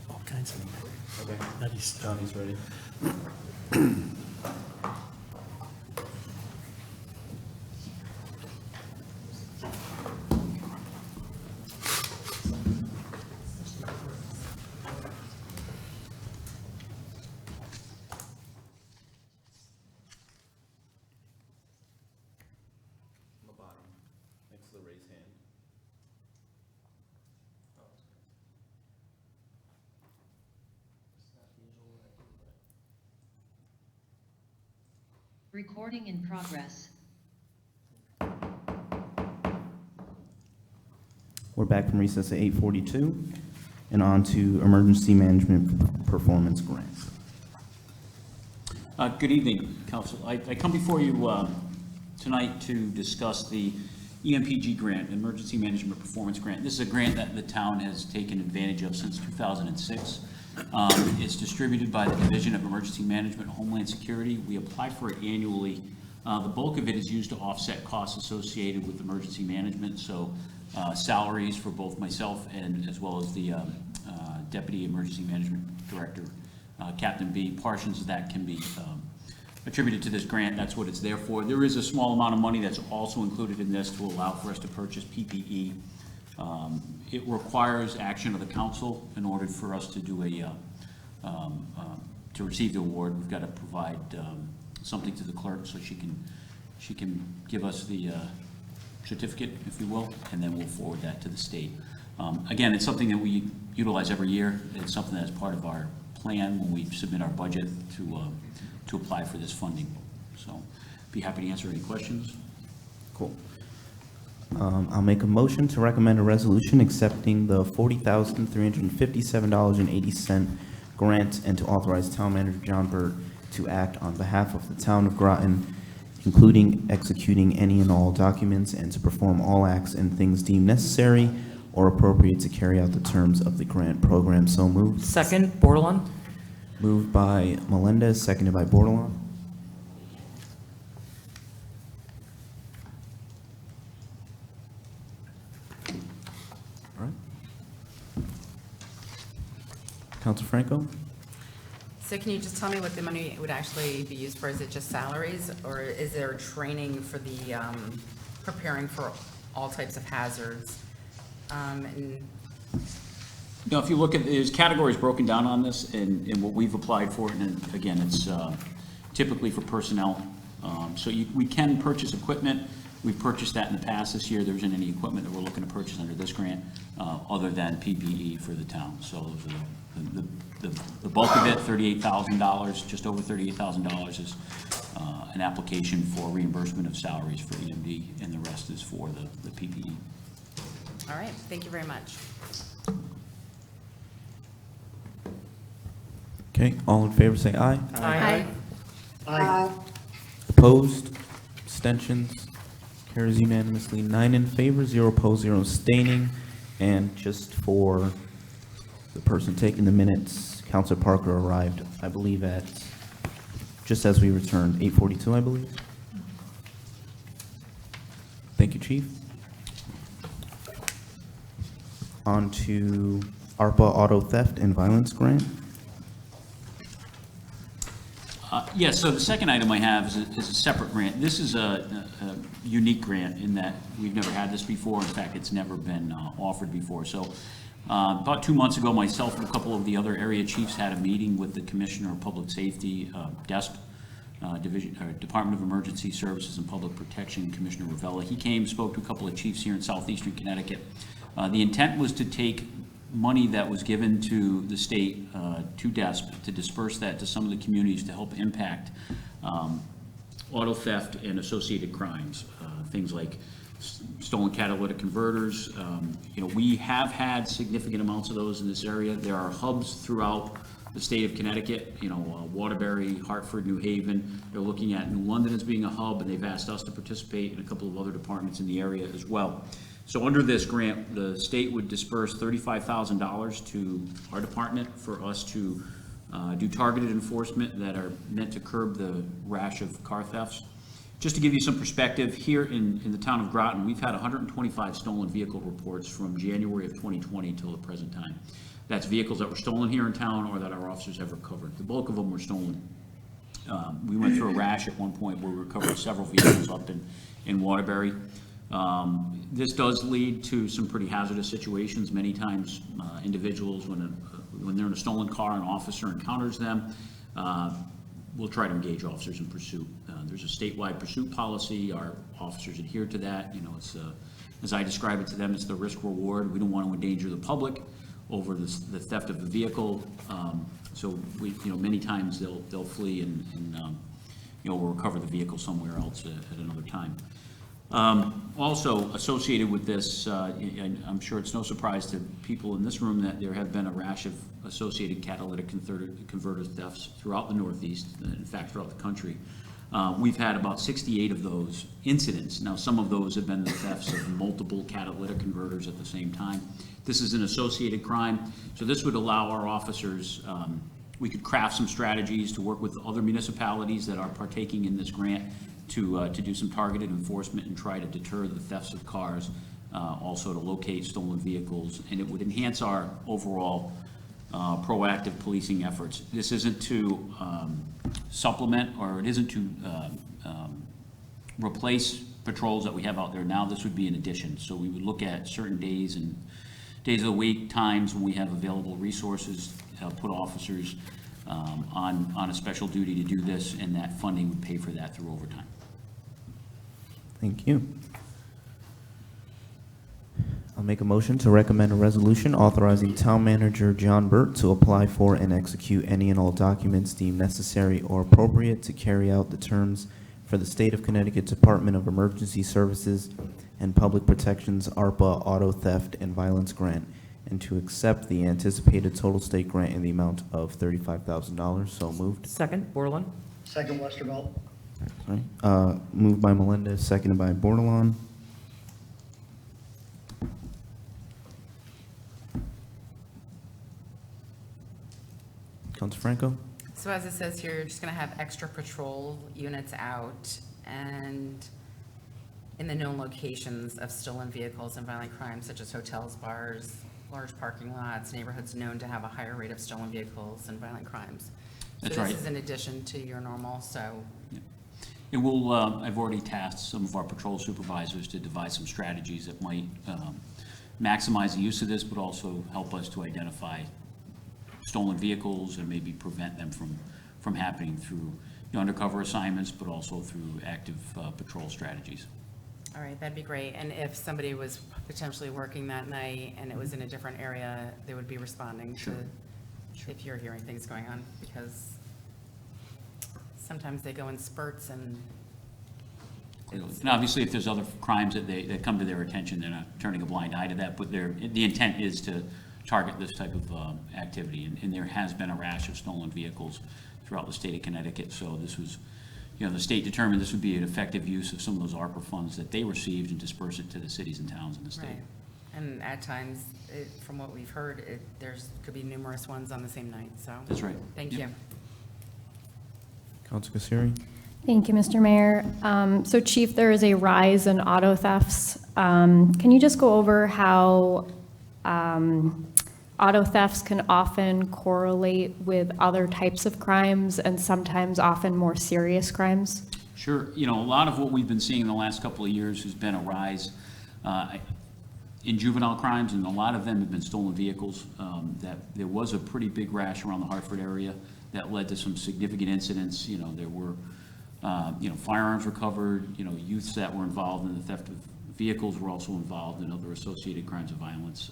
all kinds of Okay. nutty stuff. Johnny's ready. On the bottom, next to the raised hand. Recording in progress. We're back from recess at 8:42 and on to emergency management performance grant. Good evening, Council. I come before you tonight to discuss the EMPG grant, Emergency Management Performance Grant. This is a grant that the town has taken advantage of since 2006. It's distributed by the Division of Emergency Management, Homeland Security. We apply for it annually. The bulk of it is used to offset costs associated with emergency management, so salaries for both myself and as well as the Deputy Emergency Management Director, Captain B. Portions of that can be attributed to this grant. That's what it's there for. There is a small amount of money that's also included in this to allow for us to purchase PPE. It requires action of the council in order for us to do to receive the award. We've got to provide something to the clerk so she can give us the certificate, if you will, and then we'll forward that to the state. Again, it's something that we utilize every year. It's something that's part of our plan when we submit our budget to apply for this funding. So be happy to answer any questions. Cool. I'll make a motion to recommend a resolution accepting the $40,357.80 grant and to authorize Town Manager John Burt to act on behalf of the Town of Groton, including executing any and all documents and to perform all acts and things deemed necessary or appropriate to carry out the terms of the grant program. So moved. Second, Bordelon? Moved by Melendez, seconded by Bordelon. All right. Council Franco? So can you just tell me what the money would actually be used for? Is it just salaries, or is there training for the, preparing for all types of hazards? And Now, if you look at, there's categories broken down on this and what we've applied for, and again, it's typically for personnel. So we can purchase equipment. We've purchased that in the past. This year, there isn't any equipment that we're looking to purchase under this grant, other than PPE for the town. So those are the bulk of it, $38,000, just over $38,000 is an application for reimbursement of salaries for EMD, and the rest is for the PPE. all right, thank you very much. Okay, all in favor say aye. Aye. Aye. Opposed? Abstentions? Carries unanimously, 9 in favor, 0 opposed, 0 abstaining. And just for the person taking the minutes, Counselor Parker arrived, I believe, at, just as we returned, 8:42, I believe. Thank you, Chief. On to ARPA Auto Theft and Violence Grant. Yes, so the second item I have is a separate grant. This is a unique grant in that we've never had this before. In fact, it's never been offered before. So about 2 months ago, myself and a couple of the other area chiefs had a meeting with the Commissioner of Public Safety, Department of Emergency Services and Public Protection, Commissioner Ravella. He came, spoke to a couple of chiefs here in southeastern Connecticut. The intent was to take money that was given to the state, to DESP, to disperse that to some of the communities to help impact auto theft and associated crimes, things like stolen catalytic converters. We have had significant amounts of those in this area. There are hubs throughout the state of Connecticut, Waterbury, Hartford, New Haven. They're looking at New London as being a hub, and they've asked us to participate in a couple of other departments in the area as well. So under this grant, the state would disperse $35,000 to our department for us to do targeted enforcement that are meant to curb the rash of car thefts. Just to give you some perspective, here in the town of Groton, we've had 125 stolen vehicle reports from January of 2020 till the present time. That's vehicles that were stolen here in town or that our officers have recovered. The bulk of them were stolen. We went through a rash at one point where we recovered several vehicles up in Waterbury. This does lead to some pretty hazardous situations. Many times, individuals, when they're in a stolen car, an officer encounters them, we'll try to engage officers in pursuit. There's a statewide pursuit policy. Our officers adhere to that. You know, it's as I describe it to them, it's the risk reward. We don't want to endanger the public over the theft of the vehicle. So we, you know, many times they'll flee and you know, we'll recover the vehicle somewhere else at another time. Also associated with this, and I'm sure it's no surprise to people in this room that there have been a rash of associated catalytic converter thefts throughout the Northeast, in fact, throughout the country. We've had about 68 of those incidents. Now, some of those have been the thefts of multiple catalytic converters at the same time. This is an associated crime, so this would allow our officers, we could craft some strategies to work with other municipalities that are partaking in this grant to do some targeted enforcement and try to deter the thefts of cars, also to locate stolen vehicles, and it would enhance our overall proactive policing efforts. This isn't to supplement, or it isn't to replace patrols that we have out there now. This would be an addition. So we would look at certain days of the week, times when we have available resources, put officers on a special duty to do this, and that funding would pay for that through overtime. Thank you. I'll make a motion to recommend a resolution authorizing Town Manager John Burt to apply for and execute any and all documents deemed necessary or appropriate to carry out the terms for the State of Connecticut Department of Emergency Services and Public Protection's ARPA Auto Theft and Violence Grant, and to accept the anticipated total state grant in the amount of $35,000. So moved. Second, Bordelon? Second, Westervelt. Sorry. Moved by Melendez, seconded by Bordelon. Council Franco? So as it says here, you're just going to have extra patrol units out and in the known locations of stolen vehicles and violent crimes such as hotels, bars, large parking lots, neighborhoods known to have a higher rate of stolen vehicles and violent crimes. That's So right. this is in addition to your normal, so, It will, I've already tasked some of our patrol supervisors to devise some strategies that might maximize the use of this, but also help us to identify stolen vehicles and maybe prevent them from happening through undercover assignments, but also through active patrol strategies. all right, that'd be great. And if somebody was potentially working that night and it was in a different area, they would be responding to, if you're hearing things going on, because sometimes they go in spurts and And obviously, if there's other crimes that come to their attention, they're not turning a blind eye to that, but the intent is to target this type of activity. And there has been a rash of stolen vehicles throughout the state of Connecticut, so this was, the state determined this would be an effective use of some of those ARPA funds that they received and disperse it to the cities and towns in the state. Right. And at times, from what we've heard, could be numerous ones on the same night, so. That's right. Thank Yep. you. Council Kassiri? Thank you, Mr. Mayor. So Chief, there is a rise in auto thefts. Can you just go over how auto thefts can often correlate with other types of crimes and sometimes often more serious crimes? Sure. A lot of what we've been seeing in the last couple of years has been a rise in juvenile crimes, and a lot of them have been stolen vehicles. That there was a pretty big rash around the Hartford area that led to some significant incidents. There were firearms recovered, youths that were involved in the theft of vehicles were also involved in other associated crimes of violence.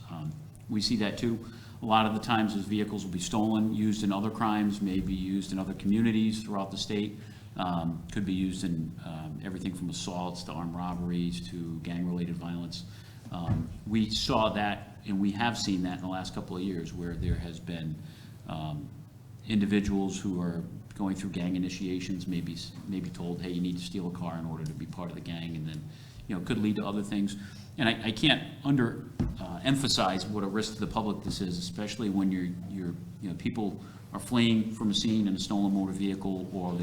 We see that too. A lot of the times those vehicles will be stolen, used in other crimes, may be used in other communities throughout the state. Could be used in everything from assaults to armed robberies to gang-related violence. We saw that, and we have seen that in the last couple of years, where there has been individuals who are going through gang initiations, maybe told, hey, you need to steal a car in order to be part of the gang, and then, could lead to other things. And I can't emphasize what a risk to the public this is, especially when people are fleeing from a scene in a stolen motor vehicle, or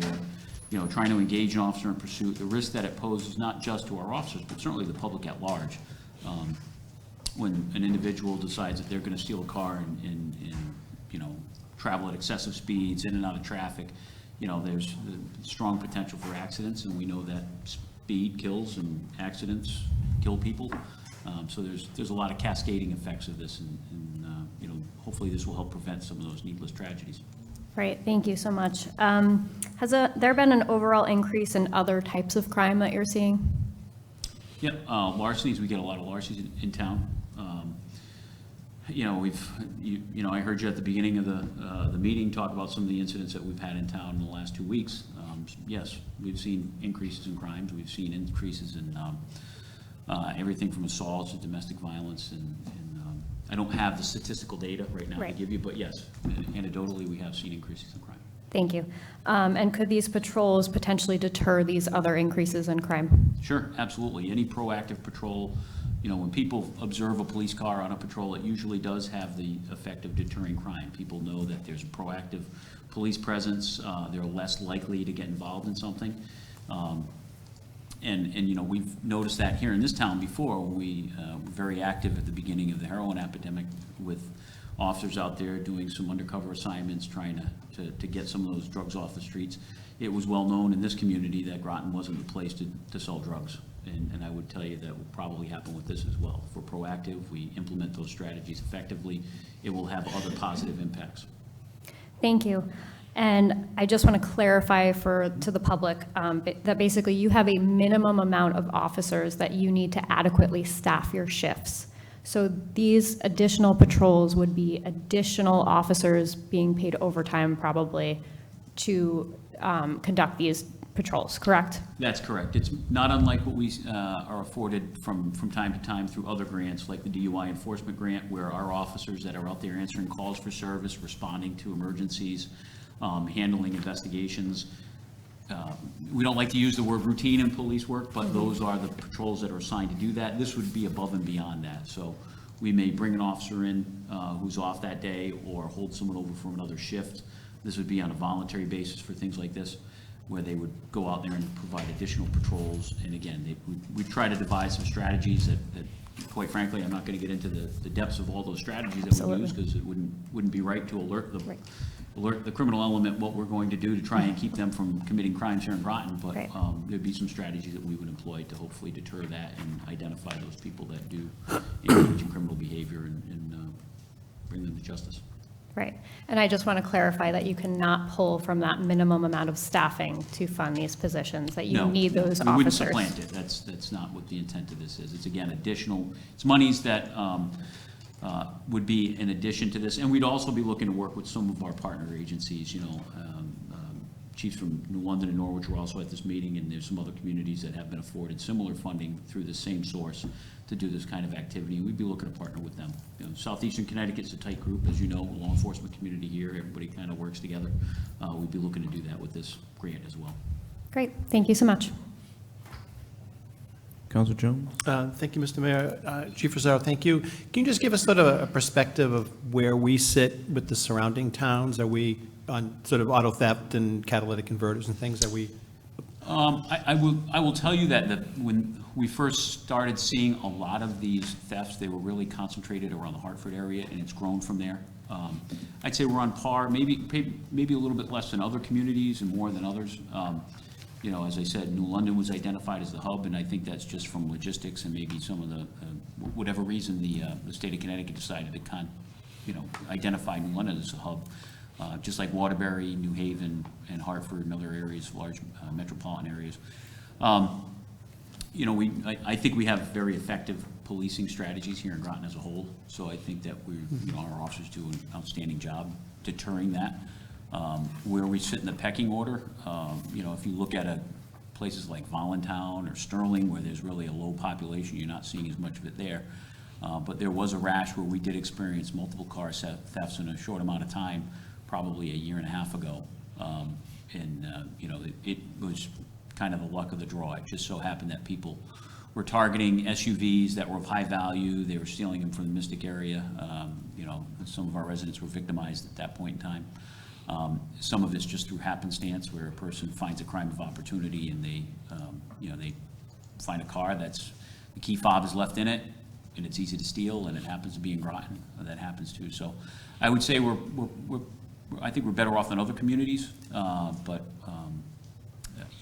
trying to engage an officer in pursuit, the risk that it poses not just to our officers, but certainly the public at large. When an individual decides that they're going to steal a car and travel at excessive speeds, in and out of traffic, there's strong potential for accidents, and we know that speed kills and accidents kill people. So there's a lot of cascading effects of this, and hopefully this will help prevent some of those needless tragedies. Right, thank you so much. Has there been an overall increase in other types of crime that you're seeing? Yeah, larcenies, we get a lot of larcenies in town. I heard you at the beginning of the meeting talk about some of the incidents that we've had in town in the last 2 weeks. Yes, we've seen increases in crimes. We've seen increases in everything from assaults to domestic violence, and I don't have the statistical data right now to give you, but yes, anecdotally, we have seen increases in crime. Thank you. And could these patrols potentially deter these other increases in crime? Sure, absolutely. Any proactive patrol, when people observe a police car on a patrol, it usually does have the effect of deterring crime. People know that there's a proactive police presence. They're less likely to get involved in something. We've noticed that here in this town before. We were very active at the beginning of the heroin epidemic with officers out there doing some undercover assignments, trying to get some of those drugs off the streets. It was well known in this community that Groton wasn't the place to sell drugs. And I would tell you that will probably happen with this as well. If we're proactive, we implement those strategies effectively, it will have other positive impacts. Thank you. And I just want to clarify to the public that basically you have a minimum amount of officers that you need to adequately staff your shifts. So these additional patrols would be additional officers being paid overtime probably to conduct these patrols, correct? That's correct. It's not unlike what we are afforded from time to time through other grants, like the DUI enforcement grant, where our officers that are out there answering calls for service, responding to emergencies, handling investigations. We don't like to use the word routine in police work, but those are the patrols that are assigned to do that. This would be above and beyond that. So we may bring an officer in who's off that day or hold someone over from another shift. This would be on a voluntary basis for things like this, where they would go out there and provide additional patrols. And again, we try to devise some strategies that quite frankly, I'm not going to get into the depths of all those strategies that we use, because it wouldn't be right to alert the criminal element what we're going to do to try and keep them from committing crimes here in Groton. But there'd be some strategies that we would employ to hopefully deter that and identify those people that do engage in criminal behavior and bring them to justice. Right. And I just want to clarify that you cannot pull from that minimum amount of staffing to fund these positions, that you need those officers. We wouldn't supplant it. That's not what the intent of this is. It's, again, additional, it's monies that would be in addition to this. And we'd also be looking to work with some of our partner agencies, chiefs from New London and Norwich were also at this meeting, and there's some other communities that have been afforded similar funding through the same source to do this kind of activity. We'd be looking to partner with them. Southeastern Connecticut's a tight group, as you know, a law enforcement community here. Everybody kind of works together. We'd be looking to do that with this grant as well. Great. Thank you so much. Councilor Jones? Thank you, Mr. Mayor. Chief Rosario, thank you. Can you just give us sort of a perspective of where we sit with the surrounding towns? Are we on sort of auto theft and catalytic converters and things? Are we? I will tell you that when we first started seeing a lot of these thefts, they were really concentrated around the Hartford area, and it's grown from there. I'd say we're on par, maybe a little bit less than other communities and more than others. As I said, New London was identified as the hub, and I think that's just from logistics and maybe some of the, whatever reason the state of Connecticut decided to identify New London as a hub. Just like Waterbury, New Haven, and Hartford and other areas, large metropolitan areas. I think we have very effective policing strategies here in Groton as a whole. So I think that our officers do an outstanding job deterring that. Where we sit in the pecking order, if you look at places like Voluntown or Sterling, where there's really a low population, you're not seeing as much of it there. But there was a rash where we did experience multiple car thefts in a short amount of time, probably a year and a half ago. It was kind of the luck of the draw. It just so happened that people were targeting SUVs that were of high value. They were stealing them from the Mystic area. Some of our residents were victimized at that point in time. Some of it's just through happenstance, where a person finds a crime of opportunity and they, they find a car that's, the key fob is left in it, and it's easy to steal, and it happens to be in Groton. That happens too. So I would say I think we're better off than other communities, but,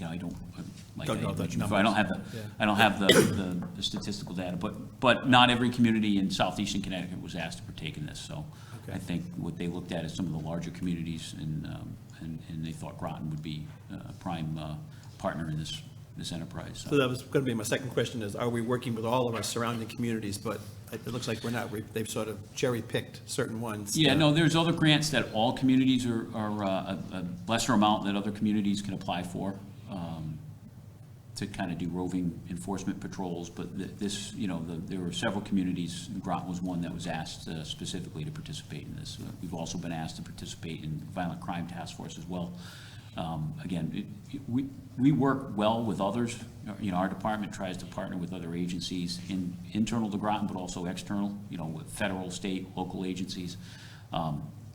I don't, like, Don't know the I don't have the, I don't have the statistical data, but not every community in southeastern Connecticut was asked to partake in this, so Okay. I think what they looked at is some of the larger communities, and they thought Groton would be a prime partner in this enterprise. So that was going to be my second question is, are we working with all of our surrounding communities? But it looks like we're not. They've sort of cherry-picked certain ones. Yeah, no, there's other grants that all communities are a lesser amount that other communities can apply for, to kind of do roving enforcement patrols, but this, there were several communities, Groton was one that was asked specifically to participate in this. We've also been asked to participate in Violent Crime Task Force as well. Again, we work well with others. Our department tries to partner with other agencies, internal to Groton, but also external, with federal, state, local agencies.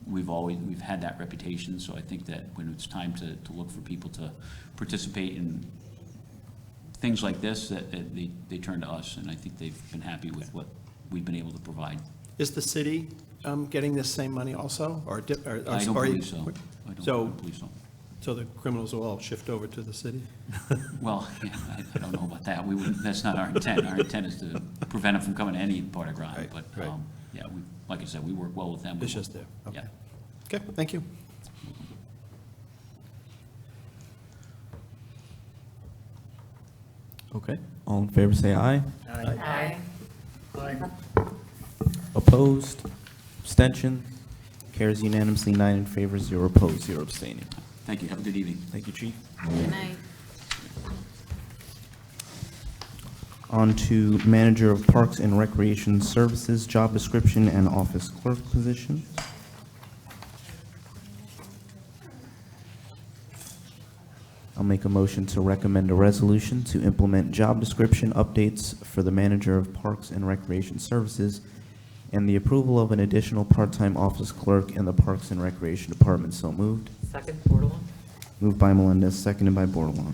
We've had that reputation, so I think that when it's time to look for people to participate in things like this, that they turn to us, and I think they've been happy with what we've been able to provide. Is the city getting this same money also, or I don't believe so. I don't believe so. So the criminals will all shift over to the city? Well, yeah, I don't know about that. We wouldn't, that's not our intent. Our intent is to prevent them from coming to any part of Groton, but, right. yeah, like I said, we work well with them. It's just there. Okay. Yeah. Okay, thank you. Okay, all in favor say aye. Aye. Aye. Opposed? Abstention? Carries unanimously, 9 in favor, 0 opposed, 0 abstaining. Thank you. Have a good evening. Thank you, Chief. Good night. On to Manager of Parks and Recreation Services, job description and office clerk position. I'll make a motion to recommend a resolution to implement job description updates for the Manager of Parks and Recreation Services and the approval of an additional part-time office clerk in the Parks and Recreation Department. So moved. Second, Bordelon? Moved by Melendez, seconded by Bordelon.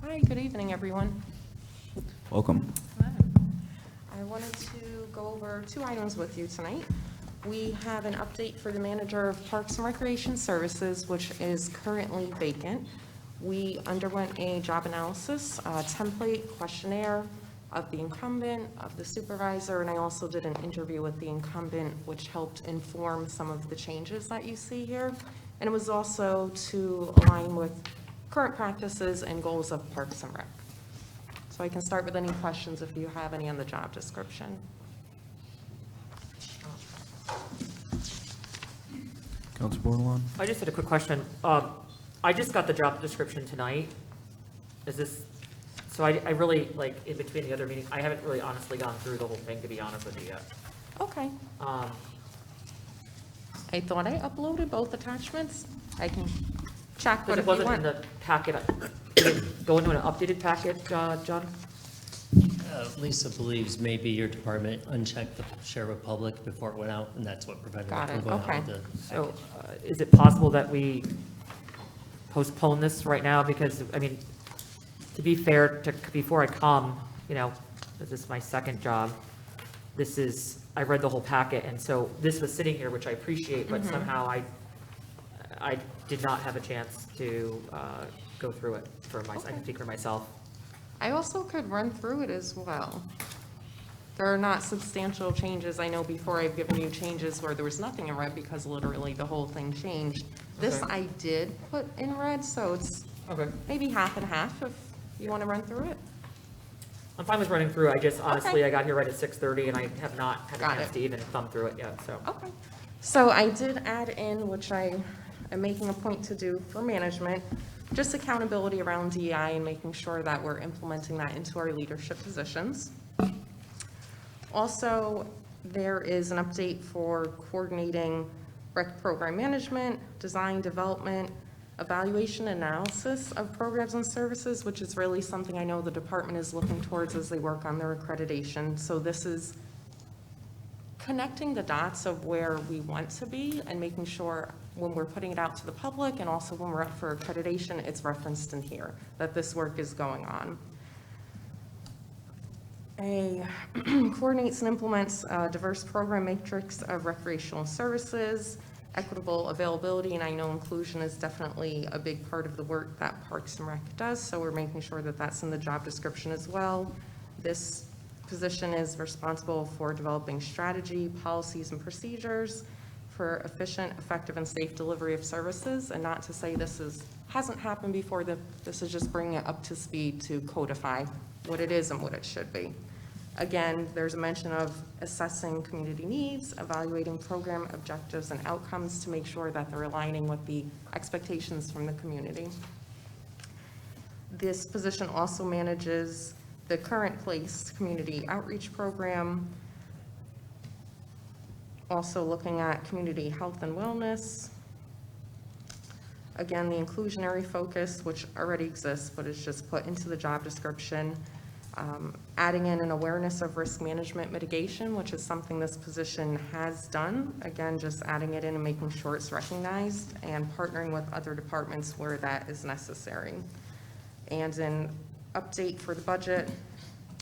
Hi, good evening, everyone. Welcome. I wanted to go over 2 items with you tonight. We have an update for the Manager of Parks and Recreation Services, which is currently vacant. We underwent a job analysis, template, questionnaire of the incumbent, of the supervisor, and I also did an interview with the incumbent, which helped inform some of the changes that you see here. And it was also to align with current practices and goals of Parks and Rec. So I can start with any questions if you have any on the job description. Councilor Bordelon? I just had a quick question. I just got the job description tonight. Is this, so I really, like, in between the other meetings, I haven't really honestly gone through the whole thing, to be honest with you yet. Okay. Um, I thought I uploaded both attachments. I can check, but Because it if you wasn't in want. the packet. Did it go into an updated packet, John? Lisa believes maybe your department unchecked the share of public before it went out, and that's what prevented Got it it, from going out okay. with the So package. is it possible that we postpone this right now? Because, I mean, to be fair, before I come, this is my second job. I read the whole packet, and so this was sitting here, which I appreciate, but somehow I did not have a chance to go through it I can speak for myself. I also could run through it as well. There are not substantial changes. I know before I've given you changes where there was nothing in red because literally the whole thing changed. This Okay. I did put in red, so it's Okay. maybe half and half if you want to run through it. I'm fine with running through. I just, honestly, Okay. I got here right at 6:30, and I have not had a Got chance it. to even thumb through it yet, so. Okay. So I did add in, which I am making a point to do for management, just accountability around DEI and making sure that we're implementing that into our leadership positions. Also, there is an update for coordinating rec program management, design, development, evaluation, analysis of programs and services, which is really something I know the department is looking towards as they work on their accreditation. So this is connecting the dots of where we want to be and making sure when we're putting it out to the public and also when we're up for accreditation, it's referenced in here, that this work is going on. Coordinates and implements a diverse program matrix of recreational services, equitable availability, and I know inclusion is definitely a big part of the work that Parks and Rec does, so we're making sure that that's in the job description as well. This position is responsible for developing strategy, policies, and procedures for efficient, effective, and safe delivery of services, and not to say hasn't happened before, this is just bringing it up to speed to codify what it is and what it should be. Again, there's a mention of assessing community needs, evaluating program objectives and outcomes to make sure that they're aligning with the expectations from the community. This position also manages the current place community outreach program, also looking at community health and wellness. Again, the inclusionary focus, which already exists, but is just put into the job description. Adding in an awareness of risk management mitigation, which is something this position has done. Again, just adding it in and making sure it's recognized and partnering with other departments where that is necessary. And an update for the budget,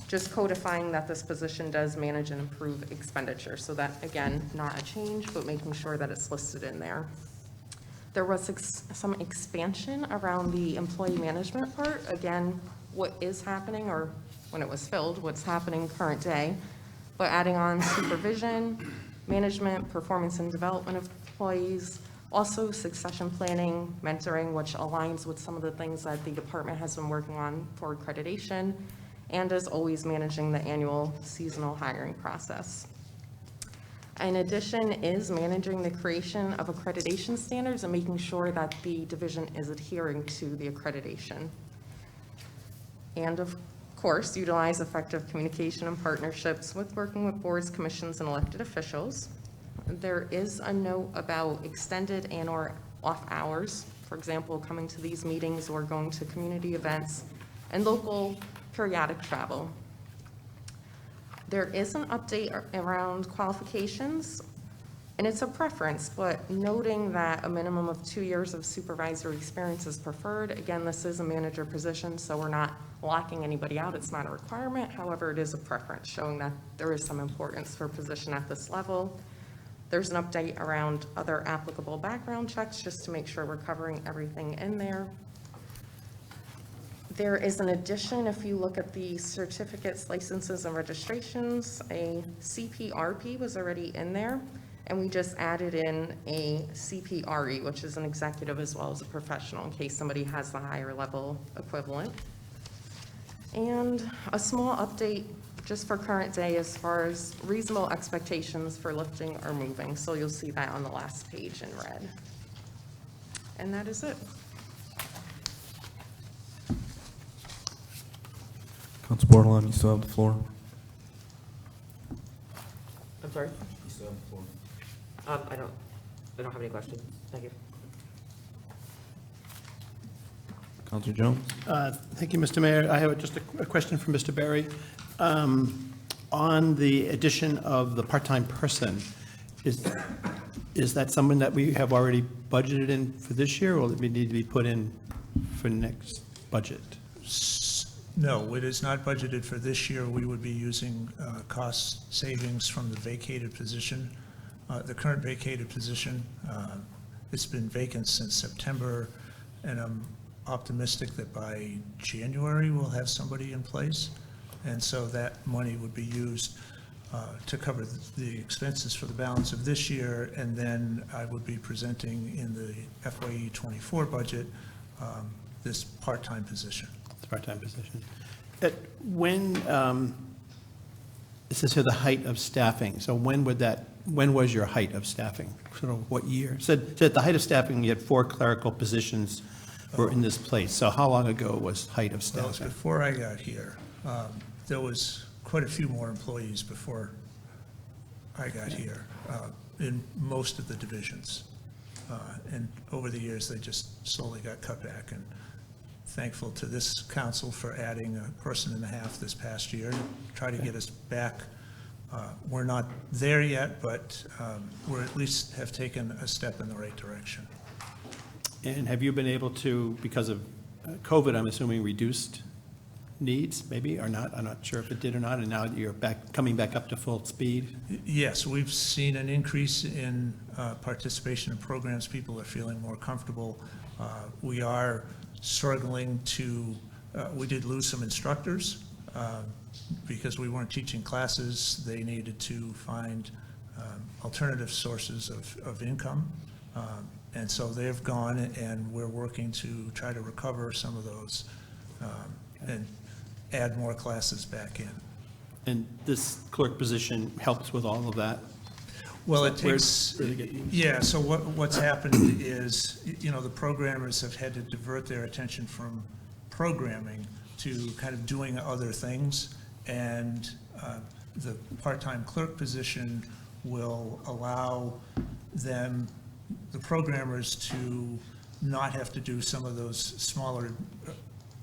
just codifying that this position does manage and improve expenditure. So that, again, not a change, but making sure that it's listed in there. There was some expansion around the employee management part. Again, what is happening, or when it was filled, what's happening current day, but adding on supervision, management, performance and development of employees, also succession planning, mentoring, which aligns with some of the things that the department has been working on for accreditation, and as always, managing the annual seasonal hiring process. In addition, is managing the creation of accreditation standards and making sure that the division is adhering to the accreditation. And of course, utilize effective communication and partnerships with working with boards, commissions, and elected officials. There is a note about extended and or off hours, for example, coming to these meetings or going to community events, and local periodic travel. There is an update around qualifications, and it's a preference, but noting that a minimum of 2 years of supervisory experience is preferred. Again, this is a manager position, so we're not locking anybody out. It's not a requirement. However, it is a preference, showing that there is some importance for a position at this level. There's an update around other applicable background checks, just to make sure we're covering everything in there. There is an addition, if you look at the certificates, licenses, and registrations, a CPRP was already in there, and we just added in a CPRE, which is an executive as well as a professional, in case somebody has the higher level equivalent. And a small update just for current day as far as reasonable expectations for lifting or moving. So you'll see that on the last page in red. And that is it. Council Bordelon, you still have the floor. I'm sorry? You still have the floor. I don't have any questions. Thank you. Councilor Jones? Thank you, Mr. Mayor. I have just a question for Mr. Berry. On the addition of the part-time person, is that someone that we have already budgeted in for this year, or will it need to be put in for next budget? No, it is not budgeted for this year. We would be using cost savings from the vacated position. The current vacated position, it's been vacant since September, and I'm optimistic that by January we'll have somebody in place. And so that money would be used to cover the expenses for the balance of this year, and then I would be presenting in the FYE '24 budget this part-time position. Part-time position. When, it says here the height of staffing, so when was your height of staffing? Sort of what year? Said at the height of staffing, you had 4 clerical positions were in this place. So how long ago was height of Well, staffing? before I got here, there was quite a few more employees before I got here in most of the divisions. And over the years, they just slowly got cut back, and thankful to this council for adding a person and a half this past year to try to get us back We're not there yet, but we're at least have taken a step in the right direction. And have you been able to, because of COVID, I'm assuming, reduced needs, maybe, or not? I'm not sure if it did or not, and now you're coming back up to full speed? Yes, we've seen an increase in participation in programs. People are feeling more comfortable. We are struggling to, we did lose some instructors because we weren't teaching classes. They needed to find alternative sources of income. And so they've gone, and we're working to try to recover some of those and add more classes back in. And this clerk position helps with all of that? Well, it So where takes, do they get used? yeah, so what's happened is, you know, the programmers have had to divert their attention from programming to kind of doing other things, and the part-time clerk position will allow them, the programmers, to not have to do some of those smaller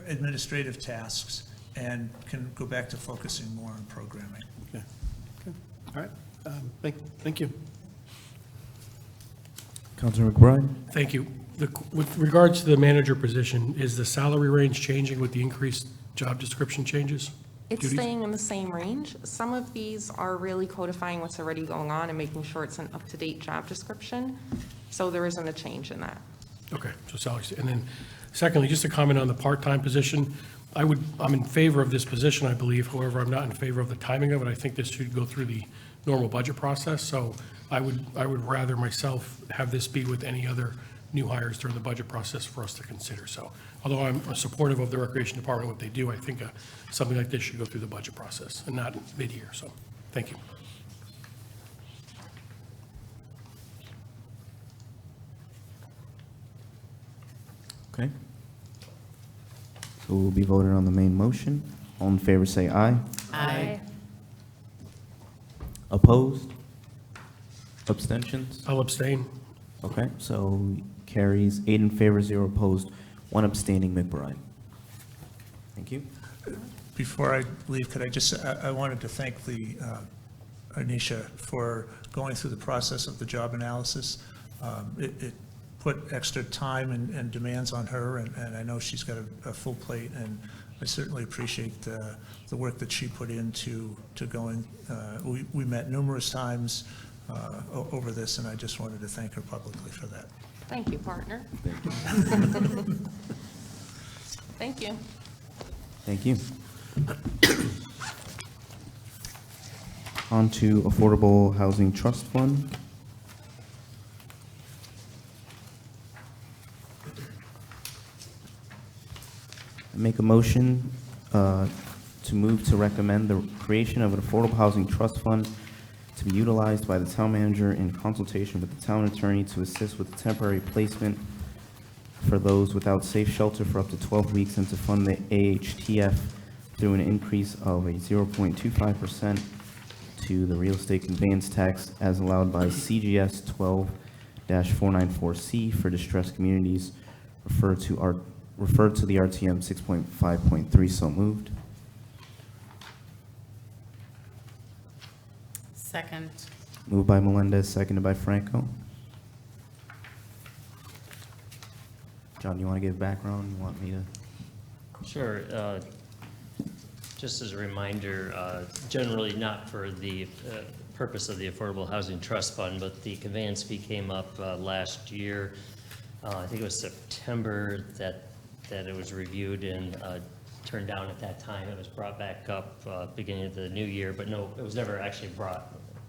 administrative tasks and can go back to focusing more on programming. Okay. Okay. All right. Thank you. Councilor McBride? Thank you. With regards to the manager position, is the salary range changing with the increased job description changes? It's Duties? staying in the same range. Some of these are really codifying what's already going on and making sure it's an up-to-date job description. So there isn't a change in that. Okay, so salary, and then secondly, just a comment on the part-time position. I'm in favor of this position, I believe. However, I'm not in favor of the timing of it. I think this should go through the normal budget process. So I would rather myself have this be with any other new hires during the budget process for us to consider. So although I'm supportive of the Recreation Department, what they do, I think something like this should go through the budget process and not mid-year. So, thank you. Okay. So we'll be voting on the main motion. All in favor, say aye. Aye. Opposed? Abstentions? I'll abstain. Okay, so carries 8 in favor, 0 opposed, 1 abstaining. McBride. Thank you. Before I leave, could I just, I wanted to thank the Anisha for going through the process of the job analysis. It put extra time and demands on her, and I know she's got a full plate, and I certainly appreciate the work that she put into going. We met numerous times over this, and I just wanted to thank her publicly for that. Thank you, partner. Thank you. Thank you. On to Affordable Housing Trust Fund. Make a motion to move to recommend the creation of an Affordable Housing Trust Fund to be utilized by the town manager in consultation with the town attorney to assist with the temporary placement for those without safe shelter for up to 12 weeks and to fund the AHTF through an increase of a 0.25% to the real estate conveyance tax as allowed by CGS 12-494C for distressed communities referred to the RTM 6.5.3. So moved. Second. Moved by Melendez, seconded by Franco. John, you want to give background? You want me to? Sure. Just as a reminder, generally not for the purpose of the Affordable Housing Trust Fund, but the conveyance fee came up last year. I think it was September that it was reviewed and turned down at that time. It was brought back up beginning of the new year, but no, it was never actually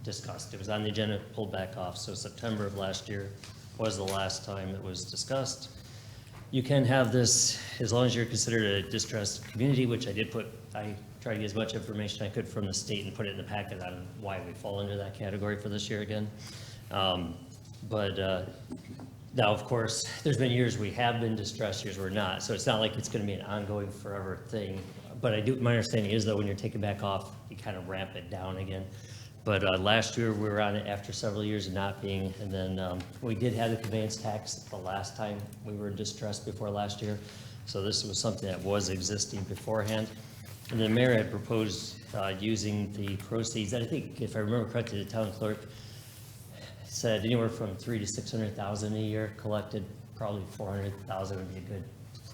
discussed. It was on the agenda, pulled back off. So September of last year was the last time it was discussed. You can have this as long as you're considered a distressed community, which I did I tried to get as much information I could from the state and put it in the packet on why we fall under that category for this year again. Now, of course, there's been years we have been distressed, years we're not. So it's not like it's going to be an ongoing forever thing. But my understanding is, though, when you're taken back off, you kind of ramp it down again. But last year, we were on it after several years of not being. And then we did have the conveyance tax the last time we were distressed before last year. So this was something that was existing beforehand. And the mayor had proposed using the proceeds, and I think, if I remember correctly, the town clerk said anywhere from 300,000 to 600,000 a year collected, probably 400,000 would be a good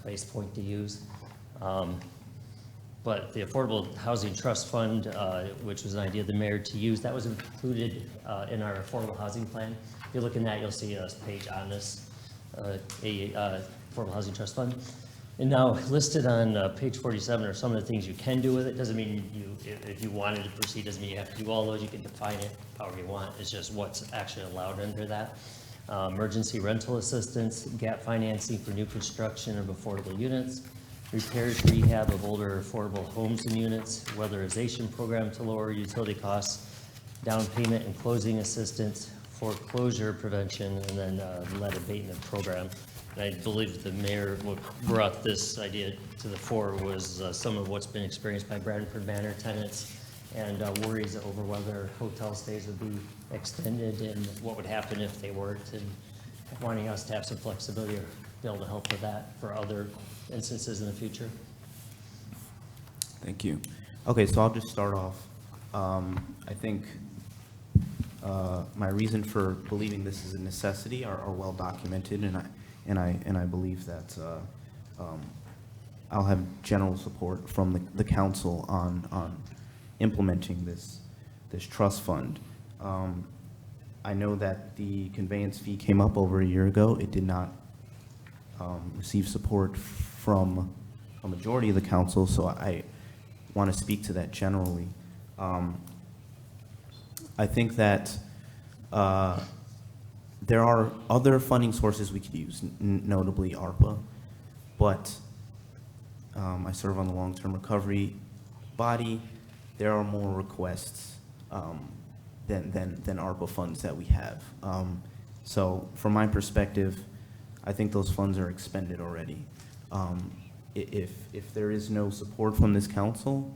price point to use. But the Affordable Housing Trust Fund, which was an idea of the mayor to use, that was included in our affordable housing plan. If you look in that, you'll see a page on this, Affordable Housing Trust Fund. And now listed on page 47 are some of the things you can do with it. Doesn't mean if you wanted to proceed, doesn't mean you have to do all those. You can define it however you want. It's just what's actually allowed under that. Emergency rental assistance, gap financing for new construction of affordable units, repairs, rehab of older affordable homes and units, weatherization program to lower utility costs, down payment and closing assistance, foreclosure prevention, and then lead abatement program. And I believe the mayor brought this idea to the fore was some of what's been experienced by Bradford Manor tenants and worries over whether hotel stays would be extended and what would happen if they weren't, and wanting us to have some flexibility or be able to help with that for other instances in the future. Thank you. Okay, so I'll just start off. I think my reason for believing this is a necessity are well documented, and I believe that I'll have general support from the council on implementing this trust fund. I know that the conveyance fee came up over a year ago. It did not receive support from a majority of the council, so I want to speak to that generally. I think that there are other funding sources we could use, notably ARPA, but I serve on the long-term recovery body. There are more requests than ARPA funds that we have. So from my perspective, I think those funds are expended already. If there is no support from this council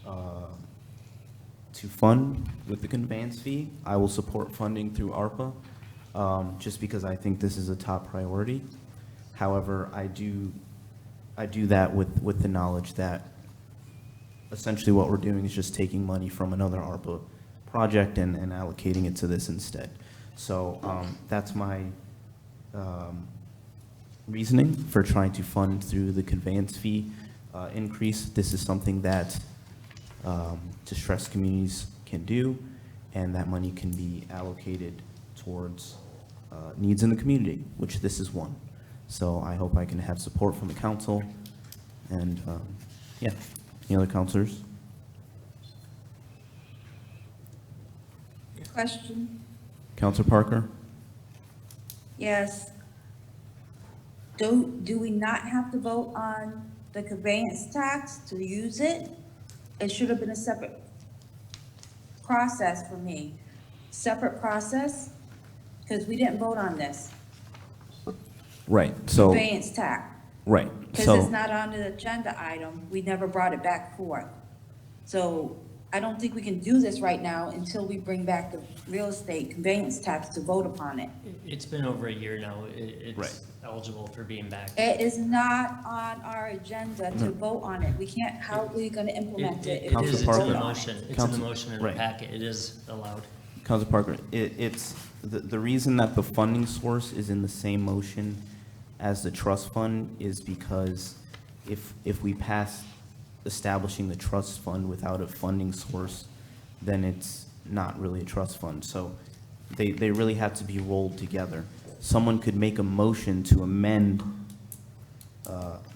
to fund with the conveyance fee, I will support funding through ARPA, just because I think this is a top priority. However, I do that with the knowledge that essentially what we're doing is just taking money from another ARPA project and allocating it to this instead. So that's my reasoning for trying to fund through the conveyance fee increase. This is something that distressed communities can do, and that money can be allocated towards needs in the community, which this is one. So I hope I can have support from the council. And yeah, any other councilors? Question? Councilor Parker? Yes. Do we not have to vote on the conveyance tax to use it? It should have been a separate process for me. Separate process, because we didn't vote on this. Right, so. Conveyance tax. Right, Because so. it's not on the agenda item. We never brought it back forth. So I don't think we can do this right now until we bring back the real estate conveyance tax to vote upon it. It's been over a year now. It's Right. eligible for being back. It is not on our agenda to vote on it. We can't, how are we gonna implement it? if we It is, Council it's in Parker. the motion. It's in the Council- motion in the right. packet. It is allowed. Councilor Parker, it's, the reason that the funding source is in the same motion as the trust fund is because if we pass establishing the trust fund without a funding source, then it's not really a trust fund. So they really have to be rolled together. Someone could make a motion to amend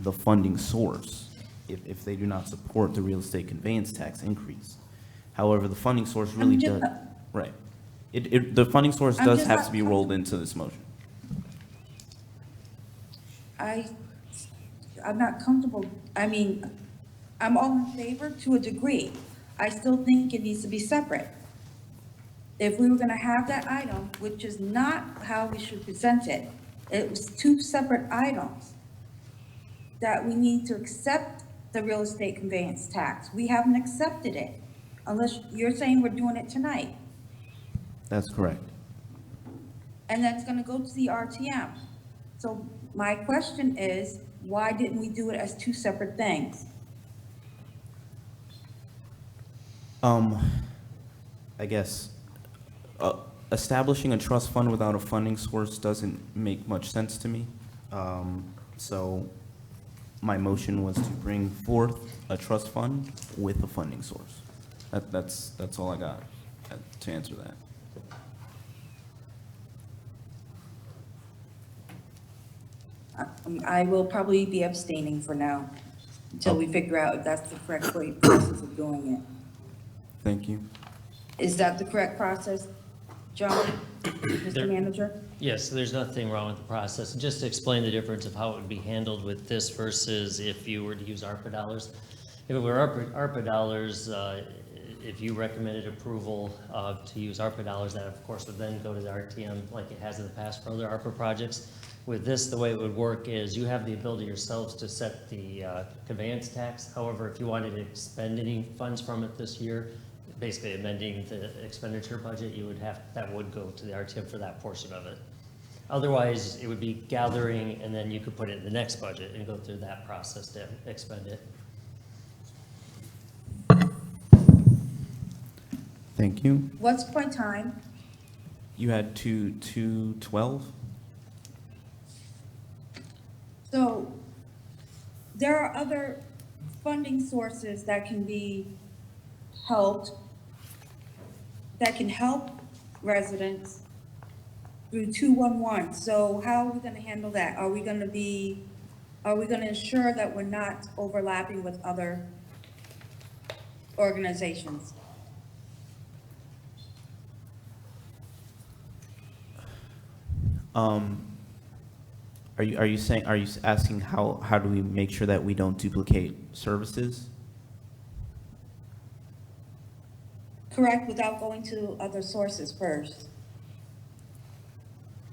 the funding source if they do not support the real estate conveyance tax increase. However, the funding source really I'm just- does, right. The funding source I'm does just have not to be rolled into this motion. I'm not comfortable, I mean, I'm all in favor to a degree. I still think it needs to be separate. If we were gonna have that item, which is not how we should present it, it was two separate items, that we need to accept the real estate conveyance tax. We haven't accepted it, unless you're saying we're doing it tonight. That's correct. And that's gonna go to the RTM. So my question is, why didn't we do it as two separate things? I guess, establishing a trust fund without a funding source doesn't make much sense to me. So my motion was to bring forth a trust fund with a funding source. That's all I got to answer that. I will probably be abstaining for now until we figure out if that's the correct process of doing it. Thank you. Is that the correct process, John, Mr. Manager? Yes, there's nothing wrong with the process. Just to explain the difference of how it would be handled with this versus if you were to use ARPA dollars. If it were ARPA dollars, if you recommended approval to use ARPA dollars, that of course would then go to the RTM like it has in the past for other ARPA projects. With this, the way it would work is you have the ability yourselves to set the conveyance tax. However, if you wanted to expend any funds from it this year, basically amending the expenditure budget, that would go to the RTM for that portion of it. Otherwise, it would be gathering, and then you could put it in the next budget and go through that process to expend it. Thank you. What's my time? You had 2:12? So there are other funding sources that can be helped, that can help residents through 211. So how are we going to handle that? Are we going to ensure that we're not overlapping with other organizations? Are you asking how do we make sure that we don't duplicate services? Correct, without going to other sources first.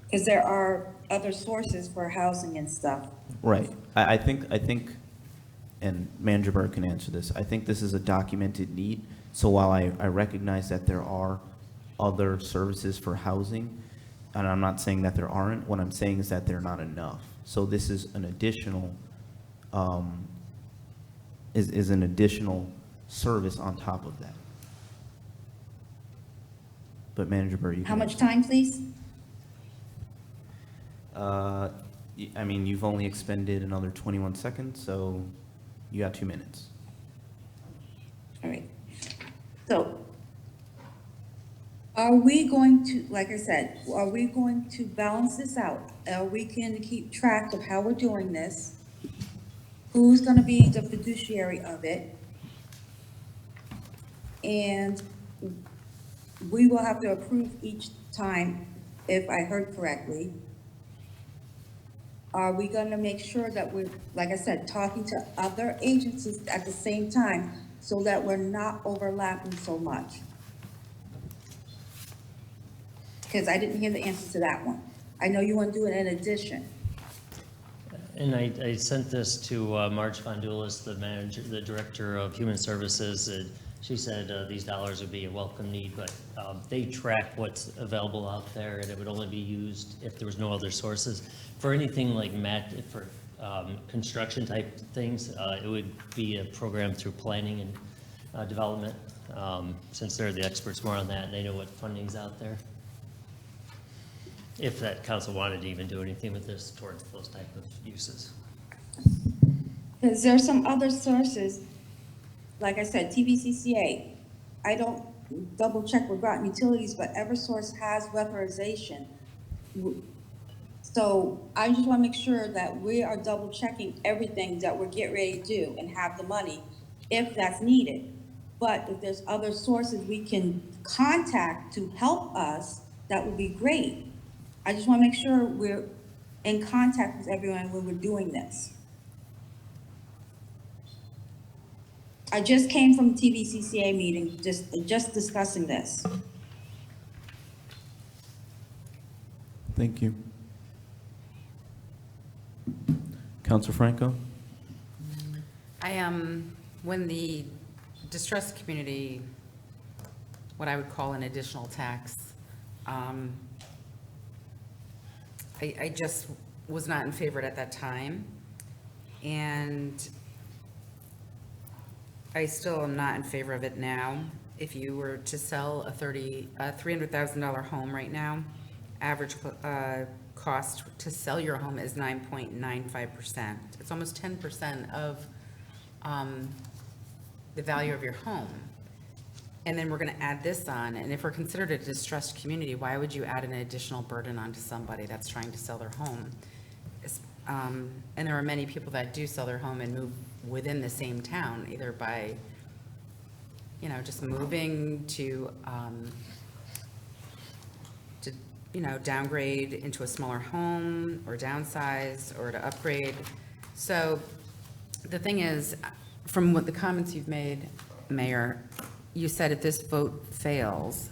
Because there are other sources for housing and stuff. Right. I think, and Manager Burke can answer this, I think this is a documented need. So while I recognize that there are other services for housing, and I'm not saying that there aren't, what I'm saying is that they're not enough. So this is an additional, is an additional service on top of that. But Manager Burke, you can. How much time, please? I mean, you've only expended another 21 seconds, so you got 2 minutes. All right. So are we going to, like I said, are we going to balance this out? Are we going to keep track of how we're doing this? Who's going to be the fiduciary of it? And we will have to approve each time, if I heard correctly. Are we going to make sure that we're, like I said, talking to other agencies at the same time so that we're not overlapping so much? Because I didn't hear the answer to that one. I know you want to do it in addition. And I sent this to Marge Fondulis, the manager, the director of human services. And she said these dollars would be a welcome need, but they track what's available out there, and it would only be used if there was no other sources. For anything like for construction type things, it would be a program through planning and development, since they're the experts more on that, and they know what funding's out there. If that council wanted to even do anything with this towards those type of uses. Because there's some other sources, like I said, TVCCA. I don't double check with Groton Utilities, but Eversource has weatherization. So I just want to make sure that we are double checking everything that we're getting ready to do and have the money if that's needed. But if there's other sources we can contact to help us, that would be great. I just want to make sure we're in contact with everyone when we're doing this. I just came from TVCCA meeting, just discussing this. Thank you. Councilor Franco? When the distressed community, what I would call an additional tax, I just was not in favor at that time. And I still am not in favor of it now. if you were to sell a $300,000 home right now, average cost to sell your home is 9.95%. It's almost 10% of the value of your home. And then we're going to add this on, and if we're considered a distressed community, why would you add an additional burden onto somebody that's trying to sell their home? And there are many people that do sell their home and move within the same town, either by, just moving to, downgrade into a smaller home, or downsize, or to upgrade. So the thing is, from what the comments you've made, Mayor, you said if this vote fails,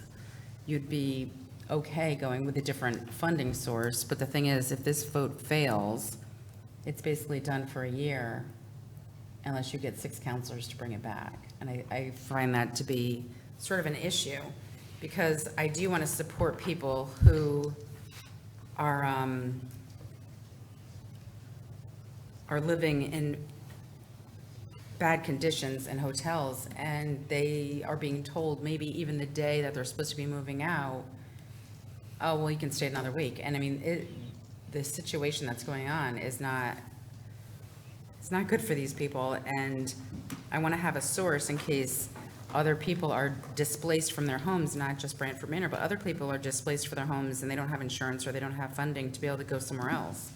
you'd be okay going with a different funding source. But the thing is, if this vote fails, it's basically done for a year unless you get 6 counselors to bring it back. And I find that to be sort of an issue, because I do want to support people who are living in bad conditions in hotels, and they are being told maybe even the day that they're supposed to be moving out, oh, well, you can stay another week. And I mean, the situation that's going on is not, it's not good for these people. And I want to have a source in case other people are displaced from their homes, not just Brantford Manor, but other people are displaced from their homes and they don't have insurance or they don't have funding to be able to go somewhere else.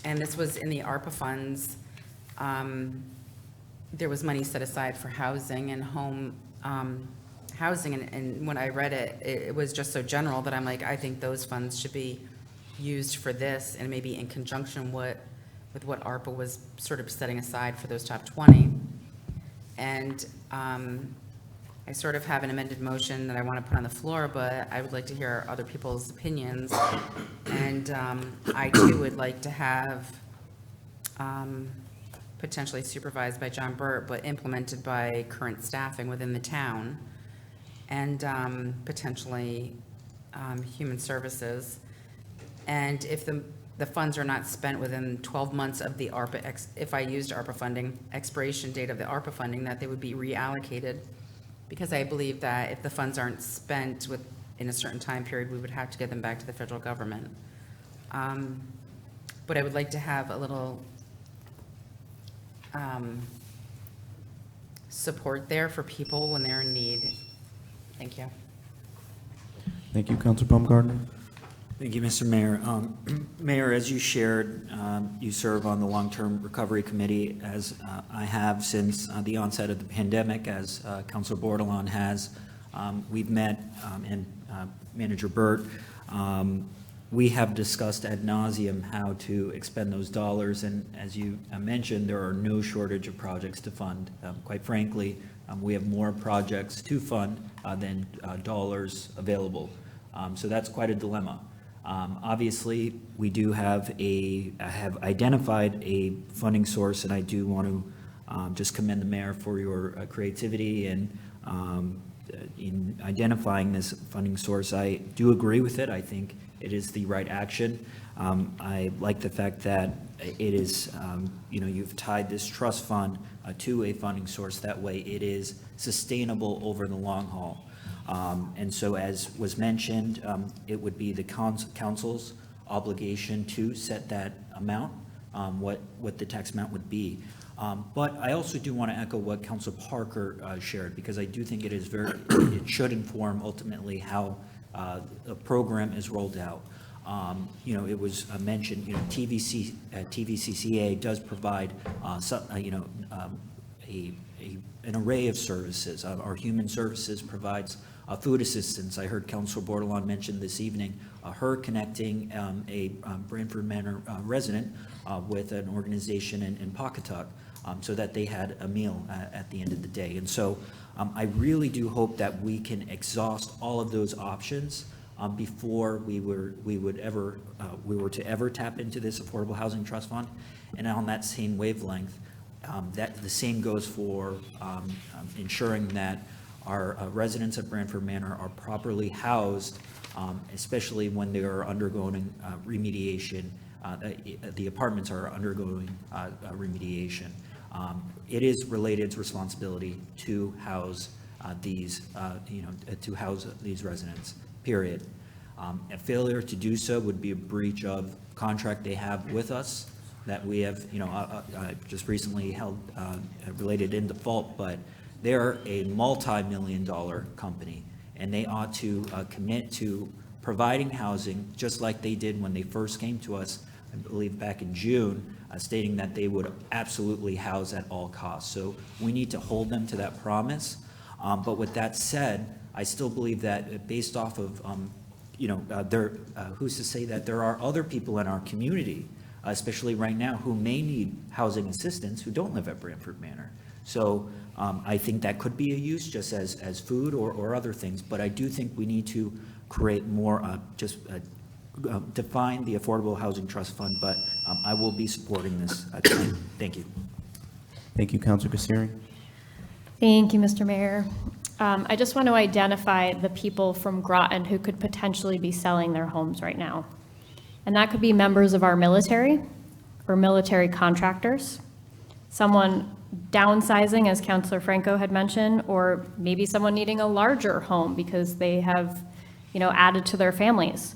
And this was in the ARPA funds. There was money set aside for housing and home housing, and when I read it, it was just so general that I'm like, I think those funds should be used for this, and maybe in conjunction with what ARPA was sort of setting aside for those top 20. And I sort of have an amended motion that I want to put on the floor, but I would like to hear other people's opinions. And I too would like to have potentially supervised by John Burt, but implemented by current staffing within the town, and potentially human services. And if the funds are not spent within 12 months of the ARPA, if I used ARPA funding, expiration date of the ARPA funding, that they would be reallocated, because I believe that if the funds aren't spent in a certain time period, we would have to get them back to the federal government. But I would like to have a little support there for people when they're in need. Thank you. Thank you, Councilor Baumgartner. Thank you, Mr. Mayor. Mayor, as you shared, you serve on the Long-Term Recovery Committee, as I have since the onset of the pandemic, as Councilor Bordelon has. We've met, and Manager Burt, we have discussed ad nauseum how to expend those dollars, and as you mentioned, there are no shortage of projects to fund. Quite frankly, we have more projects to fund than dollars available. So that's quite a dilemma. Obviously, we do have identified a funding source, and I do want to just commend the mayor for your creativity and in identifying this funding source. I do agree with it. I think it is the right action. I like the fact that it is, you've tied this trust fund to a funding source. That way it is sustainable over the long haul. And so, as was mentioned, it would be the council's obligation to set that amount, what the tax amount would be. But I also do want to echo what Councilor Parker shared, because I do think it is it should inform ultimately how the program is rolled out. It was mentioned, TVCCA does provide, an array of services. Our human services provides food assistance. I heard Councilor Bordelon mention this evening her connecting a Brantford Manor resident with an organization in Pawcatuck so that they had a meal at the end of the day. And so I really do hope that we can exhaust all of those options before we were to ever tap into this Affordable Housing Trust Fund. And on that same wavelength, that the same goes for ensuring that our residents at Brantford Manor are properly housed, especially when they are undergoing remediation. The apartments are undergoing remediation. It is Related's responsibility to house to house these residents, period. A failure to do so would be a breach of contract they have with us that we have, just recently held, related in default, but they're a multi-million-dollar company, and they ought to commit to providing housing, just like they did when they first came to us, I believe back in June, stating that they would absolutely house at all costs. So we need to hold them to that promise. But with that said, I still believe that based off of, who's to say that there are other people in our community, especially right now, who may need housing assistance who don't live at Branford Manor. So I think that could be a use just as food or other things, but I do think we need to create more, define the Affordable Housing Trust Fund, but I will be supporting this tonight. Thank you. Thank you, Councilor Kassiri. Thank you, Mr. Mayor. I just want to identify the people from Groton who could potentially be selling their homes right now. And that could be members of our military or military contractors, someone downsizing, as Councilor Franco had mentioned, or maybe someone needing a larger home because they have, added to their families.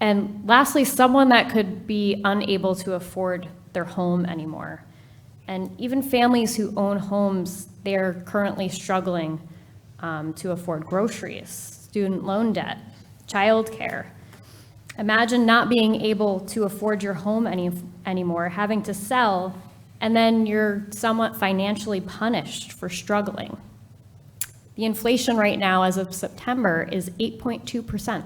And lastly, someone that could be unable to afford their home anymore. And even families who own homes, they're currently struggling to afford groceries, student loan debt, childcare. Imagine not being able to afford your home anymore, having to sell, and then you're somewhat financially punished for struggling. The inflation right now, as of September, is 8.2%.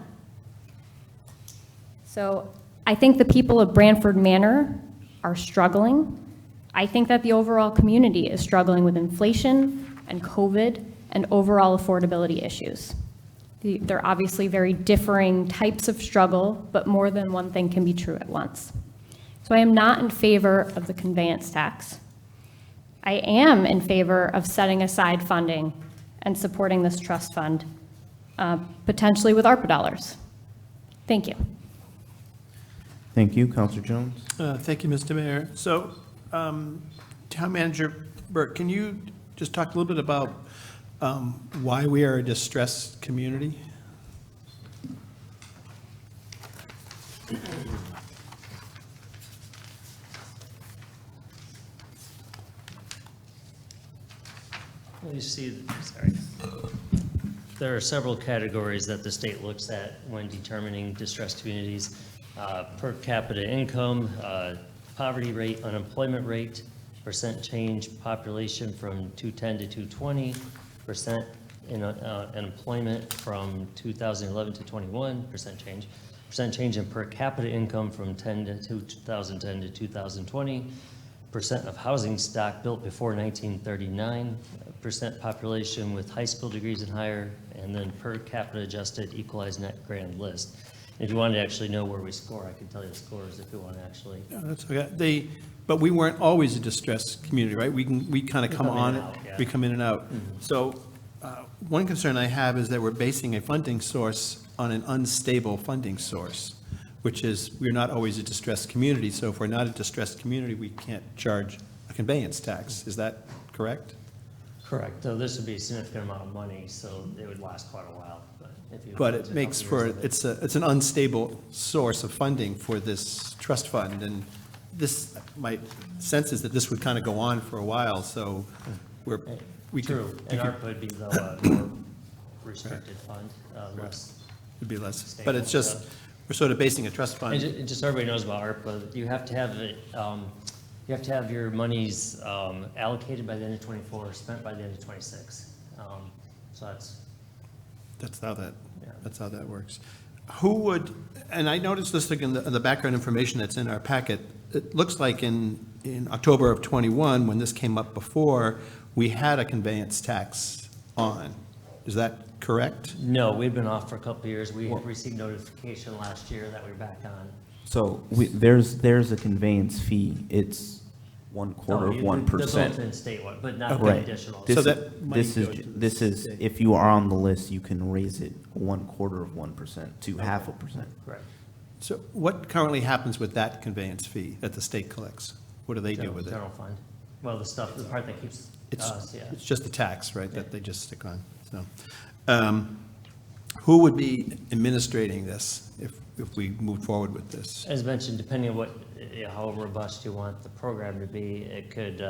So I think the people of Branford Manor are struggling. I think that the overall community is struggling with inflation and COVID and overall affordability issues. They're obviously very differing types of struggle, but more than one thing can be true at once. So I am not in favor of the conveyance tax. I am in favor of setting aside funding and supporting this trust fund, potentially with ARPA dollars. Thank you. Thank you, Councilor Jones. Thank you, Mr. Mayor. So, Town Manager Burke, can you just talk a little bit about why we are a distressed community? You see, sorry. There are several categories that the state looks at when determining distressed communities. Per capita income, poverty rate, unemployment rate, percent change population from 210 to 220, percent in employment from 2011 to 21, percent change in per capita income from 2010 to 2020, percent of housing stock built before 1939, percent population with high school degrees and higher, and then per capita adjusted equalized net grand list. If you wanted to actually know where we score, I can tell you the scores if you want to actually. Yeah, that's okay. But we weren't always a distressed community, right? We kind of come on it, we come in and out. So one concern I have is that we're basing a funding source on an unstable funding source, which is we're not always a distressed community. So if we're not a distressed community, we can't charge a conveyance tax. Is that correct? Correct. So this would be a significant amount of money, so it would last quite a while. But it makes for, it's an unstable source of funding for this trust fund. And this, my sense is that this would kind of go on for a while, so we could. True, and ARPA would be the more restricted fund, less. It'd be less, but it's just, we're sort of basing a trust fund. And just so everybody knows about ARPA, you have to have it, you have to have your monies allocated by the end of '24, spent by the end of '26. So That's how that works. Who would, and I noticed this in the background information that's in our packet, it looks like in October of '21, when this came up before, we had a conveyance tax on. Is that correct? No, we've been off for a couple of years. We received notification last year that we're back on. So there's a conveyance fee. It's 1/4 of 1%. The built-in state one, but not the Right. additional. This is if you are on the list, you can raise it 1/4 of 1% to 0.5%. Correct. So what currently happens with that conveyance fee that the state collects? What do they do with it? General fund. Well, the part that keeps. us, yeah. It's just the tax, right, that they just stick on, so. Who would be administrating this if we move forward with this? As mentioned, depending on what, how robust you want the program to be, it could,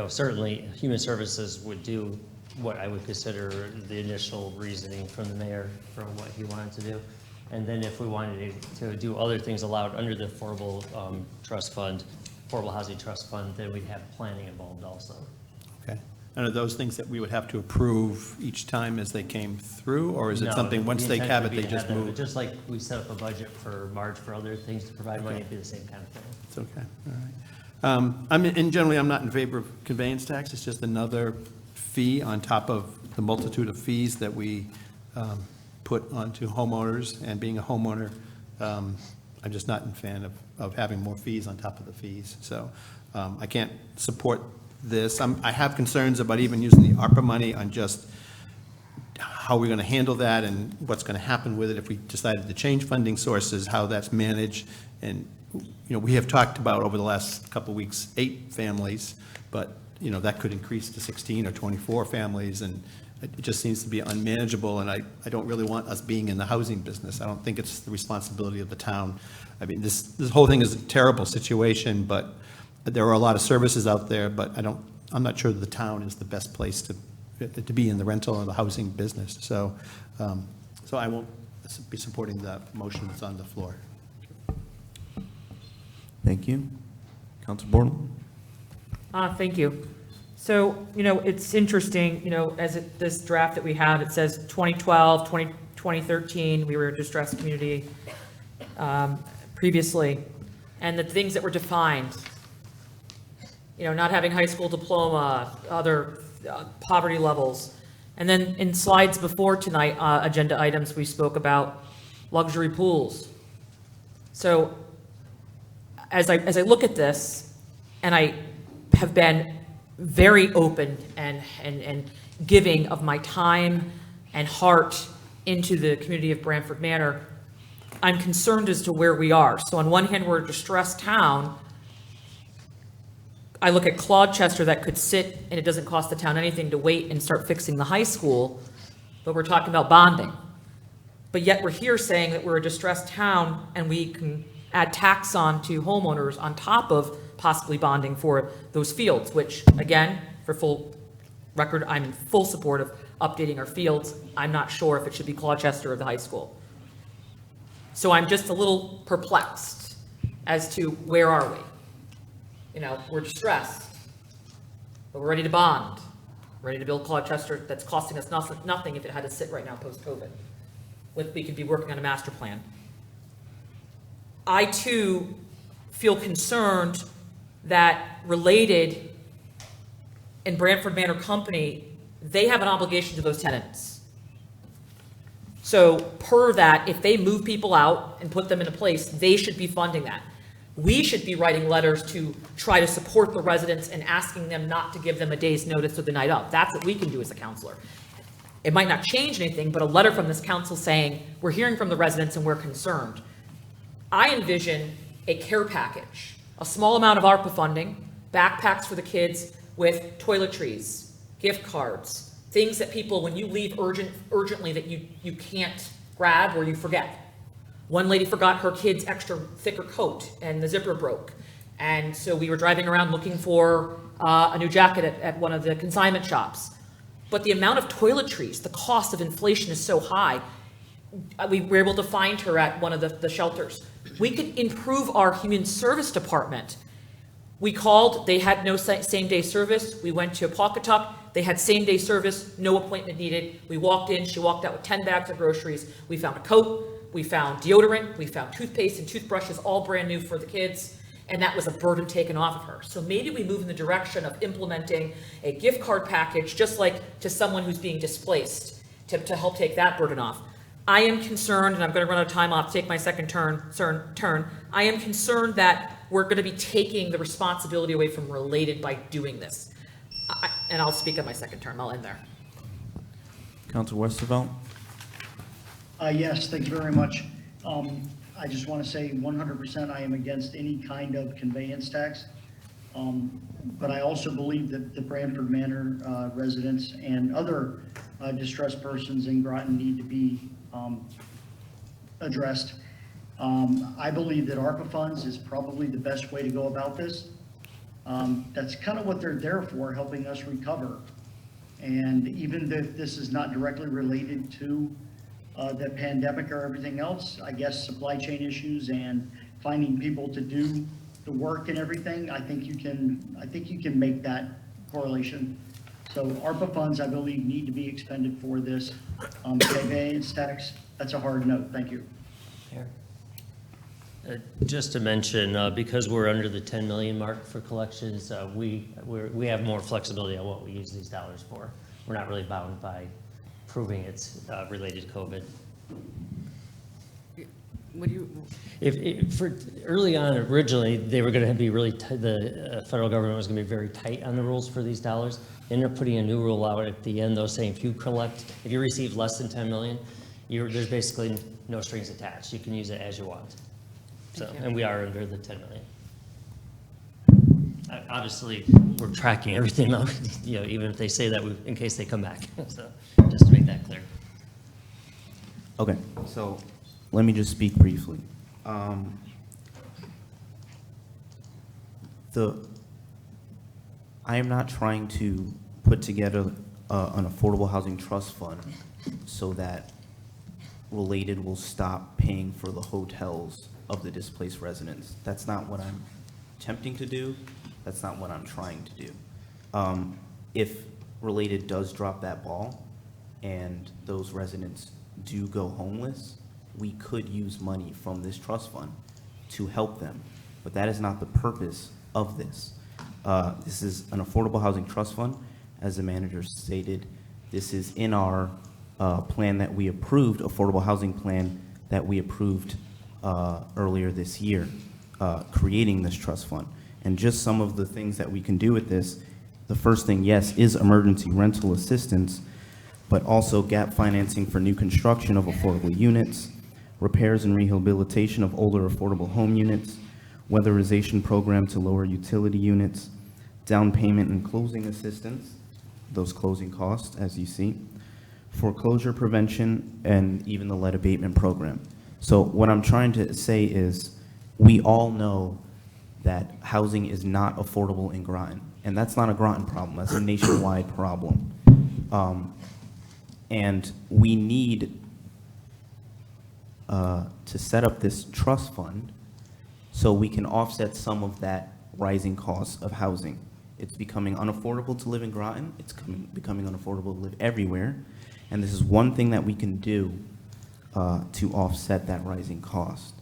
certainly, Human Services would do what I would consider the initial reasoning from the mayor from what he wanted to do. And then if we wanted to do other things allowed under the Affordable Trust Fund, Affordable Housing Trust Fund, then we'd have planning involved also. Okay. And are those things that we would have to approve each time as they came through, or is it No, something, once the they intent have would it, be they to just have that, move? Just like we set up a budget for March for other things to provide money, Okay. it'd be the same kind of thing. It's okay, all right. Generally, I'm not in favor of conveyance tax. It's just another fee on top of the multitude of fees that we put onto homeowners. And being a homeowner, I'm just not a fan of having more fees on top of the fees. So I can't support this. I have concerns about even using the ARPA money on just how we're going to handle that and what's going to happen with it if we decided to change funding sources, how that's managed. And, we have talked about over the last couple of weeks, 8 families, but, that could increase to 16 or 24 families, and it just seems to be unmanageable, and I don't really want us being in the housing business. I don't think it's the responsibility of the town. I mean, this whole thing is a terrible situation, but there are a lot of services out there, but I'm not sure the town is the best place to be in the rental or the housing business. So I won't be supporting the motion that's on the floor. Thank you. Councilor Bordelon? Thank you. So, it's interesting, this draft that we have, it says 2012, 2013, we were a distressed community previously, and the things that were defined, not having high school diploma, other poverty levels. And then in slides before tonight, agenda items, we spoke about luxury pools. So as I look at this, and I have been very open and giving of my time and heart into the community of Branford Manor, I'm concerned as to where we are. So on one hand, we're a distressed town. I look at Claudchester that could sit, and it doesn't cost the town anything to wait and start fixing the high school, but we're talking about bonding. But yet we're here saying that we're a distressed town and we can add tax on to homeowners on top of possibly bonding for those fields, which, again, for full record, I'm in full support of updating our fields. I'm not sure if it should be Claudchester or the high school. So I'm just a little perplexed as to where are we? We're distressed, but we're ready to bond, ready to build Claudchester that's costing us nothing if it had to sit right now post-COVID. We could be working on a master plan. I too feel concerned that Related and Branford Manor Company, they have an obligation to those tenants. So per that, if they move people out and put them in a place, they should be funding that. We should be writing letters to try to support the residents and asking them not to give them a day's notice or the night up. That's what we can do as a counselor. It might not change anything, but a letter from this council saying, we're hearing from the residents and we're concerned. I envision a care package, a small amount of ARPA funding, backpacks for the kids with toiletries, gift cards, things that people, when you leave urgently that you can't grab or you forget. One lady forgot her kid's extra thicker coat and the zipper broke. And so we were driving around looking for a new jacket at one of the consignment shops. But the amount of toiletries, the cost of inflation is so high. We were able to find her at one of the shelters. We could improve our human service department. We called, they had no same-day service. We went to Pawcatuck, they had same-day service, no appointment needed. We walked in, she walked out with 10 bags of groceries. We found a coat, we found deodorant, we found toothpaste and toothbrushes, all brand new for the kids, and that was a burden taken off of her. So maybe we move in the direction of implementing a gift card package, just like to someone who's being displaced, to help take that burden off. I am concerned, and I'm going to run out of time, I'll take my second turn. I am concerned that we're going to be taking the responsibility away from Related by doing this. And I'll speak on my second term, I'll end there. Councilor Westervelt? Yes, thank you very much. I just want to say 100% I am against any kind of conveyance tax. But I also believe that the Branford Manor residents and other distressed persons in Groton need to be addressed. I believe that ARPA funds is probably the best way to go about this. That's kind of what they're there for, helping us recover. And even if this is not directly related to the pandemic or everything else, I guess supply chain issues and finding people to do the work and everything, I think you can make that correlation. So ARPA funds, I believe, need to be expended for this. Conveyance tax, that's a hard no. Thank you. Just to mention, because we're under the 10 million mark for collections, we have more flexibility on what we use these dollars for. We're not really bound by proving it's related to COVID. What do you, For early on, originally, they were going to be really, the federal government was going to be very tight on the rules for these dollars. They ended up putting a new rule out at the end, though, saying if you receive less than 10 million, there's basically no strings attached. You can use it as you want. So, and we are under the 10 million. Obviously, we're tracking everything, even if they say that, in case they come back. So, just to make that clear. Okay, so let me just speak briefly. I am not trying to put together an affordable housing trust fund so that Related will stop paying for the hotels of the displaced residents. That's not what I'm attempting to do. That's not what I'm trying to do. If Related does drop that ball and those residents do go homeless, we could use money from this trust fund to help them. But that is not the purpose of this. This is an affordable housing trust fund. As the manager stated, this is in our plan that we approved, affordable housing plan that we approved earlier this year, creating this trust fund. And just some of the things that we can do with this, the first thing, yes, is emergency rental assistance, but also gap financing for new construction of affordable units, repairs and rehabilitation of older affordable home units, weatherization program to lower utility units, down payment and closing assistance, those closing costs, as you see, foreclosure prevention, and even the lead abatement program. So what I'm trying to say is, we all know that housing is not affordable in Groton, and that's not a Groton problem, that's a nationwide problem. And we need to set up this trust fund so we can offset some of that rising cost of housing. It's becoming unaffordable to live in Groton, it's becoming unaffordable to live everywhere, and this is one thing that we can do to offset that rising cost.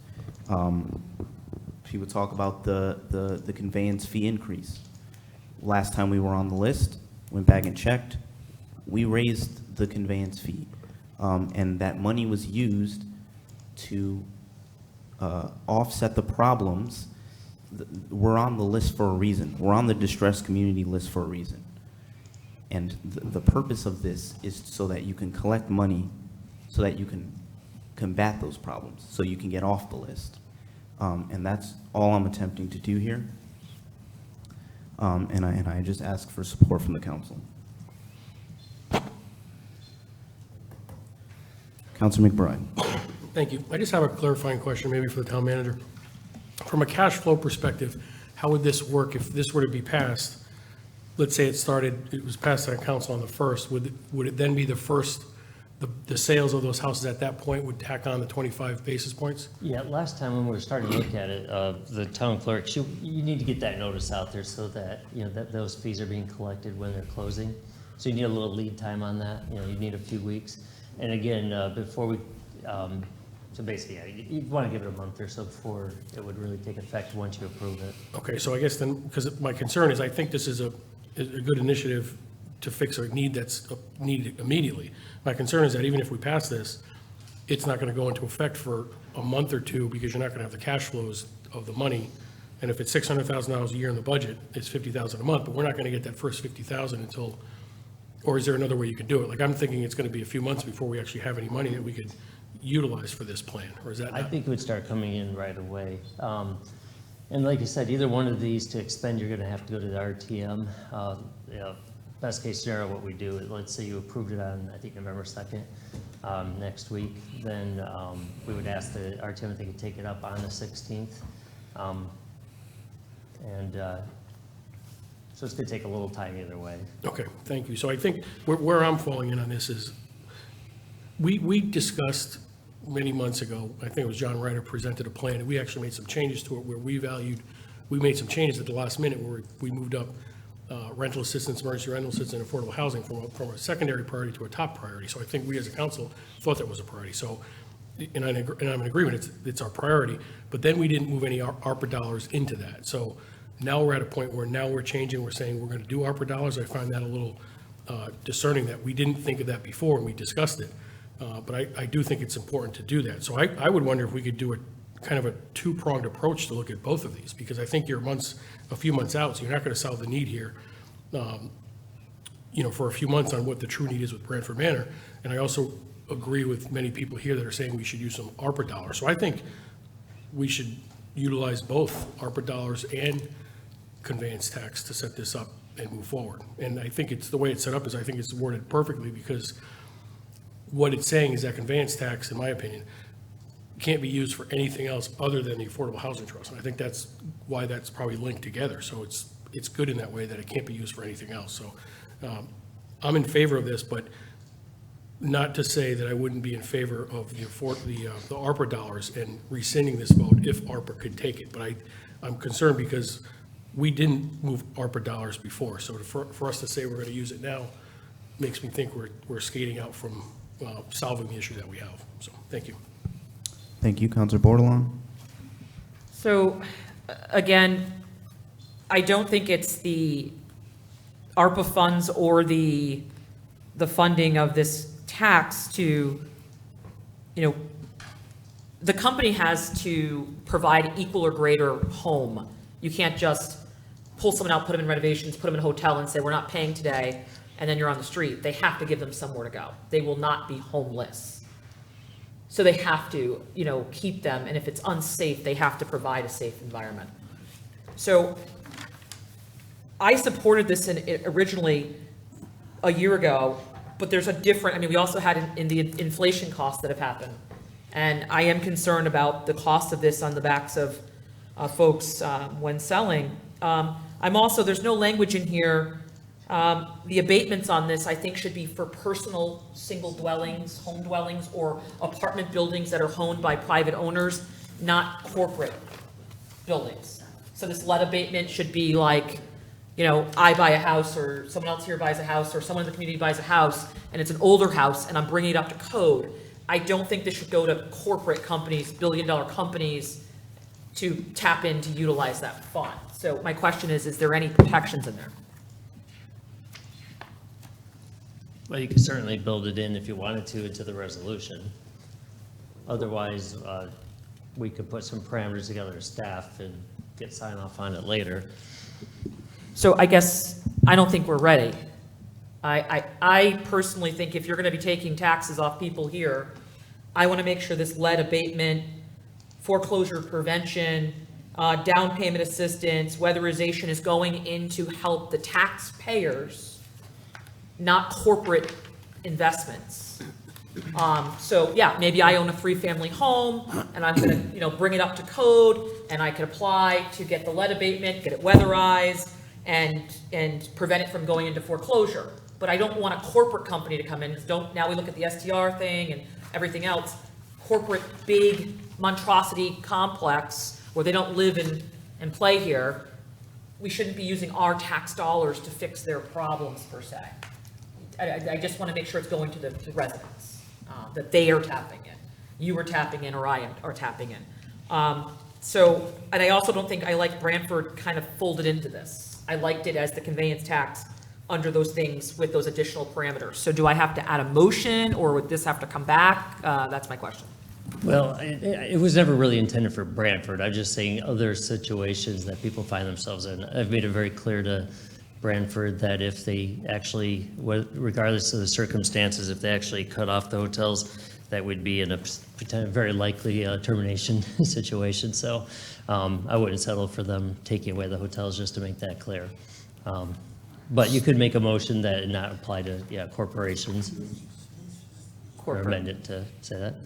People talk about the conveyance fee increase. Last time we were on the list, went back and checked, we raised the conveyance fee, and that money was used to offset the problems. We're on the list for a reason. We're on the distressed community list for a reason. And the purpose of this is so that you can collect money so that you can combat those problems, so you can get off the list. And that's all I'm attempting to do here. And I just ask for support from the council. Councilor McBride. Thank you. I just have a clarifying question, maybe for the town manager. From a cash flow perspective, how would this work if this were to be passed? Let's say it was passed on council on the 1st, would it then be the first, the sales of those houses at that point would tack on the 25 basis points? Yeah, last time when we were starting to look at it, the town clerk, you need to get that notice out there so that, that those fees are being collected when they're closing. So you need a little lead time on that, you need a few weeks. And again, before we, so basically, yeah, you'd want to give it a month or so before it would really take effect once you approve it. Okay, so I guess then, because my concern is I think this is a good initiative to fix a need that's needed immediately. My concern is that even if we pass this, it's not going to go into effect for a month or two because you're not going to have the cash flows of the money. And if it's $600,000 a year in the budget, it's $50,000 a month, but we're not going to get that first $50,000 until, or is there another way you could do it? Like, I'm thinking it's going to be a few months before we actually have any money that we could utilize for this plan, or is that not? I think it would start coming in right away. And like I said, either one of these to expend, you're gonna have to go to the RTM. You know, best case scenario, what we do, is, let's say you approved it on, I think, November 2nd, next week, then we would ask the RTM if they could take it up on the 16th. So it's gonna take a little time either way. Okay, thank you. So I think where I'm falling in on this is, we discussed many months ago, I think it was John Ryder presented a plan, and we actually made some changes to it where we made some changes at the last minute where we moved up rental assistance, emergency rental assistance, and affordable housing from a secondary priority to a top priority. So I think we as a council thought that was a priority. So, and I'm in agreement, it's our priority, but then we didn't move any ARPA dollars into that. So now we're at a point where now we're changing, we're saying we're gonna do ARPA dollars. I find that a little discerning that we didn't think of that before and we discussed it. But I do think it's important to do that. So I would wonder if we could do a kind of a two-pronged approach to look at both of these, because I think you're a few months out, so you're not going to solve the need here, for a few months on what the true need is with Branford Manor. And I also agree with many people here that are saying we should use some ARPA dollars. So I think we should utilize both ARPA dollars and conveyance tax to set this up and move forward. And I think it's the way it's set up is I think it's worded perfectly, because what it's saying is that conveyance tax, in my opinion, can't be used for anything else other than the Affordable Housing Trust. And I think that's why that's probably linked together. So it's good in that way that it can't be used for anything else. So I'm in favor of this, but not to say that I wouldn't be in favor of the ARPA dollars and rescinding this vote if ARPA could take it. But I'm concerned because we didn't move ARPA dollars before. So for us to say we're going to use it now makes me think we're skating out from solving the issue that we have. So, thank you. Thank you, Councilor Bordelon. So, again, I don't think it's the ARPA funds or the funding of this tax to, the company has to provide equal or greater home. You can't just pull someone out, put them in renovations, put them in a hotel and say, we're not paying today, and then you're on the street. They have to give them somewhere to go. They will not be homeless. So they have to, keep them, and if it's unsafe, they have to provide a safe environment. So I supported this originally a year ago, but there's a different, we also had in the inflation costs that have happened. And I am concerned about the cost of this on the backs of folks when selling. I'm also, there's no language in here. The abatements on this, I think, should be for personal single dwellings, home dwellings, or apartment buildings that are owned by private owners, not corporate buildings. So this lead abatement should be like, I buy a house, or someone else here buys a house, or someone in the community buys a house, and it's an older house, and I'm bringing it up to code. I don't think this should go to corporate companies, billion-dollar companies, to tap in to utilize that fund. So my question is there any protections in there? Well, you could certainly build it in if you wanted to into the resolution. Otherwise, we could put some parameters together as staff and get sign off on it later. So I guess I don't think we're ready. I personally think if you're going to be taking taxes off people here, I want to make sure this lead abatement, foreclosure prevention, down payment assistance, weatherization is going in to help the taxpayers, not corporate investments. So yeah, maybe I own a 3-family home and I'm going to, bring it up to code, and I could apply to get the lead abatement, get it weatherized, and prevent it from going into foreclosure. But I don't want a corporate company to come in. Now we look at the STR thing and everything else. Corporate big monstrosity complex where they don't live and play here. We shouldn't be using our tax dollars to fix their problems per se. I just want to make sure it's going to the residents, that they are tapping in. You are tapping in, or I are tapping in. And I also don't think I like Branford kind of folded into this. I liked it as the conveyance tax under those things with those additional parameters. So do I have to add a motion, or would this have to come back? That's my question. Well, it was never really intended for Branford. I'm just saying other situations that people find themselves in. I've made it very clear to Branford that if they actually, regardless of the circumstances, if they actually cut off the hotels, that would be in a very likely termination situation. So I wouldn't settle for them taking away the hotels, just to make that clear. But you could make a motion that it not apply to, corporations. Or amend it to say that.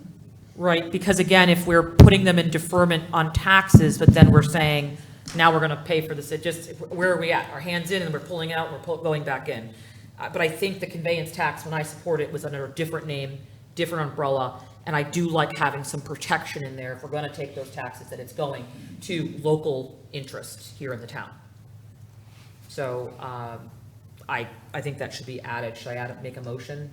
Right, because again, if we're putting them in deferment on taxes, but then we're saying, now we're gonna pay for this, it just, where are we at? Our hands in and we're pulling out, and we're going back in. But I think the conveyance tax, when I support it, was under a different name, different umbrella, and I do like having some protection in there if we're gonna take those taxes, that it's going to local interests here in the town. So, I think that should be added. Should I add it, make a motion?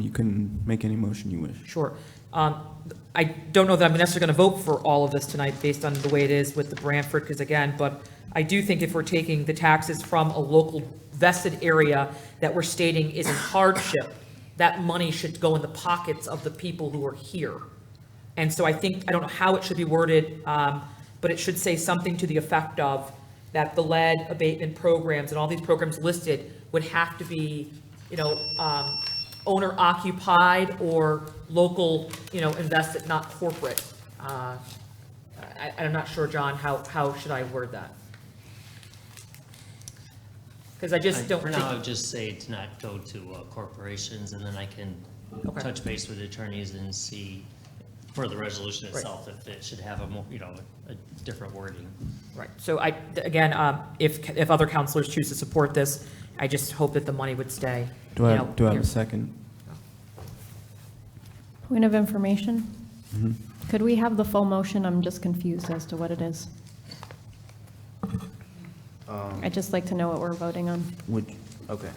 You can make any motion you wish. Sure. I don't know that I'm necessarily going to vote for all of this tonight based on the way it is with the Brantford, because again, but I do think if we're taking the taxes from a local vested area that we're stating is in hardship, that money should go in the pockets of the people who are here. And so I think, I don't know how it should be worded, but it should say something to the effect of that the lead abatement programs and all these programs listed would have to be, owner occupied or local, invested, not corporate. I'm not sure, John, how should I word that? Because I just don't For think. now, I would just say to not go to corporations, and then I can touch base with attorneys and see for the resolution itself if it should have a more, a different wording. Right. So again, if other counselors choose to support this, I just hope that the money would stay. Do I have here. a second? Point of information? Mhm. Could we have the full motion? I'm just confused as to what it is. I'd just like to know what we're voting on. Okay.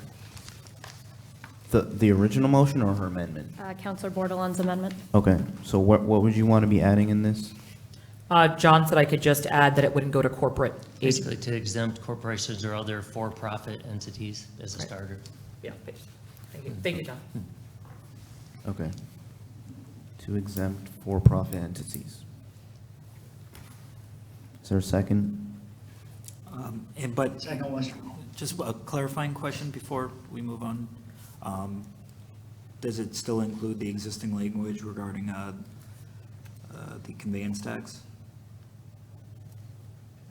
The original motion or her amendment? Counselor Bordelon's amendment. Okay, so what would you want to be adding in this? John said I could just add that it wouldn't go to corporate. Basically, to exempt corporations or other for-profit entities as a starter. Yeah, thank you. Thank you, John. Okay. To exempt for-profit entities. Is there a second? But Second, Western. just a clarifying question before we move on. Does it still include the existing language regarding the conveyance tax?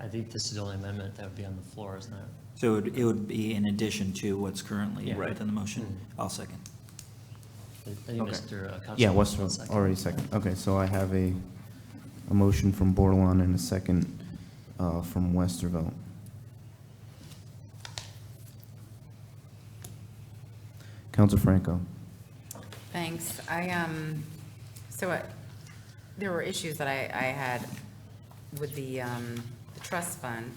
I think this is the only amendment that would be on the floor, isn't it? So it would be in addition to what's currently Yeah. within the motion? I'll second. I think Okay. Mr. Councilman Yeah, wants Westervelt, one second. already second. Okay, so I have a motion from Bordelon and a second from Westervelt. Council Franco. Thanks. There were issues that I had with the trust fund,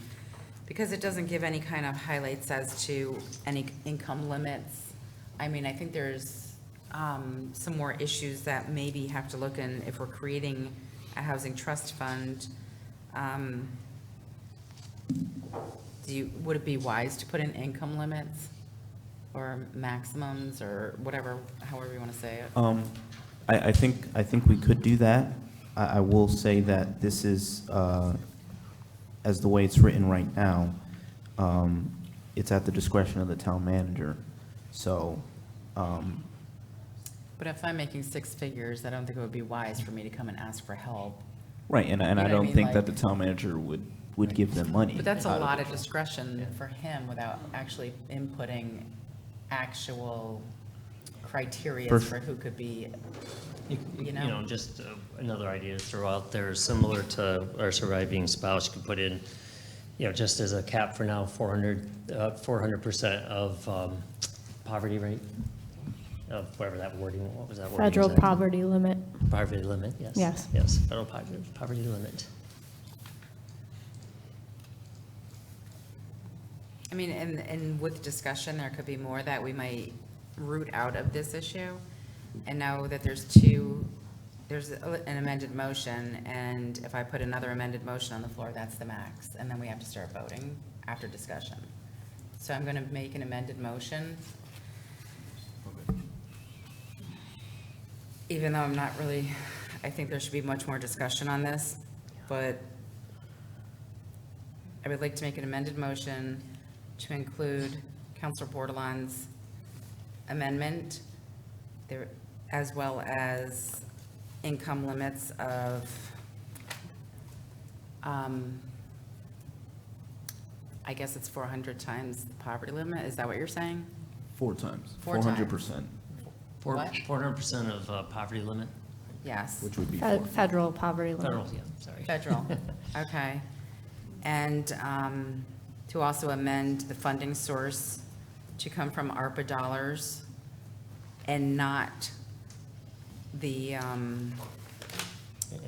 because it doesn't give any kind of highlights as to any income limits. I mean, I think there's some more issues that maybe have to look in if we're creating a housing trust fund. Would it be wise to put in income limits or maximums or whatever, however you want to say it? I think we could do that. I will say that this is, as the way it's written right now, it's at the discretion of the town manager. So, But if I'm making six figures, I don't think it would be wise for me to come and ask for help. right, and You know I what I don't mean, think that like- the town manager would give them money. But that's a out lot it. of discretion for him without actually inputting actual criteria For- for who could be, You know, just another idea to throw out there, similar to our surviving spouse, could put in, just as a cap for now, 400% of poverty rate, of whatever that wording, what was that wording? Federal exactly? poverty limit. Poverty limit, yes. Yes. Yes, federal poverty limit. I mean, and with discussion, there could be more that we might root out of this issue. And know that there's an amended motion, and if I put another amended motion on the floor, that's the max, and then we have to start voting after discussion. So I'm gonna make an amended motion. Even though I'm not really, I think there should be much more discussion on this, but I would like to make an amended motion to include Counselor Bordelon's amendment, there, as well as income limits of, I guess it's 400 times the poverty limit, is that what you're saying? 4 times, 4 times. 400%, What? 400% of poverty limit? Yes. which would be Federal poverty limit. Federal, yeah, sorry. Federal, okay. And to also amend the funding source to come from ARPA dollars and not the, And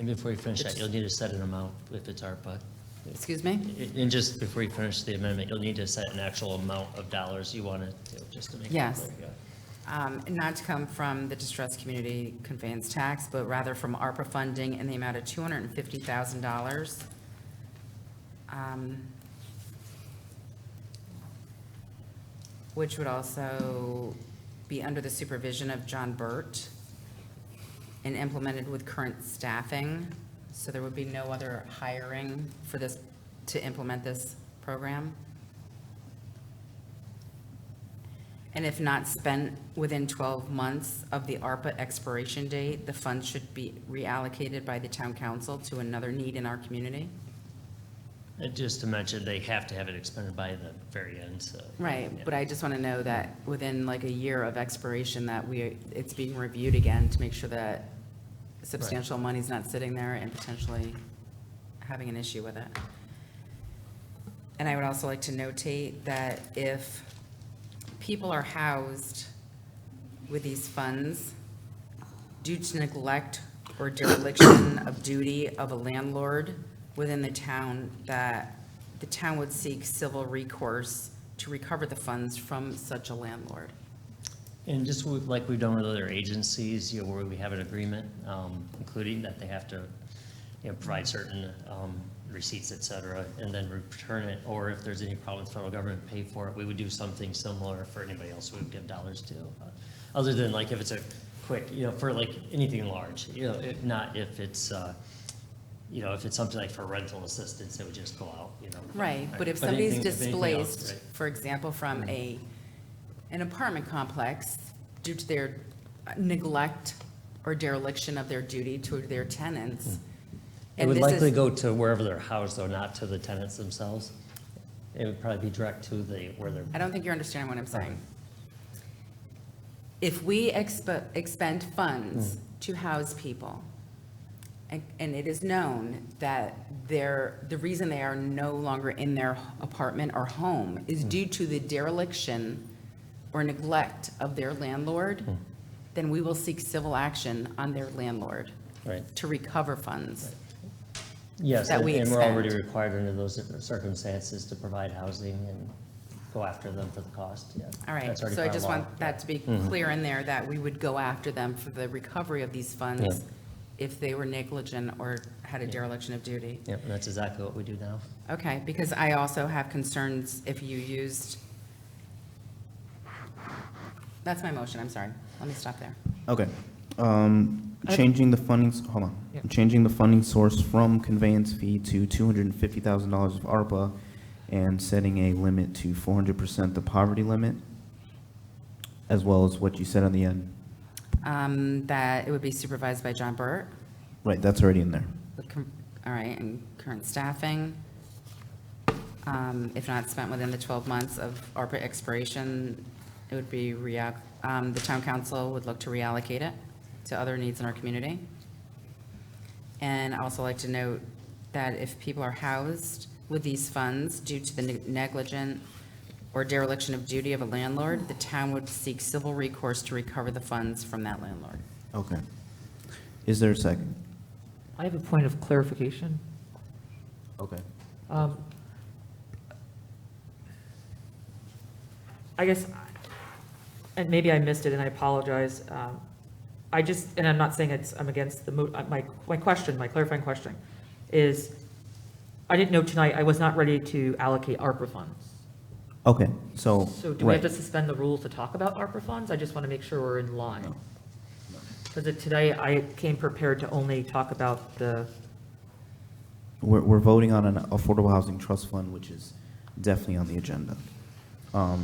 before you finish that, you'll need to set an amount if it's ARPA. excuse me? And just before you finish the amendment, you'll need to set an actual amount of dollars you want it to, just to make it Yes. clear. Yeah. Not to come from the distressed community conveyance tax, but rather from ARPA funding in the amount of $250,000. Which would also be under the supervision of John Burt and implemented with current staffing. So there would be no other hiring for this, to implement this program. And if not spent within 12 months of the ARPA expiration date, the funds should be reallocated by the town council to another need in our community. And just to mention, they have to have it expended by the very end, so. Right, yeah. but I just want to know that within like a year of expiration, that it's being reviewed again to make sure that substantial money's not sitting there and potentially having an issue with it. And I would also like to notate that if people are housed with these funds due to neglect or dereliction of duty of a landlord within the town, that the town would seek civil recourse to recover the funds from such a landlord. And just like we've done with other agencies, where we have an agreement, including that they have to, provide certain receipts, et cetera, and then return it, or if there's any problem with federal government, pay for it. We would do something similar for anybody else we would give dollars to. Other than like if it's a quick, for like anything large, not if it's, if it's something like for rental assistance, it would just go out, Right, but if But somebody's anything- if anything else, displaced, right. for example, from an apartment complex due to their neglect or dereliction of their duty to their tenants. It and would this is- likely go to wherever they're housed, though, not to the tenants themselves. It would probably be direct to where they're. I don't think you're understanding what I'm saying. If we expend funds to house people, and it is known that the reason they are no longer in their apartment or home is due to the dereliction or neglect of their landlord, then we will seek civil action on their landlord Right. to recover funds. Yes, that and we and we're already expend. required under those circumstances to provide housing and go after them for the cost, yeah. All right, That's already so I part of just law. want that to be Mhm. clear in there, that we would go after them for the recovery of these funds Yeah. if they were negligent or had a dereliction of duty. Yep, and that's exactly what we do now. Okay, because I also have concerns if you used, that's my motion, I'm sorry. Let me stop there. Okay. Changing the funding, hold on. Yeah. Changing the funding source from conveyance fee to $250,000 of ARPA and setting a limit to 400% the poverty limit, as well as what you said on the end. That it would be supervised by John Burt, Right, that's already in there. all right, and current staffing. If not spent within the 12 months of ARPA expiration, it would be, the town council would look to reallocate it to other needs in our community. And I also like to note that if people are housed with these funds due to the negligent or dereliction of duty of a landlord, the town would seek civil recourse to recover the funds from that landlord. Okay. Is there a second? I have a point of clarification. Okay. I guess, and maybe I missed it and I apologize. And I'm not saying I'm against my question, my clarifying question is, I didn't know tonight, I was not ready to allocate ARPA funds. Okay, so. So do we have to right. suspend the rules to talk about ARPA funds? I just want to make sure we're in line. Because today I came prepared to only talk about We're voting on an affordable housing trust fund, which is definitely on the agenda. I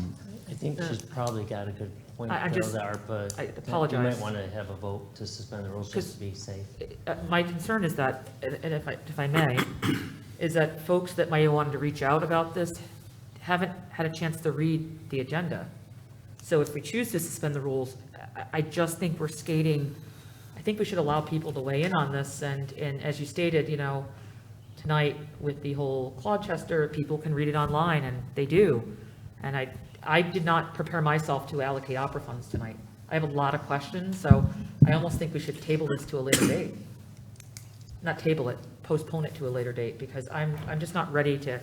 think she's probably got a good point, I'm though, just- the ARPA. I You apologize. might want to have a vote to suspend the rules just to be safe. My concern is that, and if I may, is that folks that might have wanted to reach out about this haven't had a chance to read the agenda. So if we choose to suspend the rules, I just think we're skating. I think we should allow people to weigh in on this, and as you stated, tonight with the whole Clodchester, people can read it online, and they do. And I did not prepare myself to allocate opera funds tonight. I have a lot of questions, so I almost think we should table this to a later date. Not table it, postpone it to a later date, because I'm just not ready to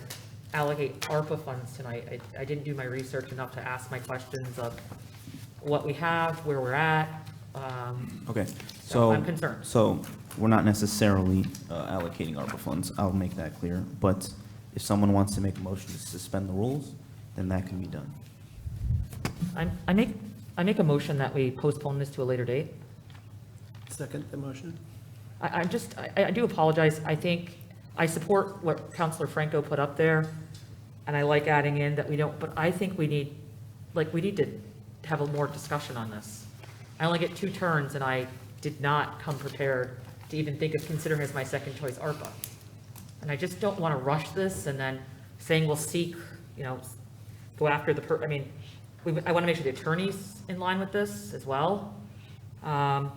allocate ARPA funds tonight. I didn't do my research enough to ask my questions of what we have, where we're at. Okay, So I'm concerned. So we're not necessarily allocating ARPA funds, I'll make that clear. But if someone wants to make a motion to suspend the rules, then that can be done. I make a motion that we postpone this to a later date. Second the motion? I do apologize. I think I support what Counselor Franco put up there, and I like adding in that we don't, but I think we need to have a more discussion on this. I only get 2 turns, and I did not come prepared to even think of considering as my second choice ARPA. And I just don't want to rush this and then saying we'll seek, go after I want to make sure the attorney's in line with this as well. I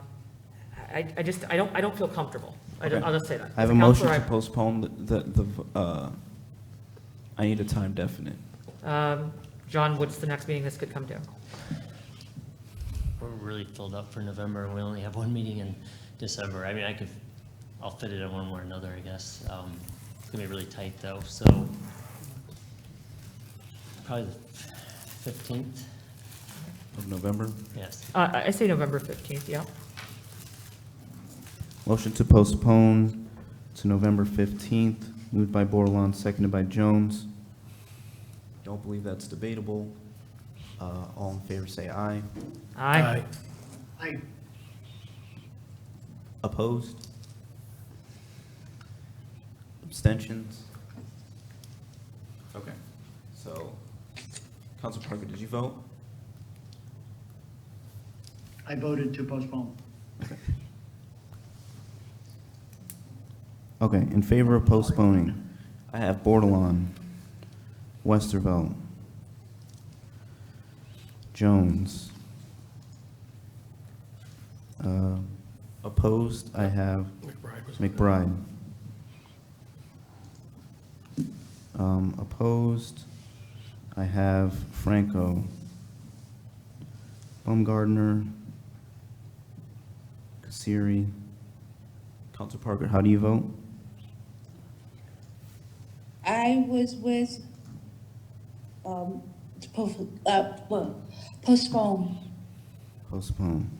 don't feel comfortable. I'll just say that. I have a motion to postpone I need a time definite. John, what's the next meeting this could come to? We're really filled up for November, and we only have 1 meeting in December. I mean, I'll fit it in one way or another, I guess. It's gonna be really tight, though, so probably the 15th. Of November? Yes. I say November 15th, yeah. Motion to postpone to November 15th, moved by Bordelon, seconded by Jones. Don't believe that's debatable. All in favor, say aye. Aye. Aye. Opposed? Abstentions? Okay, so, Council Parker, did you vote? I voted to postpone. Okay, in favor of postponing, I have Bordelon, Westervelt, Jones. Opposed, I have McBride. Opposed, I have Franco, Baumgartner, Kasiri. Council Parker, how do you vote? I was with, postpone. Postpone.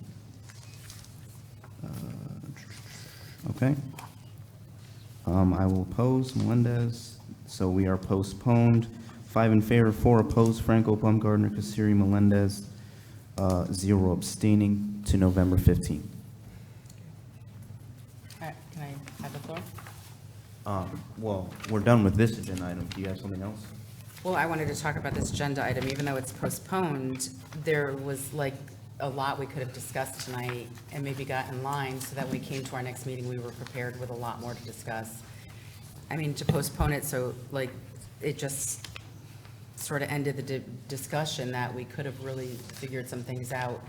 Okay. I will oppose Melendez, so we are postponed. 5 in favor, 4 opposed, Franco, Baumgartner, Kasiri, Melendez, 0 abstaining to November 15th. Can I have the floor? Well, we're done with this agenda item. Do you have something else? Well, I wanted to talk about this agenda item, even though it's postponed, there was like a lot we could have discussed tonight and maybe got in line so that when we came to our next meeting, we were prepared with a lot more to discuss. I mean, to postpone it, so like, it just sort of ended the discussion that we could have really figured some things out.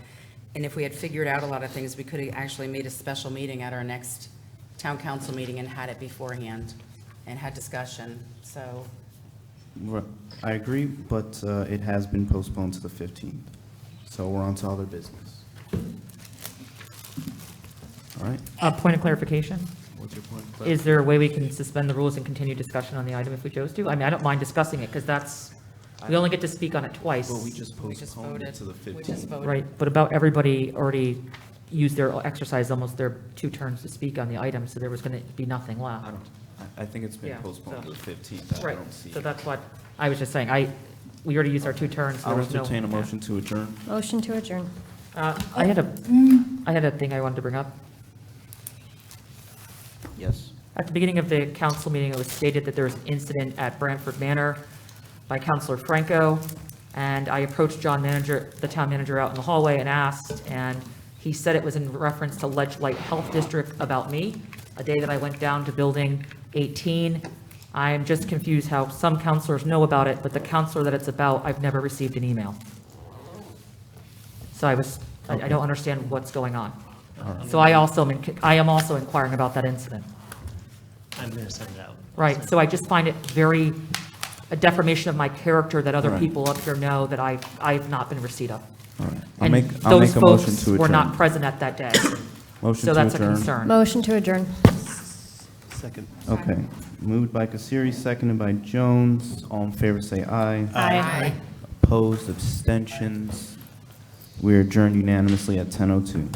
And if we had figured out a lot of things, we could have actually made a special meeting at our next town council meeting and had it beforehand and had discussion, so. I agree, but it has been postponed to the 15th. So we're on to other business. All right? Point of clarification. What's your point? Is there a way we can suspend the rules and continue discussion on the item if we chose to? I mean, I don't mind discussing it, because we only get to speak on it twice. Well, we just postponed it to the 15th. Right, but about everybody already used exercised almost their 2 turns to speak on the item, so there was going to be nothing left. I think it's been Yeah, postponed so- to the 15th. I Right, don't see. so that's what I was just saying. We already used our 2 turns. So I'll there was no- entertain a motion to adjourn. Motion to adjourn. I had a thing I wanted to bring up. Yes. At the beginning of the council meeting, it was stated that there was an incident at Brantford Manor by Councilor Franco. And I approached the town manager out in the hallway and asked, and he said it was in reference to Ledge Light Health District about me, a day that I went down to Building 18. I am just confused how some counselors know about it, but the counselor that it's about, I've never received an email. So I don't understand what's going on. So I am also inquiring about that incident. I'm going to send it out. Right, so I just find it a defamation of my character that other All right. people up here know that I've not been receipt of. All right. And I'll make a motion those to folks adjourn. were not present at that day. Motion So to that's a adjourn. concern. Motion to adjourn. Second. Okay. Moved by Kasiri, seconded by Jones. All in favor, say aye. Aye. Opposed, abstentions. We are adjourned unanimously at 10:02.